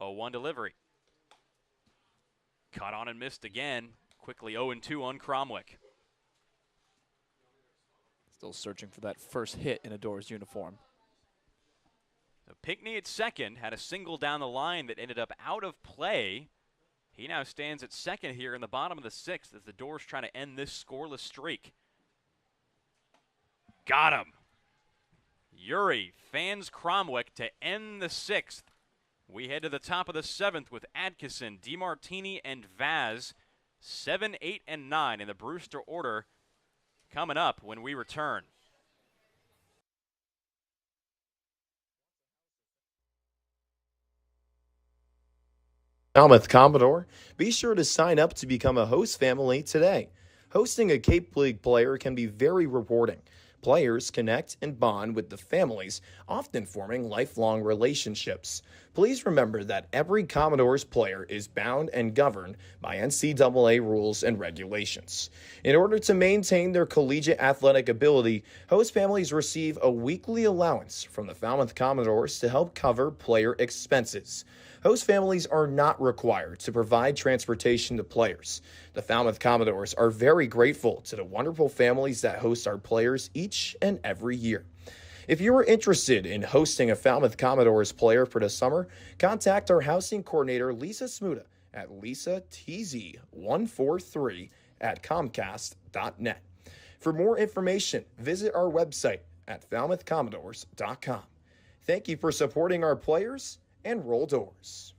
Oh, 1 delivery. Caught on and missed again. Quickly 0-2 on Cromwick. Still searching for that first hit in a Dores uniform. So Pinckney at second had a single down the line that ended up out of play. He now stands at second here in the bottom of the 6th as the Dores try to end this scoreless streak. Got him. Yuri fans Cromwick to end the 6th. We head to the top of the 7th with Atkinson, DeMartini, and Vaz. 7, 8, and 9 in the Brewster order coming up when we return. Falmouth Commodore, be sure to sign up to become a host family today. Hosting a Cape League player can be very rewarding. Players connect and bond with the families, often forming lifelong relationships. Please remember that every Commodores player is bound and governed by NCAA rules and regulations. In order to maintain their collegiate athletic ability, host families receive a weekly allowance from the Falmouth Commodores to help cover player expenses. Host families are not required to provide transportation to players. The Falmouth Commodores are very grateful to the wonderful families that host our players each and every year. If you are interested in hosting a Falmouth Commodores player for the summer, contact our housing coordinator, Lisa Smuda, at lisatz143@comcast.net. For more information, visit our website at falmouthcommodores.com. Thank you for supporting our players, and roll Dores.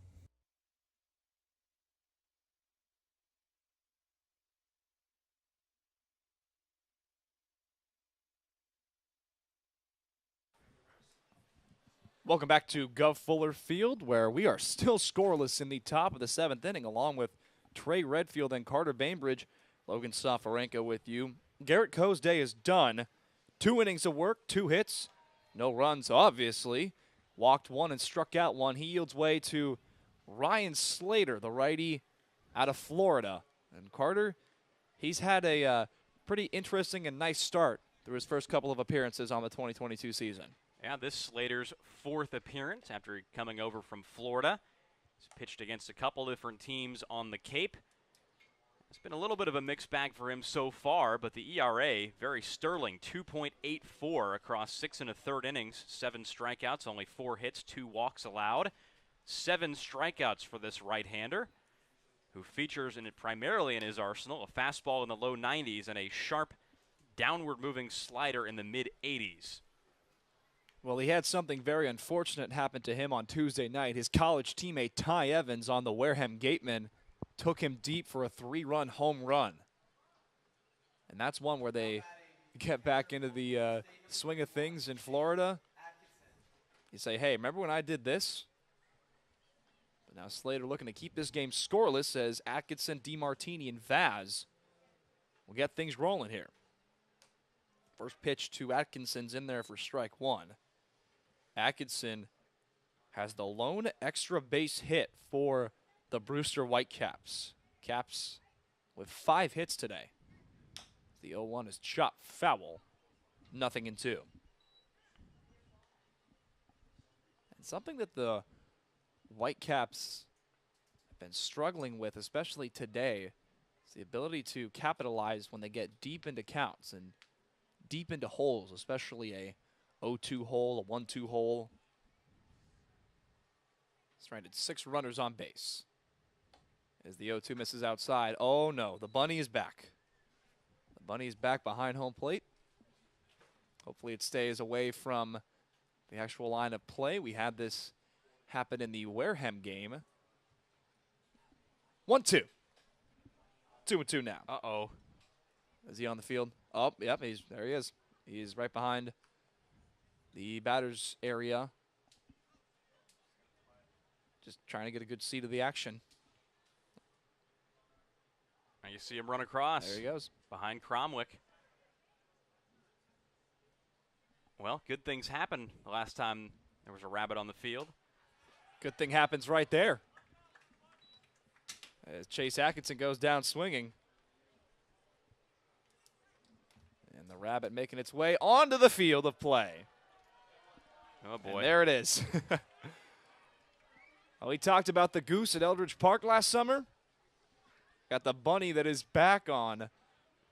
Welcome back to Guv Fuller Field, where we are still scoreless in the top of the 7th inning, along with Trey Redfield and Carter Bainbridge. Logan Soforenko with you. Garrett Coe's day is done. 2 innings of work, 2 hits, no runs, obviously. Walked 1 and struck out 1. He yields way to Ryan Slater, the righty out of Florida. And Carter, he's had a pretty interesting and nice start through his first couple of appearances on the 2022 season. Yeah, this Slater's 4th appearance after coming over from Florida. He's pitched against a couple different teams on the Cape. It's been a little bit of a mixed bag for him so far, but the ERA, very sterling, 2.84 across 6 1/3 innings, 7 strikeouts, only 4 hits, 2 walks allowed. 7 strikeouts for this right-hander, who features primarily in his arsenal a fastball in the low 90s and a sharp, downward-moving slider in the mid-80s. Well, he had something very unfortunate happen to him on Tuesday night. His college teammate Ty Evans on the Wareham Gateman took him deep for a 3-run home run. And that's one where they get back into the swing of things in Florida. You say, hey, remember when I did this? But now Slater looking to keep this game scoreless as Atkinson, DeMartini, and Vaz will get things rolling here. First pitch to Atkinson's in there for strike 1. Atkinson has the lone extra base hit for the Brewster Whitecaps. Caps with 5 hits today. The 0-1 is chopped foul. 0-2. And something that the Whitecaps have been struggling with, especially today, is the ability to capitalize when they get deep into counts and deep into holes, especially a 0-2 hole, a 1-2 hole. Stranded 6 runners on base. As the 0-2 misses outside. Oh no, the bunny is back. The bunny is back behind home plate. Hopefully it stays away from the actual line of play. We had this happen in the Wareham game. 1-2. 2-2 now. Uh-oh. Is he on the field? Oh, yep, there he is. He's right behind the batter's area. Just trying to get a good seat of the action. Now you see him run across. There he goes. Behind Cromwick. Well, good things happened the last time there was a rabbit on the field. Good thing happens right there. As Chase Atkinson goes down swinging. And the rabbit making its way onto the field of play. Oh, boy. And there it is. Well, we talked about the goose at Eldridge Park last summer. Got the bunny that is back on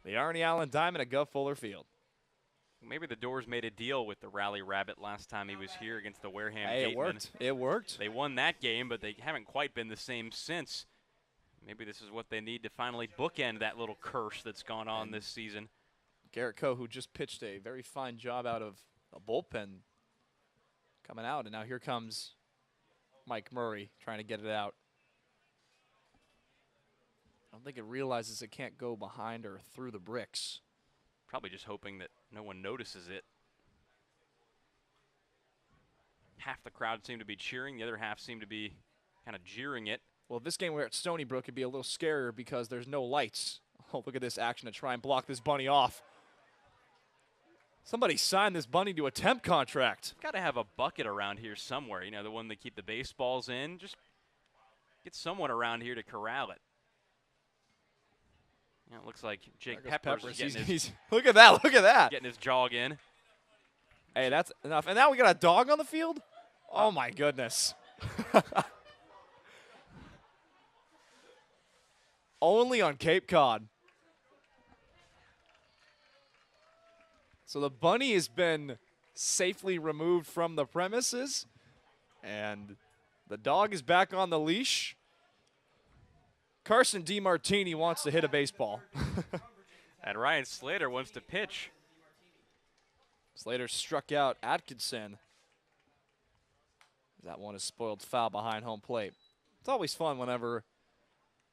the Arnie Allen Diamond at Guv Fuller Field. Maybe the Dores made a deal with the Rally Rabbit last time he was here against the Wareham Hey, Gatemen. it worked. It worked. They won that game, but they haven't quite been the same since. Maybe this is what they need to finally bookend that little curse that's gone on this season. Garrett Coe, who just pitched a very fine job out of a bullpen, coming out, and now here comes Mike Murray trying to get it out. I don't think it realizes it can't go behind or through the bricks. Probably just hoping that no one notices it. Half the crowd seemed to be cheering. The other half seemed to be kind of jeering it. Well, if this game were at Stony Brook, it'd be a little scarier because there's no lights. Oh, look at this action to try and block this bunny off. Somebody signed this bunny to a temp contract. Got to have a bucket around here somewhere. You know, the one they keep the baseballs in. Just get someone around here to corral it. Yeah, it looks like Jake Peppers is getting his look at that, look at that. Getting his jog in. Hey, that's enough. And now we got a dog on the field? Oh, my goodness. Only on Cape Cod. So the bunny has been safely removed from the premises, and the dog is back on the leash. Carson DiMartini wants to hit a baseball. And Ryan Slater wants to pitch. Slater struck out Atkinson. That one is spoiled foul behind home plate. It's always fun whenever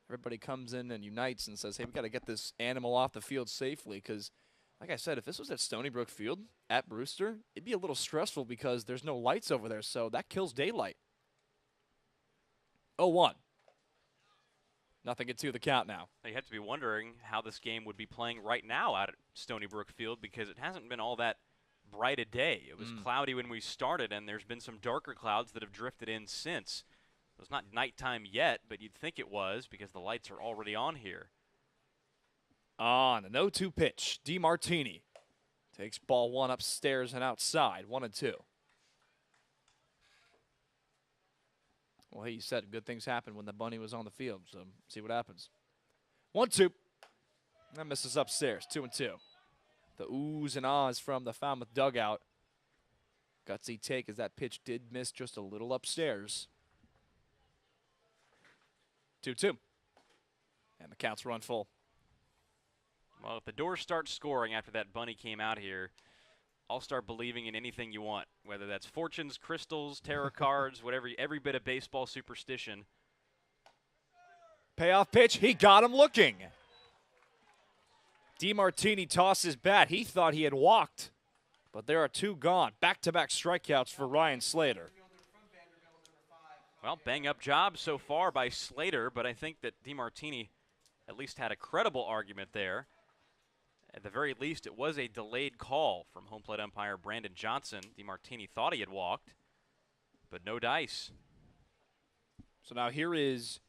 everybody comes in and unites and says, hey, we got to get this animal off the field safely, because like I said, if this was at Stony Brook Field at Brewster, it'd be a little stressful because there's no lights over there, so that kills daylight. 0-1. Nothing at 2 the count now. You have to be wondering how this game would be playing right now out at Stony Brook Field, because it hasn't been all that bright a day. It was cloudy when we started, and there's been some darker clouds that have drifted in since. It was not nighttime yet, but you'd think it was because the lights are already on here. On an 0-2 pitch, DiMartini takes ball one upstairs and outside, 1-2. Well, hey, you said good things happened when the bunny was on the field, so see what happens. 1-2. That misses upstairs, 2-2. The oohs and ahs from the Falmouth dugout. Gutsy take as that pitch did miss just a little upstairs. 2-2. And the count's run full. Well, if the Dores start scoring after that bunny came out here, I'll start believing in anything you want, whether that's fortunes, crystals, tarot cards, whatever, every bit of baseball superstition. Payoff pitch, he got him looking. DiMartini tosses bat. He thought he had walked, but there are 2 gone. Back-to-back strikeouts for Ryan Slater. Well, bang-up job so far by Slater, but I think that DiMartini at least had a credible argument there. At the very least, it was a delayed call from home plate umpire Brandon Johnson. DiMartini thought he had walked, but no dice. So now here is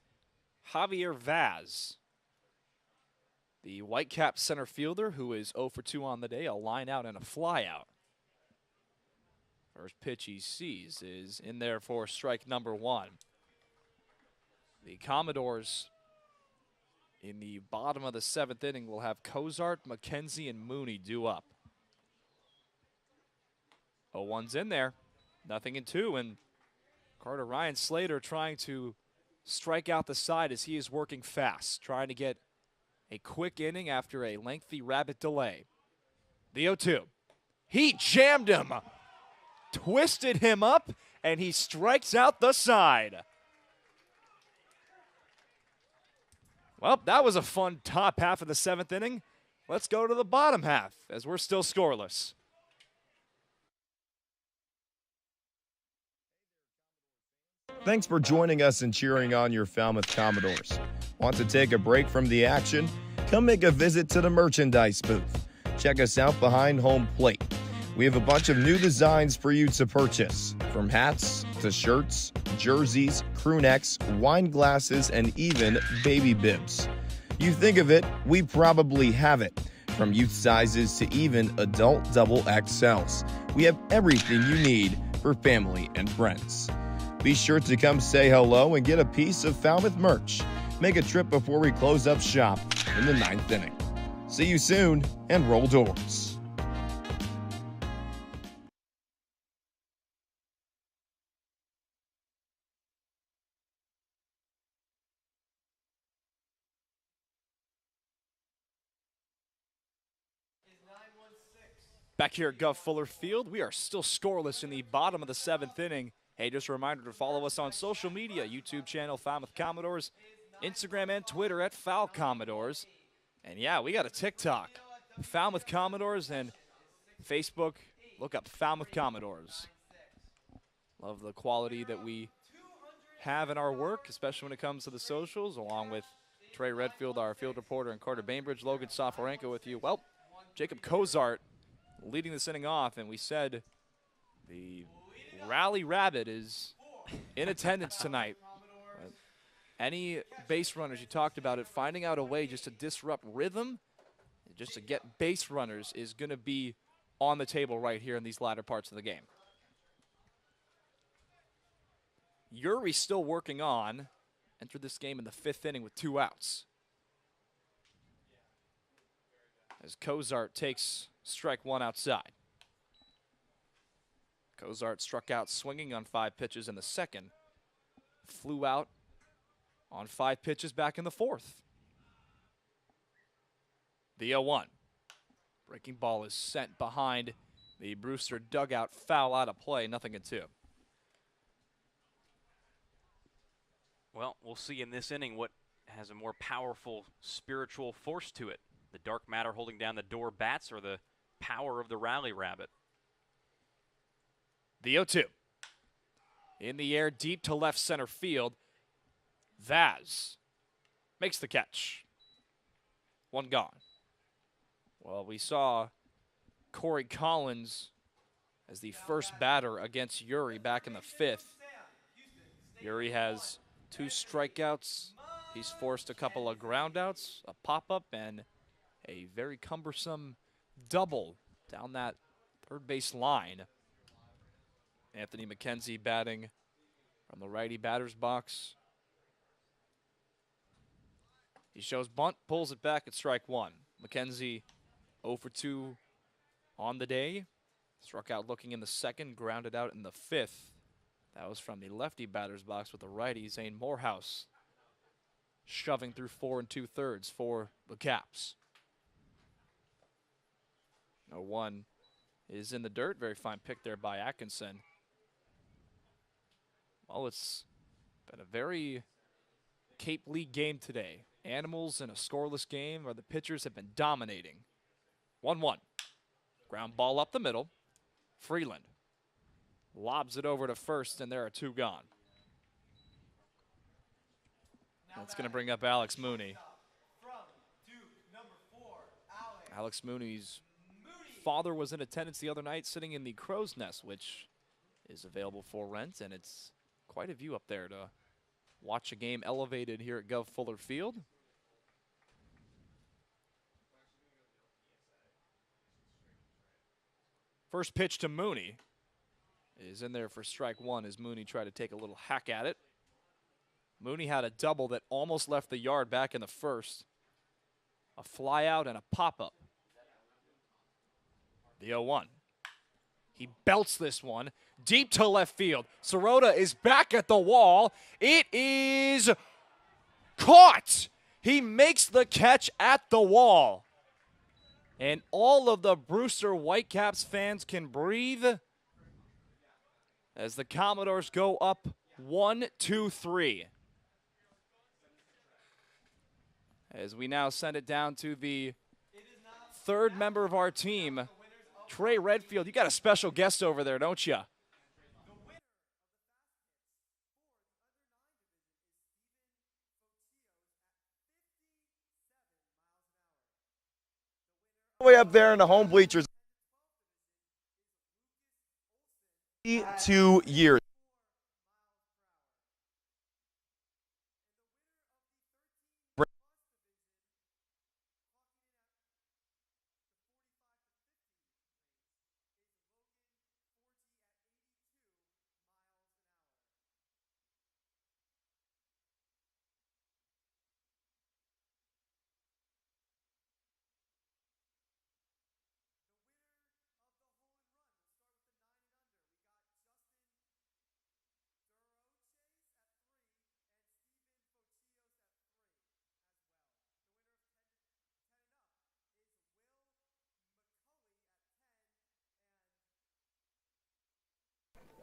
Javier Vaz, the Whitecap center fielder, who is 0 for 2 on the day, a line out and a fly out. First pitch he sees is in there for strike number 1. The Commodores in the bottom of the 7th inning will have Cozart, McKenzie, and Mooney due up. 0-1's in there. Nothing in 2, and Carter Ryan Slater trying to strike out the side as he is working fast, trying to get a quick inning after a lengthy rabbit delay. The 0-2. He jammed him, twisted him up, and he strikes out the side. Well, that was a fun top half of the 7th inning. let's go to the bottom half as we're still scoreless. Thanks for joining us and cheering on your Falmouth Commodores. Want to take a break from the action? Come make a visit to the merchandise booth. Check us out behind home plate. We have a bunch of new designs for you to purchase, from hats to shirts, jerseys, crew necks, wine glasses, and even baby bibs. You think of it, we probably have it. From youth sizes to even adult double XLs. We have everything you need for family and friends. Be sure to come say hello and get a piece of Falmouth merch. Make a trip before we close up shop in the 9th inning. See you soon, and roll Dores. Back here at Guv Fuller Field, we are still scoreless in the bottom of the 7th inning. Hey, just a reminder to follow us on social media, YouTube channel Falmouth Commodores, Instagram and Twitter at Fal Commodores. And yeah, we got a TikTok, Falmouth Commodores, and Facebook, look up Falmouth Commodores. Love the quality that we have in our work, especially when it comes to the socials, along with Trey Redfield, our field reporter, and Carter Bainbridge, Logan Soforenko with you. Well, Jacob Cozart leading this inning off, and we said the Rally Rabbit is in attendance tonight. Any base runners, you talked about it, finding out a way just to disrupt rhythm, just to get base runners is going to be on the table right here in these latter parts of the game. Uri still working on, entered this game in the 5th inning with 2 outs. As Cozart takes strike 1 outside. Cozart struck out swinging on 5 pitches in the 2nd. Flew out on 5 pitches back in the 4th. The 0-1. Breaking ball is sent behind the Brewster dugout. Foul out of play, 0-2. Well, we'll see in this inning what has a more powerful spiritual force to it. The dark matter holding down the door bats or the power of the Rally Rabbit. The 0-2. In the air, deep to left center field. Vaz makes the catch. 1 gone. Well, we saw Corey Collins as the first batter against Uri back in the 5th. Uri has 2 strikeouts. He's forced a couple of groundouts, a pop-up, and a very cumbersome double down that third base line. Anthony McKenzie batting from the righty batter's box. He shows bunt, pulls it back at strike 1. McKenzie 0 for 2 on the day. Struck out looking in the 2nd, grounded out in the 5th. That was from the lefty batter's box with the righty, Zane Moorehouse, shoving through 4 2/3 for the Caps. 0-1 is in the dirt. Very fine pick there by Atkinson. Well, it's been a very Cape League game today. Animals in a scoreless game where the pitchers have been dominating. 1-1. Ground ball up the middle. Freeland lobs it over to first, and there are 2 gone. That's going to bring up Alex Mooney. Alex Mooney's father was in attendance the other night sitting in the Crow's Nest, which is available for rent, and it's quite a view up there to watch a game elevated here at Guv Fuller Field. First pitch to Mooney is in there for strike 1 as Mooney tried to take a little hack at it. Mooney had a double that almost left the yard back in the 1st. A fly out and a pop-up. The 0-1. He belts this one deep to left field. Sirota is back at the wall. It is caught. He makes the catch at the wall. And all of the Brewster Whitecaps fans can breathe as the Commodores go up 1-2-3. As we now send it down to the third member of our team, Trey Redfield. You got a special guest over there, don't you? Way up there in the home bleachers. 2 years.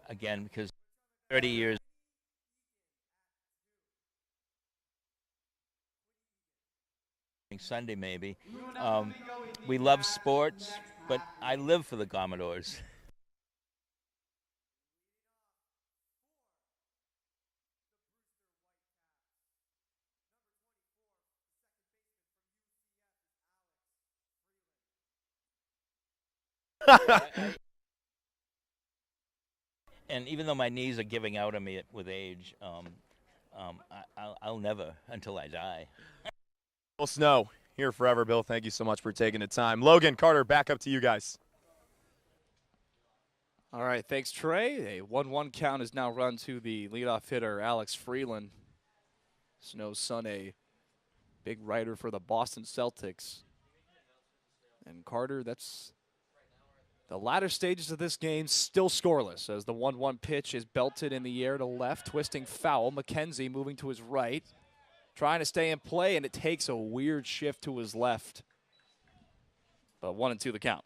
Again, because 30 years. Sunday maybe. We love sports, but I live for the Commodores. And even though my knees are giving out on me with age, I'll never until I die. Bill Snow here forever. Bill, thank you so much for taking the time. Logan, Carter, back up to you guys. All right, thanks, Trey. A 1-1 count is now run to the leadoff hitter, Alex Freeland. Snow's son, a big writer for the Boston Celtics. And Carter, that's the latter stages of this game, still scoreless as the 1-1 pitch is belted in the air to left, twisting foul. McKenzie moving to his right, trying to stay in play, and it takes a weird shift to his left. But 1-2 the count.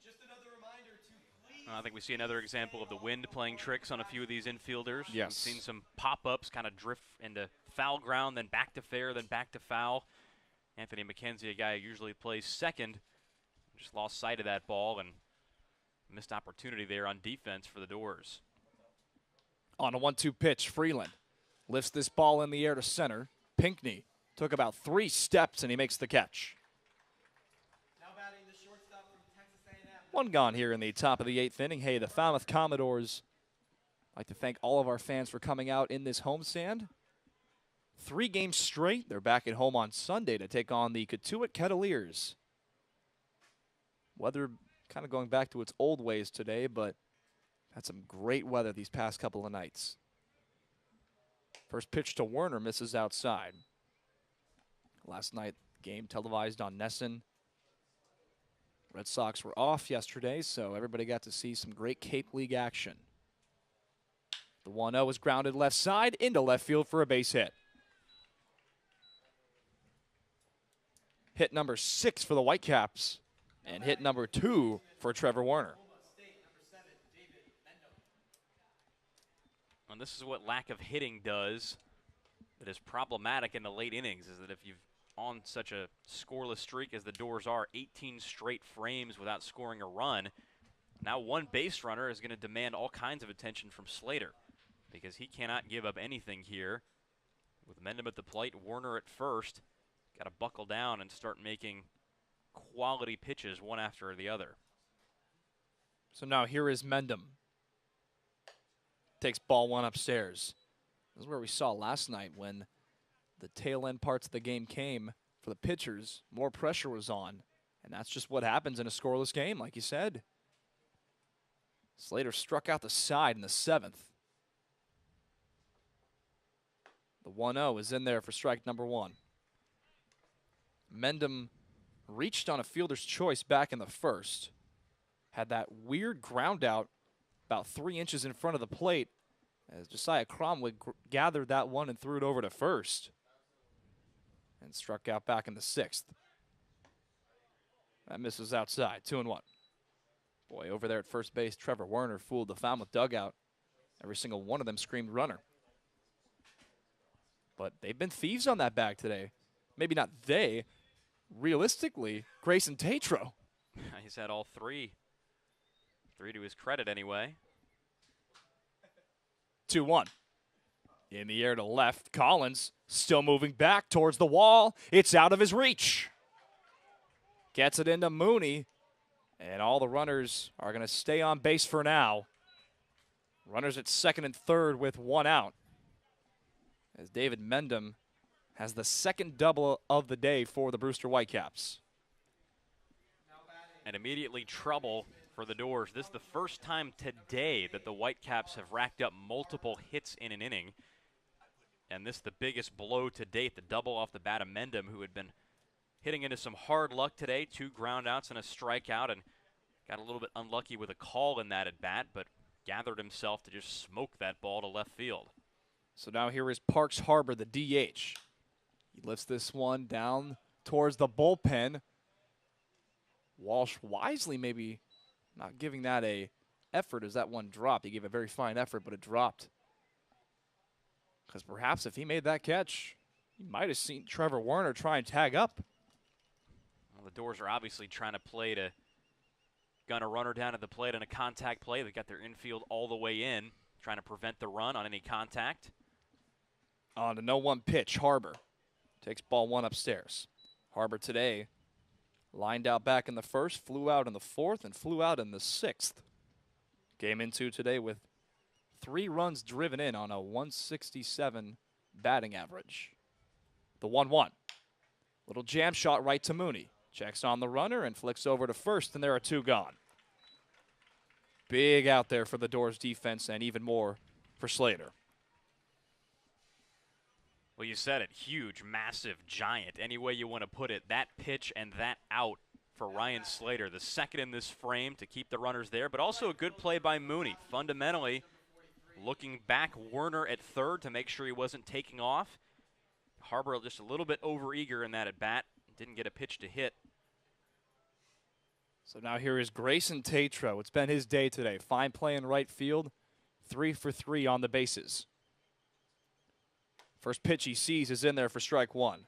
I think we see another example of the wind playing tricks on a few of these infielders. Yes. We've seen some pop-ups kind of drift into foul ground, then back to fair, then back to foul. Anthony McKenzie, a guy who usually plays second, just lost sight of that ball and missed opportunity there on defense for the Dores. On a 1-2 pitch, Freeland lifts this ball in the air to center. Pinckney took about 3 steps, and he makes the catch. One gone here in the top of the 8th inning. Hey, the Falmouth Commodores, I'd like to thank all of our fans for coming out in this homestand. 3 games straight. They're back at home on Sunday to take on the Katuitt Kettleers. Weather kind of going back to its old ways today, but had some great weather these past couple of nights. First pitch to Werner misses outside. Last night, game televised on Nesson. Red Sox were off yesterday, so everybody got to see some great Cape League action. The 1-0 is grounded left side into left field for a base hit. Hit number 6 for the Whitecaps, and hit number 2 for Trevor Werner. And this is what lack of hitting does that is problematic in the late innings, is that if you've on such a scoreless streak as the Dores are, 18 straight frames without scoring a run, now one base runner is going to demand all kinds of attention from Slater because he cannot give up anything here. With Mendham at the plate, Werner at first, got to buckle down and start making quality pitches one after the other. So now here is Mendham. Takes ball 1 upstairs. This is where we saw last night when the tail end parts of the game came for the pitchers. More pressure was on, and that's just what happens in a scoreless game, like you said. Slater struck out the side in the 7th. The 1-0 is in there for strike number 1. Mendham reached on a fielder's choice back in the 1st. Had that weird ground out about 3 inches in front of the plate as Josiah Cromwell gathered that one and threw it over to first. And struck out back in the 6th. That misses outside, 2-1. Boy, over there at first base, Trevor Werner fooled the Falmouth dugout. Every single one of them screamed runner. But they've been thieves on that bag today. Maybe not they. Realistically, Grayson Tatro. He's had all three. Three to his credit anyway. 2-1. In the air to left, Collins still moving back towards the wall. It's out of his reach. Gets it into Mooney, and all the runners are going to stay on base for now. Runners at second and third with one out, as David Mendham has the second double of the day for the Brewster Whitecaps. And immediately trouble for the Dores. This is the first time today that the Whitecaps have racked up multiple hits in an inning. And this is the biggest blow to date, the double off the bat of Mendham, who had been hitting into some hard luck today. 2 groundouts and a strikeout, and got a little bit unlucky with a call in that at bat, but gathered himself to just smoke that ball to left field. So now here is Parks Harbor, the DH. He lifts this one down towards the bullpen. Walsh wisely maybe not giving that a effort as that one dropped. He gave a very fine effort, but it dropped. Because perhaps if he made that catch, he might have seen Trevor Werner try and tag up. Well, the Dores are obviously trying to play to gun a runner down at the plate on a contact play. They've got their infield all the way in, trying to prevent the run on any contact. On the 0-1 pitch, Harbor takes ball 1 upstairs. Harbor today lined out back in the first, flew out in the fourth, and flew out in the sixth. Game into today with 3 runs driven in on a 167 batting average. The 1-1. Little jam shot right to Mooney. Checks on the runner and flicks over to first, and there are 2 gone. Big out there for the Dores defense, and even more for Slater. Well, you said it. Huge, massive, giant. Any way you want to put it. That pitch and that out for Ryan Slater. The second in this frame to keep the runners there, but also a good play by Mooney. Fundamentally, looking back Werner at third to make sure he wasn't taking off. Harbor just a little bit overeager in that at bat. Didn't get a pitch to hit. So now here is Grayson Tatro. It's been his day today. Fine play in right field. 3 for 3 on the bases. First pitch he sees is in there for strike 1.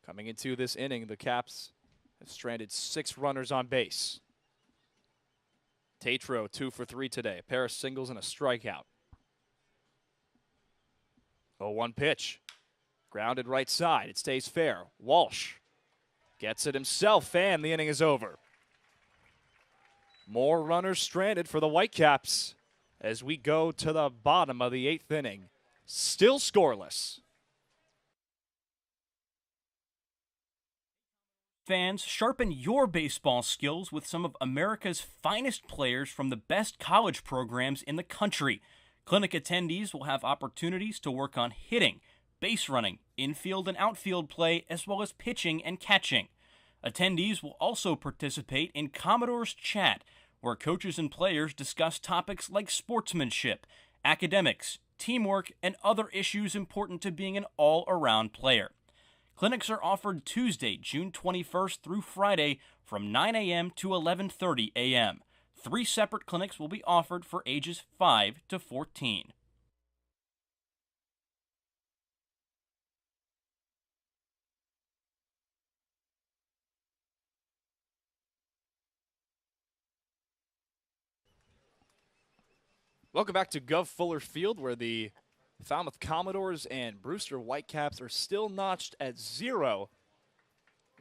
Coming into this inning, the Caps have stranded 6 runners on base. Tatro 2 for 3 today. A pair of singles and a strikeout. 0-1 pitch. Grounded right side. It stays fair. Walsh gets it himself, and the inning is over. More runners stranded for the Whitecaps as we go to the bottom of the 8th inning. Still scoreless. Fans, sharpen your baseball skills with some of America's finest players from the best college programs in the country. Clinic attendees will have opportunities to work on hitting, base running, infield and outfield play, as well as pitching and catching. Attendees will also participate in Commodore's Chat, where coaches and players discuss topics like sportsmanship, academics, teamwork, and other issues important to being an all-around player. Clinics are offered Tuesday, June 21st through Friday from 9 a.m. to 11:30 a.m. 3 separate clinics will be offered for ages 5 to 14. Welcome back to Guv Fuller Field, where the Falmouth Commodores and Brewster Whitecaps are still notched at 0.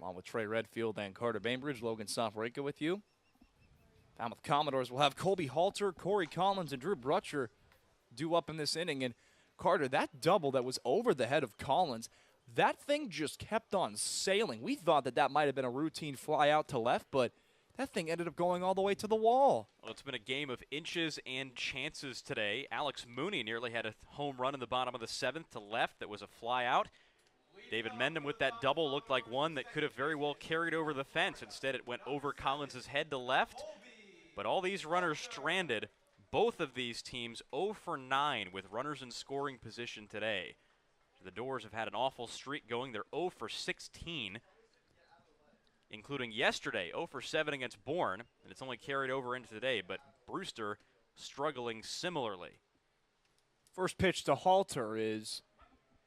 Along with Trey Redfield and Carter Bainbridge, Logan Soforenko with you. Falmouth Commodores will have Colby Halter, Corey Collins, and Drew Brutcher due up in this inning. And Carter, that double that was over the head of Collins, that thing just kept on sailing. We thought that that might have been a routine fly out to left, but that thing ended up going all the way to the wall. Well, it's been a game of inches and chances today. Alex Mooney nearly had a home run in the bottom of the 7th to left that was a fly out. David Mendham with that double looked like one that could have very well carried over the fence. Instead, it went over Collins' head to left. But all these runners stranded. Both of these teams 0 for 9 with runners in scoring position today. The Dores have had an awful streak going. They're 0 for 16. Including yesterday, 0 for 7 against Bourne, and it's only carried over into today, but Brewster struggling similarly. First pitch to Halter is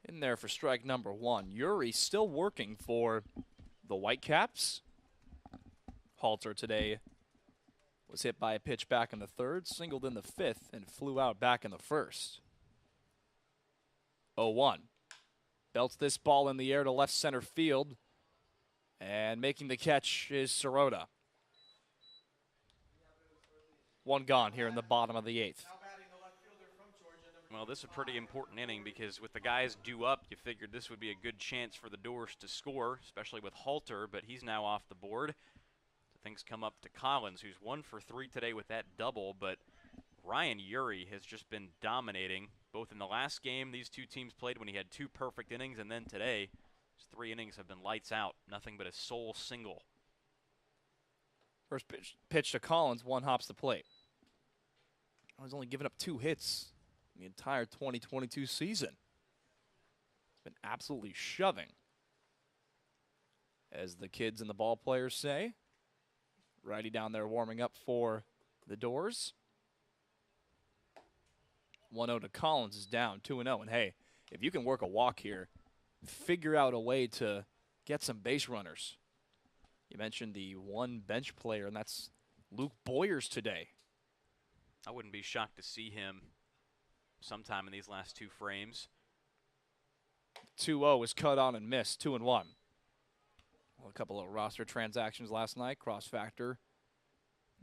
in there for strike number 1. Uri still working for the Whitecaps. Halter today was hit by a pitch back in the third, singled in the fifth, and flew out back in the first. 0-1. Belts this ball in the air to left center field. And making the catch is Sirota. One gone here in the bottom of the eighth. Well, this is a pretty important inning because with the guys due up, you figured this would be a good chance for the Dores to score, especially with Halter, but he's now off the board. So things come up to Collins, who's 1 for 3 today with that double, but Ryan Urey has just been dominating, both in the last game these two teams played when he had 2 perfect innings, and then today, his 3 innings have been lights out, nothing but a sole single. First pitch to Collins, 1 hops the plate. He's only given up 2 hits the entire 2022 season. It's been absolutely shoving, as the kids and the ball players say. Righty down there warming up for the Dores. 1-0 to Collins is down, 2-0. And hey, if you can work a walk here, figure out a way to get some base runners. You mentioned the one bench player, and that's Luke Boyers today. I wouldn't be shocked to see him sometime in these last 2 frames. 2-0 was cut on and missed, 2-1. Well, a couple of roster transactions last night. Cross Factor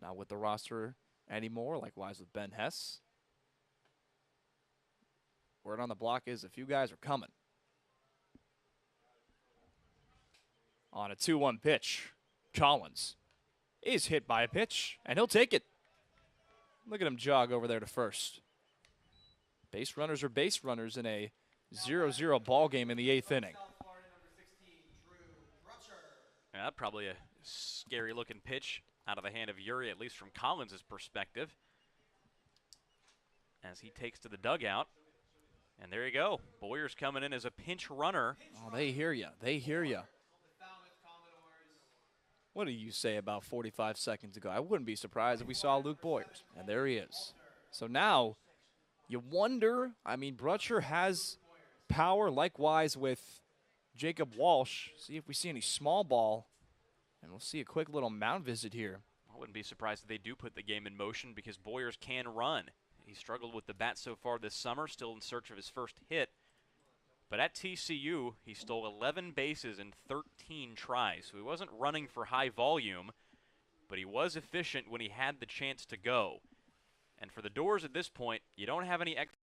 not with the roster anymore, likewise with Ben Hess. Word on the block is a few guys are coming. On a 2-1 pitch, Collins is hit by a pitch, and he'll take it. Look at him jog over there to first. Base runners are base runners in a 0-0 ball game in the 8th inning. Yeah, probably a scary-looking pitch out of the hand of Urey, at least from Collins' perspective, as he takes to the dugout. And there you go. Boyers coming in as a pinch runner. Oh, they hear you. They hear you. What did you say about 45 seconds ago? I wouldn't be surprised if we saw Luke Boyers. And there he is. So now you wonder, I mean, Brutcher has power, likewise with Jacob Walsh. See if we see any small ball. And we'll see a quick little mound visit here. I wouldn't be surprised if they do put the game in motion because Boyers can run. He struggled with the bat so far this summer, still in search of his first hit. But at TCU, he stole 11 bases in 13 tries. So he wasn't running for high volume, but he was efficient when he had the chance to go. And for the Dores at this point, you don't have any extra.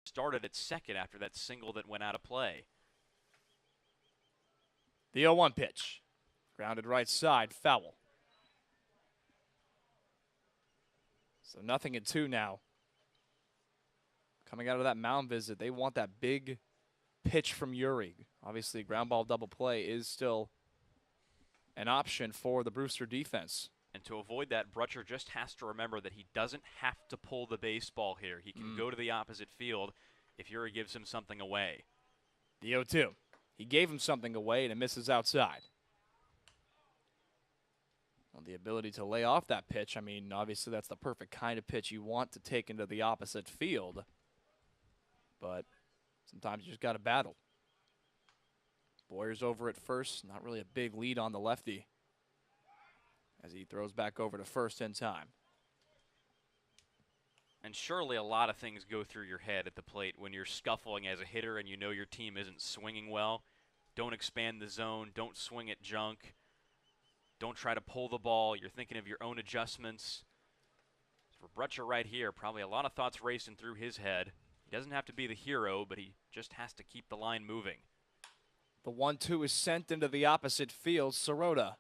Started at second after that single that went out of play. The 0-1 pitch. Grounded right side, foul. So 0-2 now. Coming out of that mound visit, they want that big pitch from Urey. Obviously, ground ball double play is still an option for the Brewster defense. And to avoid that, Brutcher just has to remember that he doesn't have to pull the baseball here. He can go to the opposite field if Urey gives him something away. The 0-2. He gave him something away, and it misses outside. Well, the ability to lay off that pitch, I mean, obviously that's the perfect kind of pitch you want to take into the opposite field. But sometimes you just got to battle. Boyers over at first. Not really a big lead on the lefty. as he throws back over to first in time. And surely a lot of things go through your head at the plate when you're scuffling as a hitter and you know your team isn't swinging well. Don't expand the zone. Don't swing at junk. Don't try to pull the ball. You're thinking of your own adjustments. For Brutcher right here, probably a lot of thoughts racing through his head. He doesn't have to be the hero, but he just has to keep the line moving. The 1-2 is sent into the opposite field. Sirota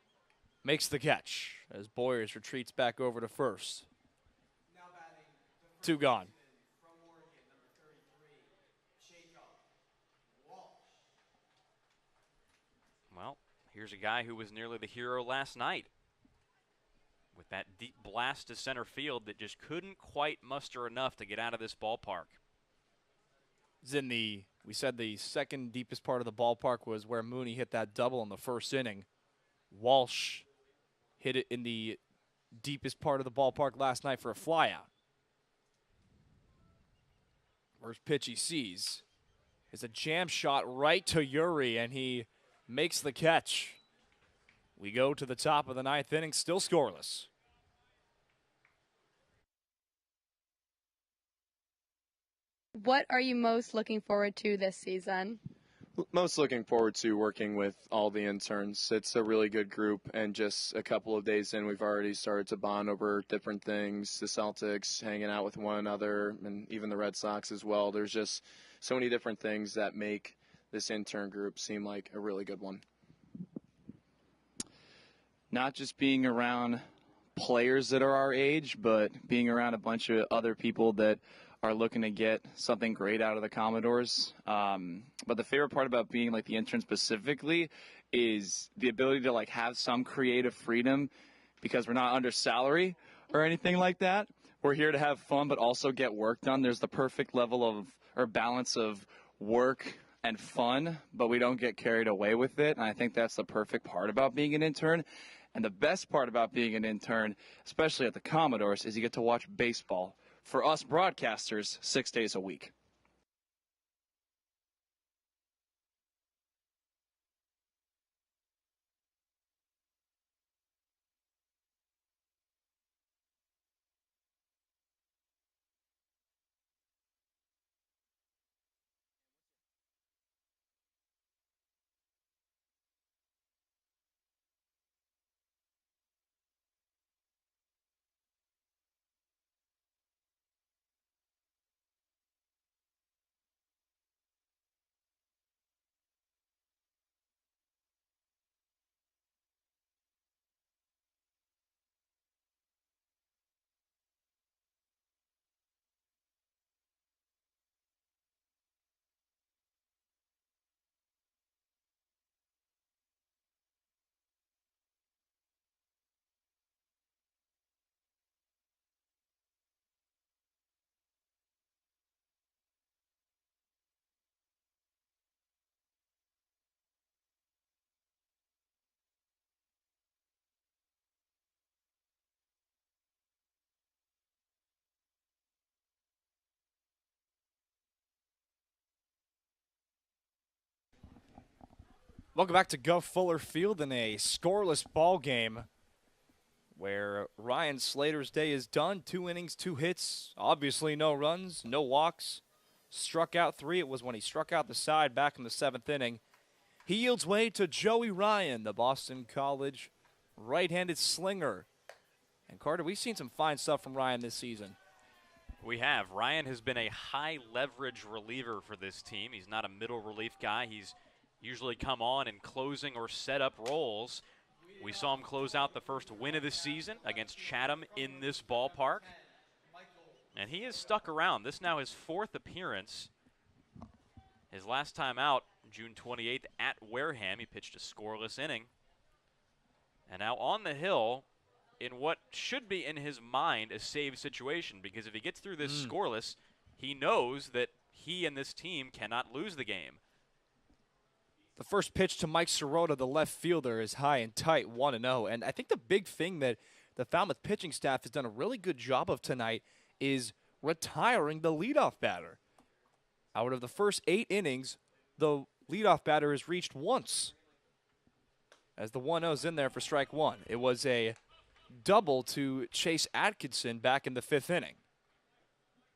makes the catch as Boyers retreats back over to first. 2 gone. Well, here's a guy who was nearly the hero last night with that deep blast to center field that just couldn't quite muster enough to get out of this ballpark. It's in the, we said the second deepest part of the ballpark was where Mooney hit that double in the first inning. Walsh hit it in the deepest part of the ballpark last night for a flyout. First pitch he sees is a jam shot right to Yuri, and he makes the catch. We go to the top of the 9th inning, still scoreless. What are you most looking forward to this season? Most looking forward to working with all the interns. It's a really good group, and just a couple of days in, we've already started to bond over different things. The Celtics, hanging out with one another, and even the Red Sox as well. There's just so many different things that make this intern group seem like a really good one. Not just being around players that are our age, but being around a bunch of other people that are looking to get something great out of the Commodores. But the favorite part about being like the intern specifically is the ability to like have some creative freedom, because we're not under salary or anything like that. We're here to have fun, but also get work done. There's the perfect level of, or balance of work and fun, but we don't get carried away with it. And I think that's the perfect part about being an intern. And the best part about being an intern, especially at the Commodores, is you get to watch baseball for us broadcasters 6 days a week. Welcome back to Guv Fuller Field in a scoreless ball game where Ryan Slater's day is done. 2 innings, 2 hits, obviously no runs, no walks. Struck out 3. It was when he struck out the side back in the 7th inning. He yields way to Joey Ryan, the Boston College right-handed slinger. And Carter, we've seen some fine stuff from Ryan this season. We have. Ryan has been a high-leverage reliever for this team. He's not a middle relief guy. He's usually come on in closing or setup roles. We saw him close out the first win of the season against Chatham in this ballpark. And he has stuck around. This now his 4th appearance. His last time out, June 28th at Wareham, he pitched a scoreless inning. And now on the hill in what should be in his mind a save situation, because if he gets through this scoreless, he knows that he and this team cannot lose the game. The first pitch to Mike Sirota, the left fielder, is high and tight, 1-0. And I think the big thing that the Falmouth pitching staff has done a really good job of tonight is retiring the leadoff batter. Out of the first 8 innings, the leadoff batter has reached once, as the 1-0's in there for strike 1. It was a double to Chase Atkinson back in the 5th inning.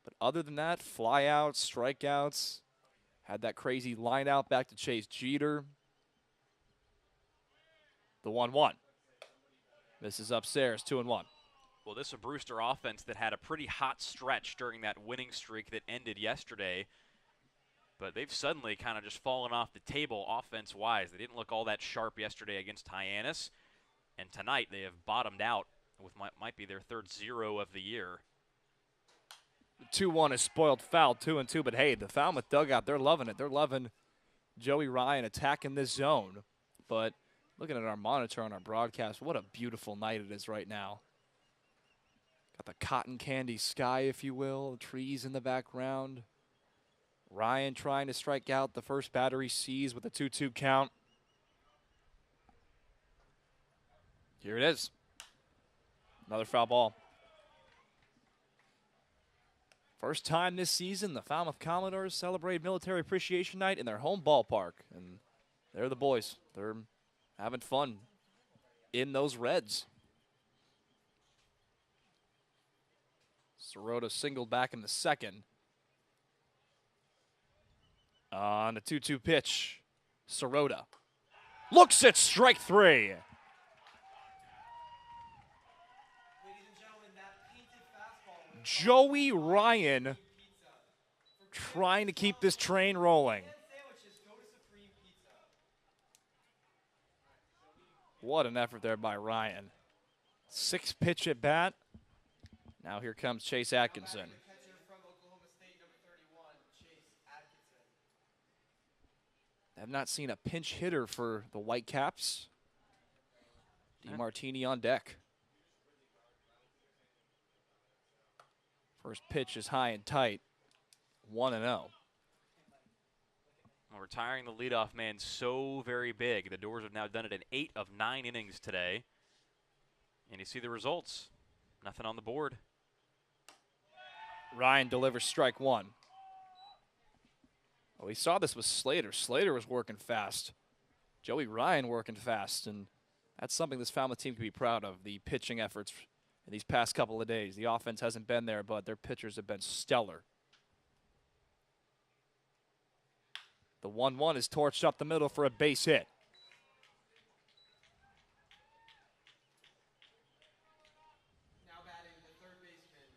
But other than that, flyouts, strikeouts, had that crazy line out back to Chase Jeter. The 1-1. This is upstairs, 2-1. Well, this is a Brewster offense that had a pretty hot stretch during that winning streak that ended yesterday. But they've suddenly kind of just fallen off the table offense-wise. They didn't look all that sharp yesterday against Hyannis. And tonight they have bottomed out with might be their 3rd 0 of the year. 2-1 is spoiled foul, 2-2. But, hey, the Falmouth dugout, they're loving it. They're loving Joey Ryan attacking this zone. But looking at our monitor on our broadcast, what a beautiful night it is right now. Got the cotton candy sky, if you will, trees in the background. Ryan trying to strike out the first batter he sees with a 2-2 count. Here it is. Another foul ball. First time this season, the Falmouth Commodores celebrate Military Appreciation Night in their home ballpark. And they're the boys. They're having fun in those Reds. Sirota singled back in the 2nd. On a 2-2 pitch, Sirota looks at strike 3. Joey Ryan trying to keep this train rolling. What an effort there by Ryan. 6th pitch at bat. Now here comes Chase Atkinson. I've not seen a pinch hitter for the Whitecaps. DeMartini on deck. First pitch is high and tight. 1-0. Well, retiring the leadoff man so very big. The Dores have now done it in 8 of 9 innings today. And you see the results. Nothing on the board. Ryan delivers strike 1. Oh, we saw this with Slater. Slater was working fast. Joey Ryan working fast, and that's something this Falmouth team can be proud of, the pitching efforts in these past couple of days. The offense hasn't been there, but their pitchers have been stellar. The 1-1 is torched up the middle for a base hit.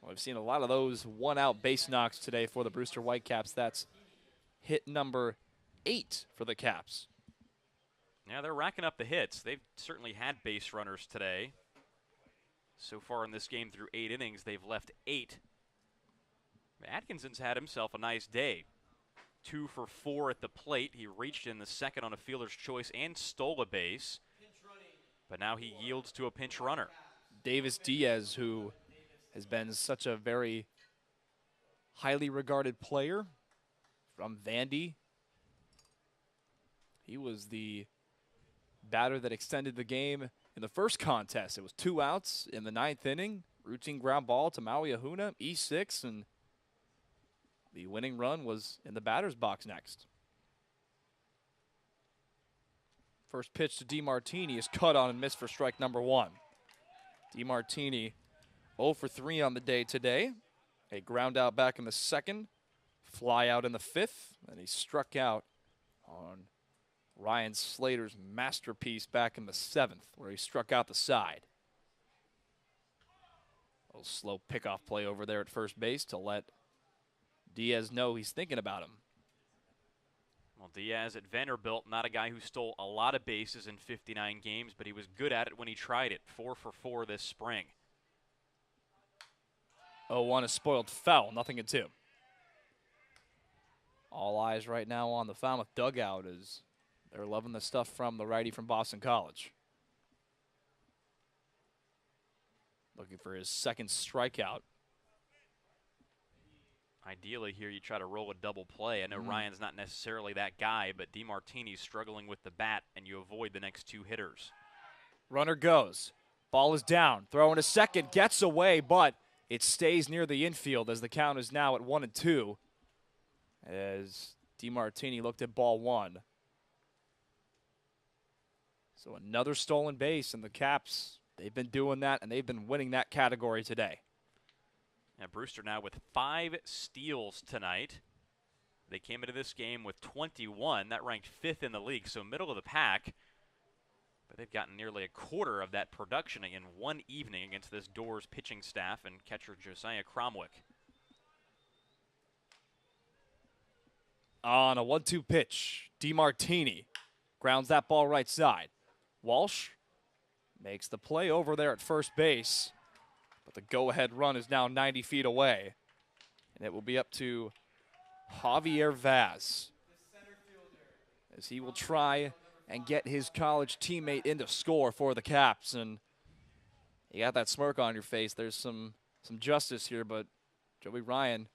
Well, we've seen a lot of those one-out base knocks today for the Brewster Whitecaps. That's hit number 8 for the Caps. Yeah, they're racking up the hits. They've certainly had base runners today. So far in this game through 8 innings, they've left 8. Atkinson's had himself a nice day. 2 for 4 at the plate. He reached in the 2nd on a fielder's choice and stole a base. But now he yields to a pinch runner. Davis Diaz, who has been such a very highly regarded player from Vandy. He was the batter that extended the game in the first contest. It was 2 outs in the 9th inning. Routine ground ball to Maui Ahuna, E6, and the winning run was in the batter's box next. First pitch to DeMartini is cut on and missed for strike number 1. DeMartini 0 for 3 on the day today. A ground out back in the 2nd, fly out in the 5th, and he struck out on Ryan Slater's masterpiece back in the 7th, where he struck out the side. A little slow pickoff play over there at first base to let Diaz know he's thinking about him. Well, Diaz at Vanderbilt, not a guy who stole a lot of bases in 59 games, but he was good at it when he tried it. 4 for 4 this spring. 0-1 is spoiled foul, 0-2. All eyes right now on the Falmouth dugout as they're loving the stuff from the righty from Boston College. Looking for his 2nd strikeout. Ideally here you try to roll a double play. I know Ryan's not necessarily that guy, but DeMartini's struggling with the bat, and you avoid the next 2 hitters. Runner goes. Ball is down. Throwing a 2nd, gets away, but it stays near the infield as the count is now at 1-2. As DeMartini looked at ball 1. So another stolen base, and the Caps They've been doing that, and they've been winning that category today. And Brewster now with 5 steals tonight. They came into this game with 21. That ranked 5th in the league, so middle of the pack. But they've gotten nearly a quarter of that production in one evening against this Dores pitching staff and catcher Josiah Cromwick. On a 1-2 pitch, DeMartini grounds that ball right side. Walsh makes the play over there at first base, but the go-ahead run is now 90 feet away, and it will be up to Javier Vaz as he will try and get his college teammate in to score for the Caps. And you got that smirk on your face. There's some justice here, but Joey Ryan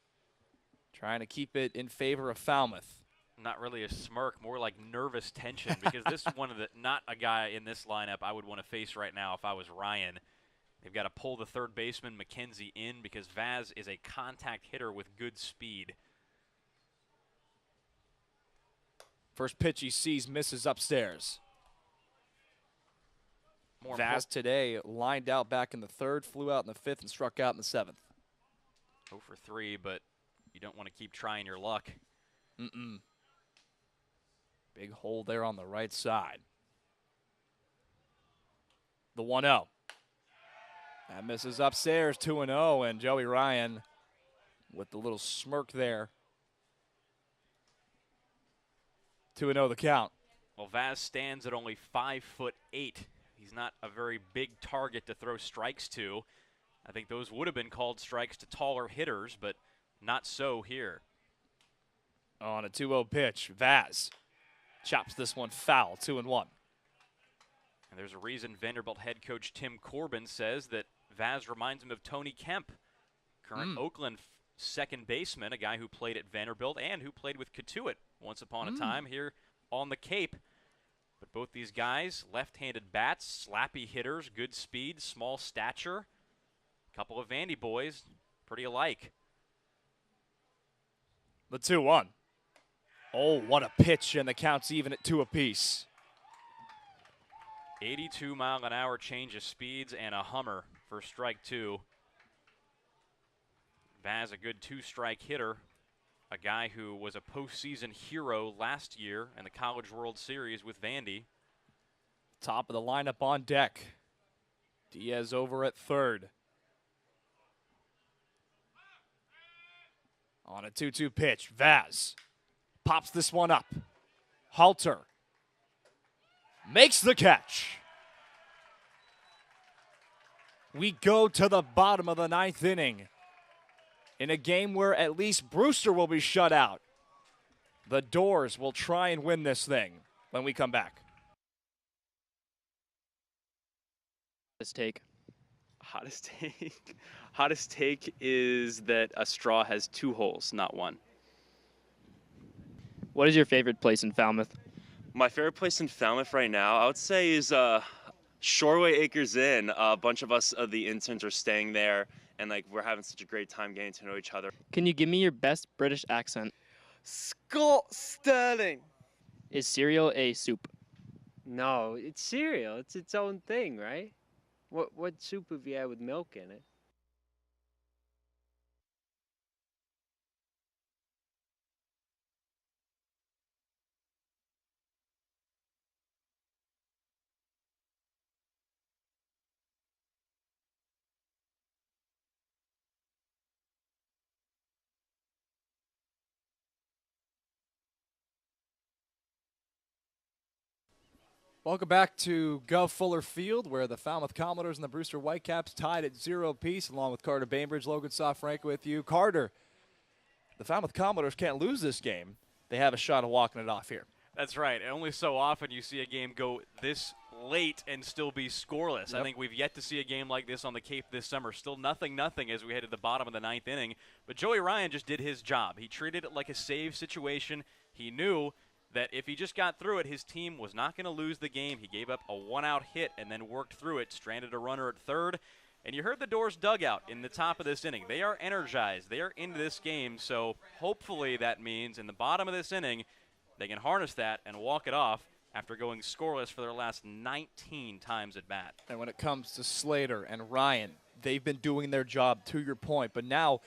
trying to keep it in favor of Falmouth. Not really a smirk, more like nervous tension, because this is one of the, not a guy in this lineup I would want to face right now if I was Ryan. They've got to pull the third baseman, McKenzie, in because Vaz is a contact hitter with good speed. First pitch he sees misses upstairs. Vaz today lined out back in the 3rd, flew out in the 5th, and struck out in the 7th. 0 for 3, but you don't want to keep trying your luck. Big hole there on the right side. The 1-0. That misses upstairs, 2-0, and Joey Ryan with the little smirk there. 2-0 the count. Well, Vaz stands at only 5'8". He's not a very big target to throw strikes to. I think those would have been called strikes to taller hitters, but not so here. On a 2-0 pitch, Vaz chops this one foul, 2-1. And there's a reason Vanderbilt head coach Tim Corbin says that Vaz reminds him of Tony Kemp, current Oakland second baseman, a guy who played at Vanderbilt and who played with Katuitt once upon a time here on the Cape. But both these guys, left-handed bats, slappy hitters, good speed, small stature. A couple of Vandy boys, pretty alike. The 2-1. Oh, what a pitch, and the count's even at 2 apiece. 82-mile-an-hour change of speeds and a hummer for strike 2. Vaz, a good 2-strike hitter, a guy who was a postseason hero last year in the College World Series with Vandy. Top of the lineup on deck. Diaz over at 3rd. On a 2-2 pitch, Vaz pops this one up. Halter makes the catch. We go to the bottom of the 9th inning in a game where at least Brewster will be shut out. The Dores will try and win this thing when we come back. Hottest take is that a straw has 2 holes, not 1. What is your favorite place in Falmouth? My favorite place in Falmouth right now, I would say, is Shoreway Acres Inn. A bunch of us, the interns, are staying there, and we're having such a great time getting to know each other. Can you give me your best British accent? Scott Sterling. Is cereal a soup? No, it's cereal. It's its own thing, right? What soup have you had with milk in it? Welcome back to Guv Fuller Field, where the Falmouth Commodores and the Brewster Whitecaps tied at 0 apiece, along with Carter Bainbridge, Logan Soforenko with you. Carter, the Falmouth Commodores can't lose this game. They have a shot of walking it off here. That's right. Only so often you see a game go this late and still be scoreless. Yep. I think we've yet to see a game like this on the Cape this summer. Still 0-0 as we head to the bottom of the 9th inning. But Joey Ryan just did his job. He treated it like a save situation. He knew that if he just got through it, his team was not going to lose the game. He gave up a 1-out hit and then worked through it, stranded a runner at 3rd. And you heard the Dores dugout in the top of this inning. They are energized. They are into this game. So hopefully that means in the bottom of this inning, they can harness that and walk it off after going scoreless for their last 19 times at bat. And when it comes to Slater and Ryan, they've been doing their job, to your point. But now,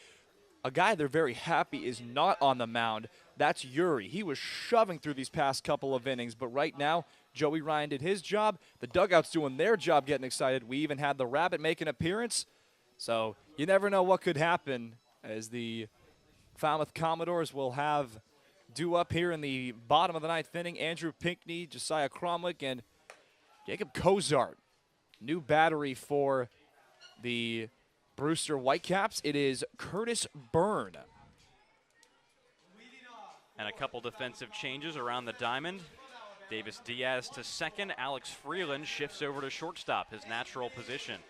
a guy they're very happy is not on the mound. That's Yuri. He was shoving through these past couple of innings, but right now, Joey Ryan did his job. The dugout's doing their job getting excited. We even had the Rabbit make an appearance. So you never know what could happen as the Falmouth Commodores will have due up here in the bottom of the 9th inning. Andrew Pinckney, Josiah Cromwick, and Jacob Cozart. New battery for the Brewster Whitecaps. It is Curtis Byrne. And a couple defensive changes around the diamond. Davis Diaz to second. Alex Freeland shifts over to shortstop, his natural position.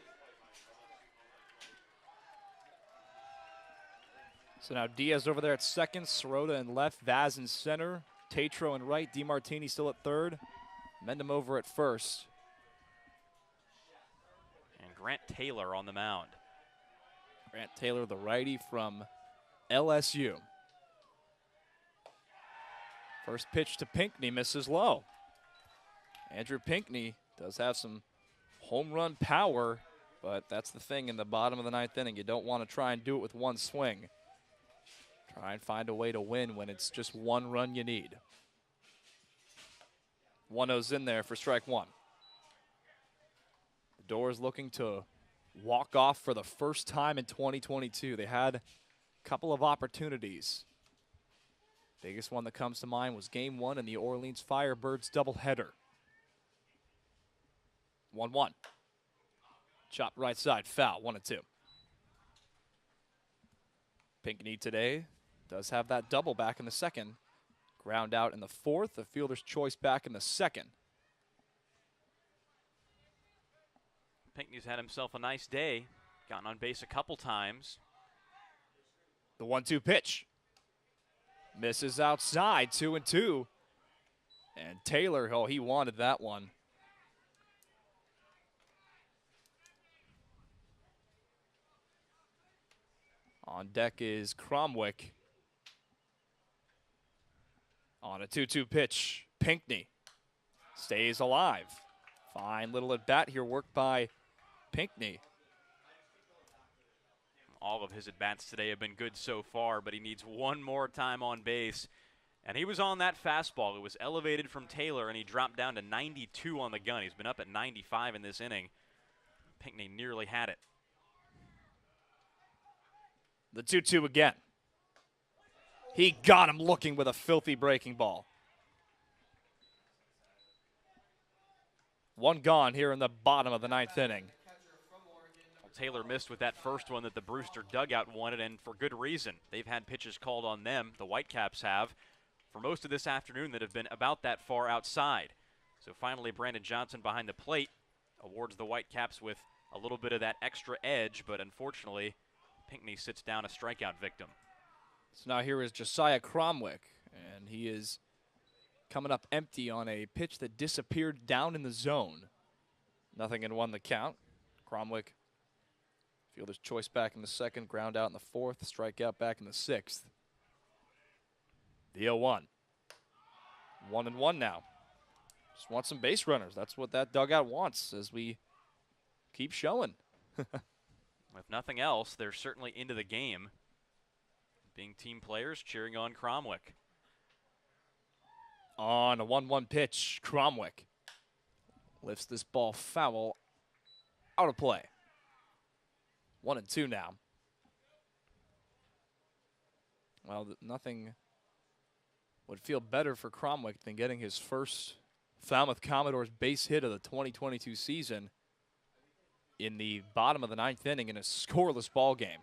So now Diaz over there at second, Sirota in left, Vaz in center, Tatro in right, DiMartini still at third, Mendham over at first. And Grant Taylor on the mound. Grant Taylor, the righty from LSU. First pitch to Pinckney, misses low. Andrew Pinckney does have some home run power, but that's the thing in the bottom of the 9th inning. You don't want to try and do it with one swing. Try and find a way to win when it's just one run you need. 1-0's in there for strike one. The Dores looking to walk off for the first time in 2022. They had a couple of opportunities. Biggest one that comes to mind was Game 1 in the Orleans Firebirds doubleheader. 1-1. Chopped right side, foul, 1-2. Pinckney today does have that double back in the second. Ground out in the fourth, the fielder's choice back in the second. Pinckney's had himself a nice day. Gotten on base a couple times. The 1-2 pitch. Misses outside, 2-2. And Taylor, oh, he wanted that one. On deck is Cromwick. On a 2-2 pitch, Pinckney stays alive. Fine little at bat here, worked by Pinckney. All of his at-bats today have been good so far, but he needs one more time on base. And he was on that fastball. It was elevated from Taylor, and he dropped down to 92 on the gun. He's been up at 95 in this inning. Pinckney nearly had it. The 2-2 again. He got him looking with a filthy breaking ball. One gone here in the bottom of the 9th inning. Well, Taylor missed with that first one that the Brewster dugout wanted, and for good reason. They've had pitches called on them, the Whitecaps have, for most of this afternoon that have been about that far outside. So finally, Brandon Johnson behind the plate awards the Whitecaps with a little bit of that extra edge, but unfortunately, Pinckney sits down a strikeout victim. So now here is Josiah Cromwick, and he is coming up empty on a pitch that disappeared down in the zone. 0-1 the count. Cromwick, fielder's choice back in the second, ground out in the fourth, strikeout back in the sixth. The 0-1. 1-1 now. Just want some base runners. That's what that dugout wants as we keep showing. If nothing else, they're certainly into the game. Being team players, cheering on Cromwick. On a 1-1 pitch, Cromwick lifts this ball foul, out of play. 1-2 now. Well, nothing would feel better for Cromwick than getting his first Falmouth Commodores base hit of the 2022 season in the bottom of the 9th inning in a scoreless ball game.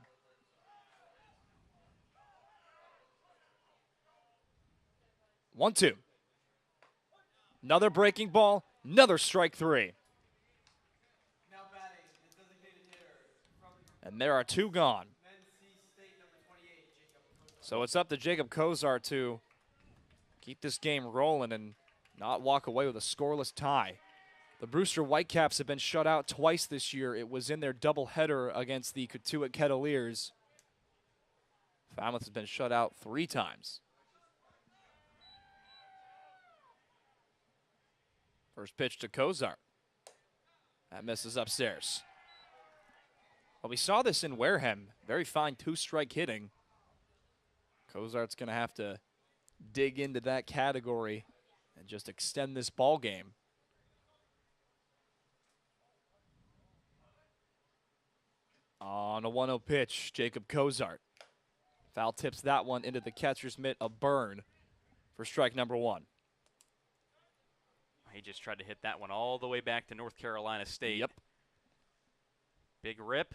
One, two. Another breaking ball, another strike three. And there are two gone. So it's up to Jacob Cozart to keep this game rolling and not walk away with a scoreless tie. The Brewster Whitecaps have been shut out twice this year. It was in their doubleheader against the Cotuit Kettleers. Falmouth has been shut out 3 times. First pitch to Kozart. That misses upstairs. Well, we saw this in Wareham. Very fine two-strike hitting. Kozart's going to have to dig into that category and just extend this ball game. On a 1-0 pitch, Jacob Kozart. Foul tips that one into the catcher's mitt, a burn for strike number 1. He just tried to hit that one all the way back to North Carolina State. Yep. Big rip.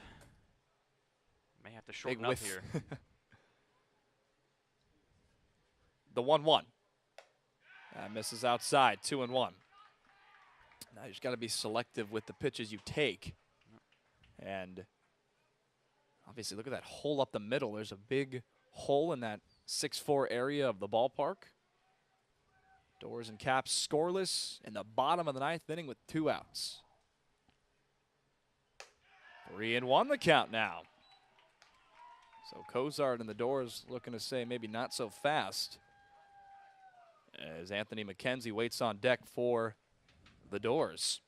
May have to shorten up here. The 1-1. That misses outside, 2-1. Now you just got to be selective with the pitches you take. And obviously, look at that hole up the middle. There's a big hole in that 6-4 area of the ballpark. Dores and Caps scoreless in the bottom of the 9th inning with 2 outs. 3-1 the count now. So Kozart and the Dores looking to say maybe not so fast, as Anthony McKenzie waits on deck for the Dores.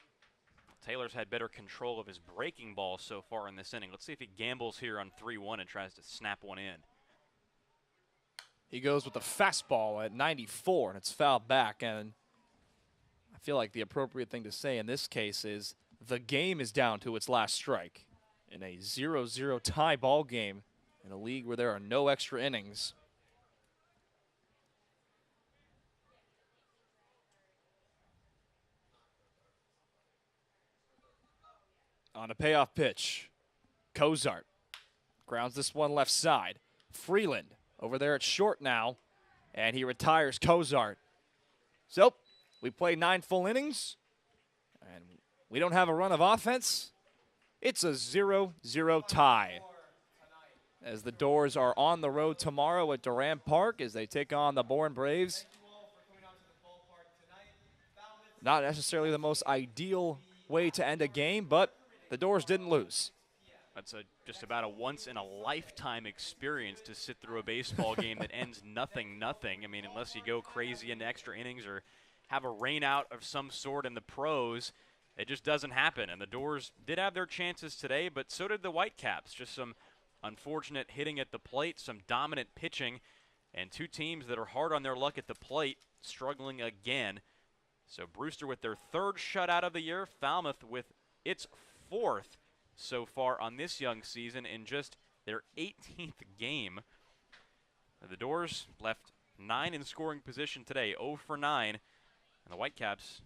Taylor's had better control of his breaking ball so far in this inning. Let's see if he gambles here on 3-1 and tries to snap one in. He goes with the fastball at 94, and it's fouled back. And I feel like the appropriate thing to say in this case is the game is down to its last strike. In a 0-0 tie ball game in a league where there are no extra innings, on a payoff pitch, Kozart grounds this one left side. Freeland over there at short now, and he retires Kozart. So, we played 9 full innings, and we don't have a run of offense. It's a 0-0 tie, as the Dores are on the road tomorrow at Durant Park as they take on the Bourne Braves. Not necessarily the most ideal way to end a game, but the Dores didn't lose. That's just about a once-in-a-lifetime experience to sit through a baseball game that ends 0-0. I mean, unless you go crazy into extra innings or have a rain out of some sort in the pros, it just doesn't happen. And the Dores did have their chances today, but so did the Whitecaps. Just some unfortunate hitting at the plate, some dominant pitching, and 2 teams that are hard on their luck at the plate struggling again. So Brewster with their 3rd shutout of the year, Falmouth with its 4th so far on this young season in just their 18th game. The Dores left 9 in scoring position today, 0 for 9, and the Whitecaps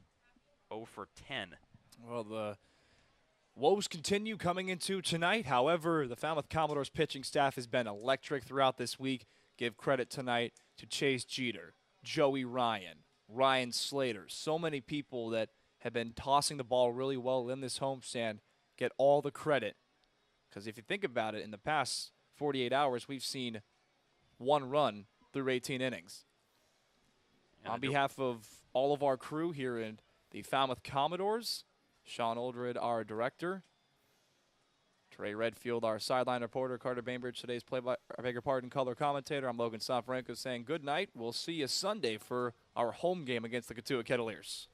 0 for 10. Well, the woes continue coming into tonight. However, the Falmouth Commodores pitching staff has been electric throughout this week. Give credit tonight to Chase Jeter, Joey Ryan, Ryan Slater. So many people that have been tossing the ball really well in this homestand get all the credit. Because if you think about it, in the past 48 hours, we've seen 1 run through 18 innings. On behalf of all of our crew here in the Falmouth Commodores, Sean Oldred, our director, Trey Redfield, our sideline reporter, Carter Bainbridge, today's color commentator. I'm Logan Soforenko saying good night. We'll see you Sunday for our home game against the Cotuit Kettleers.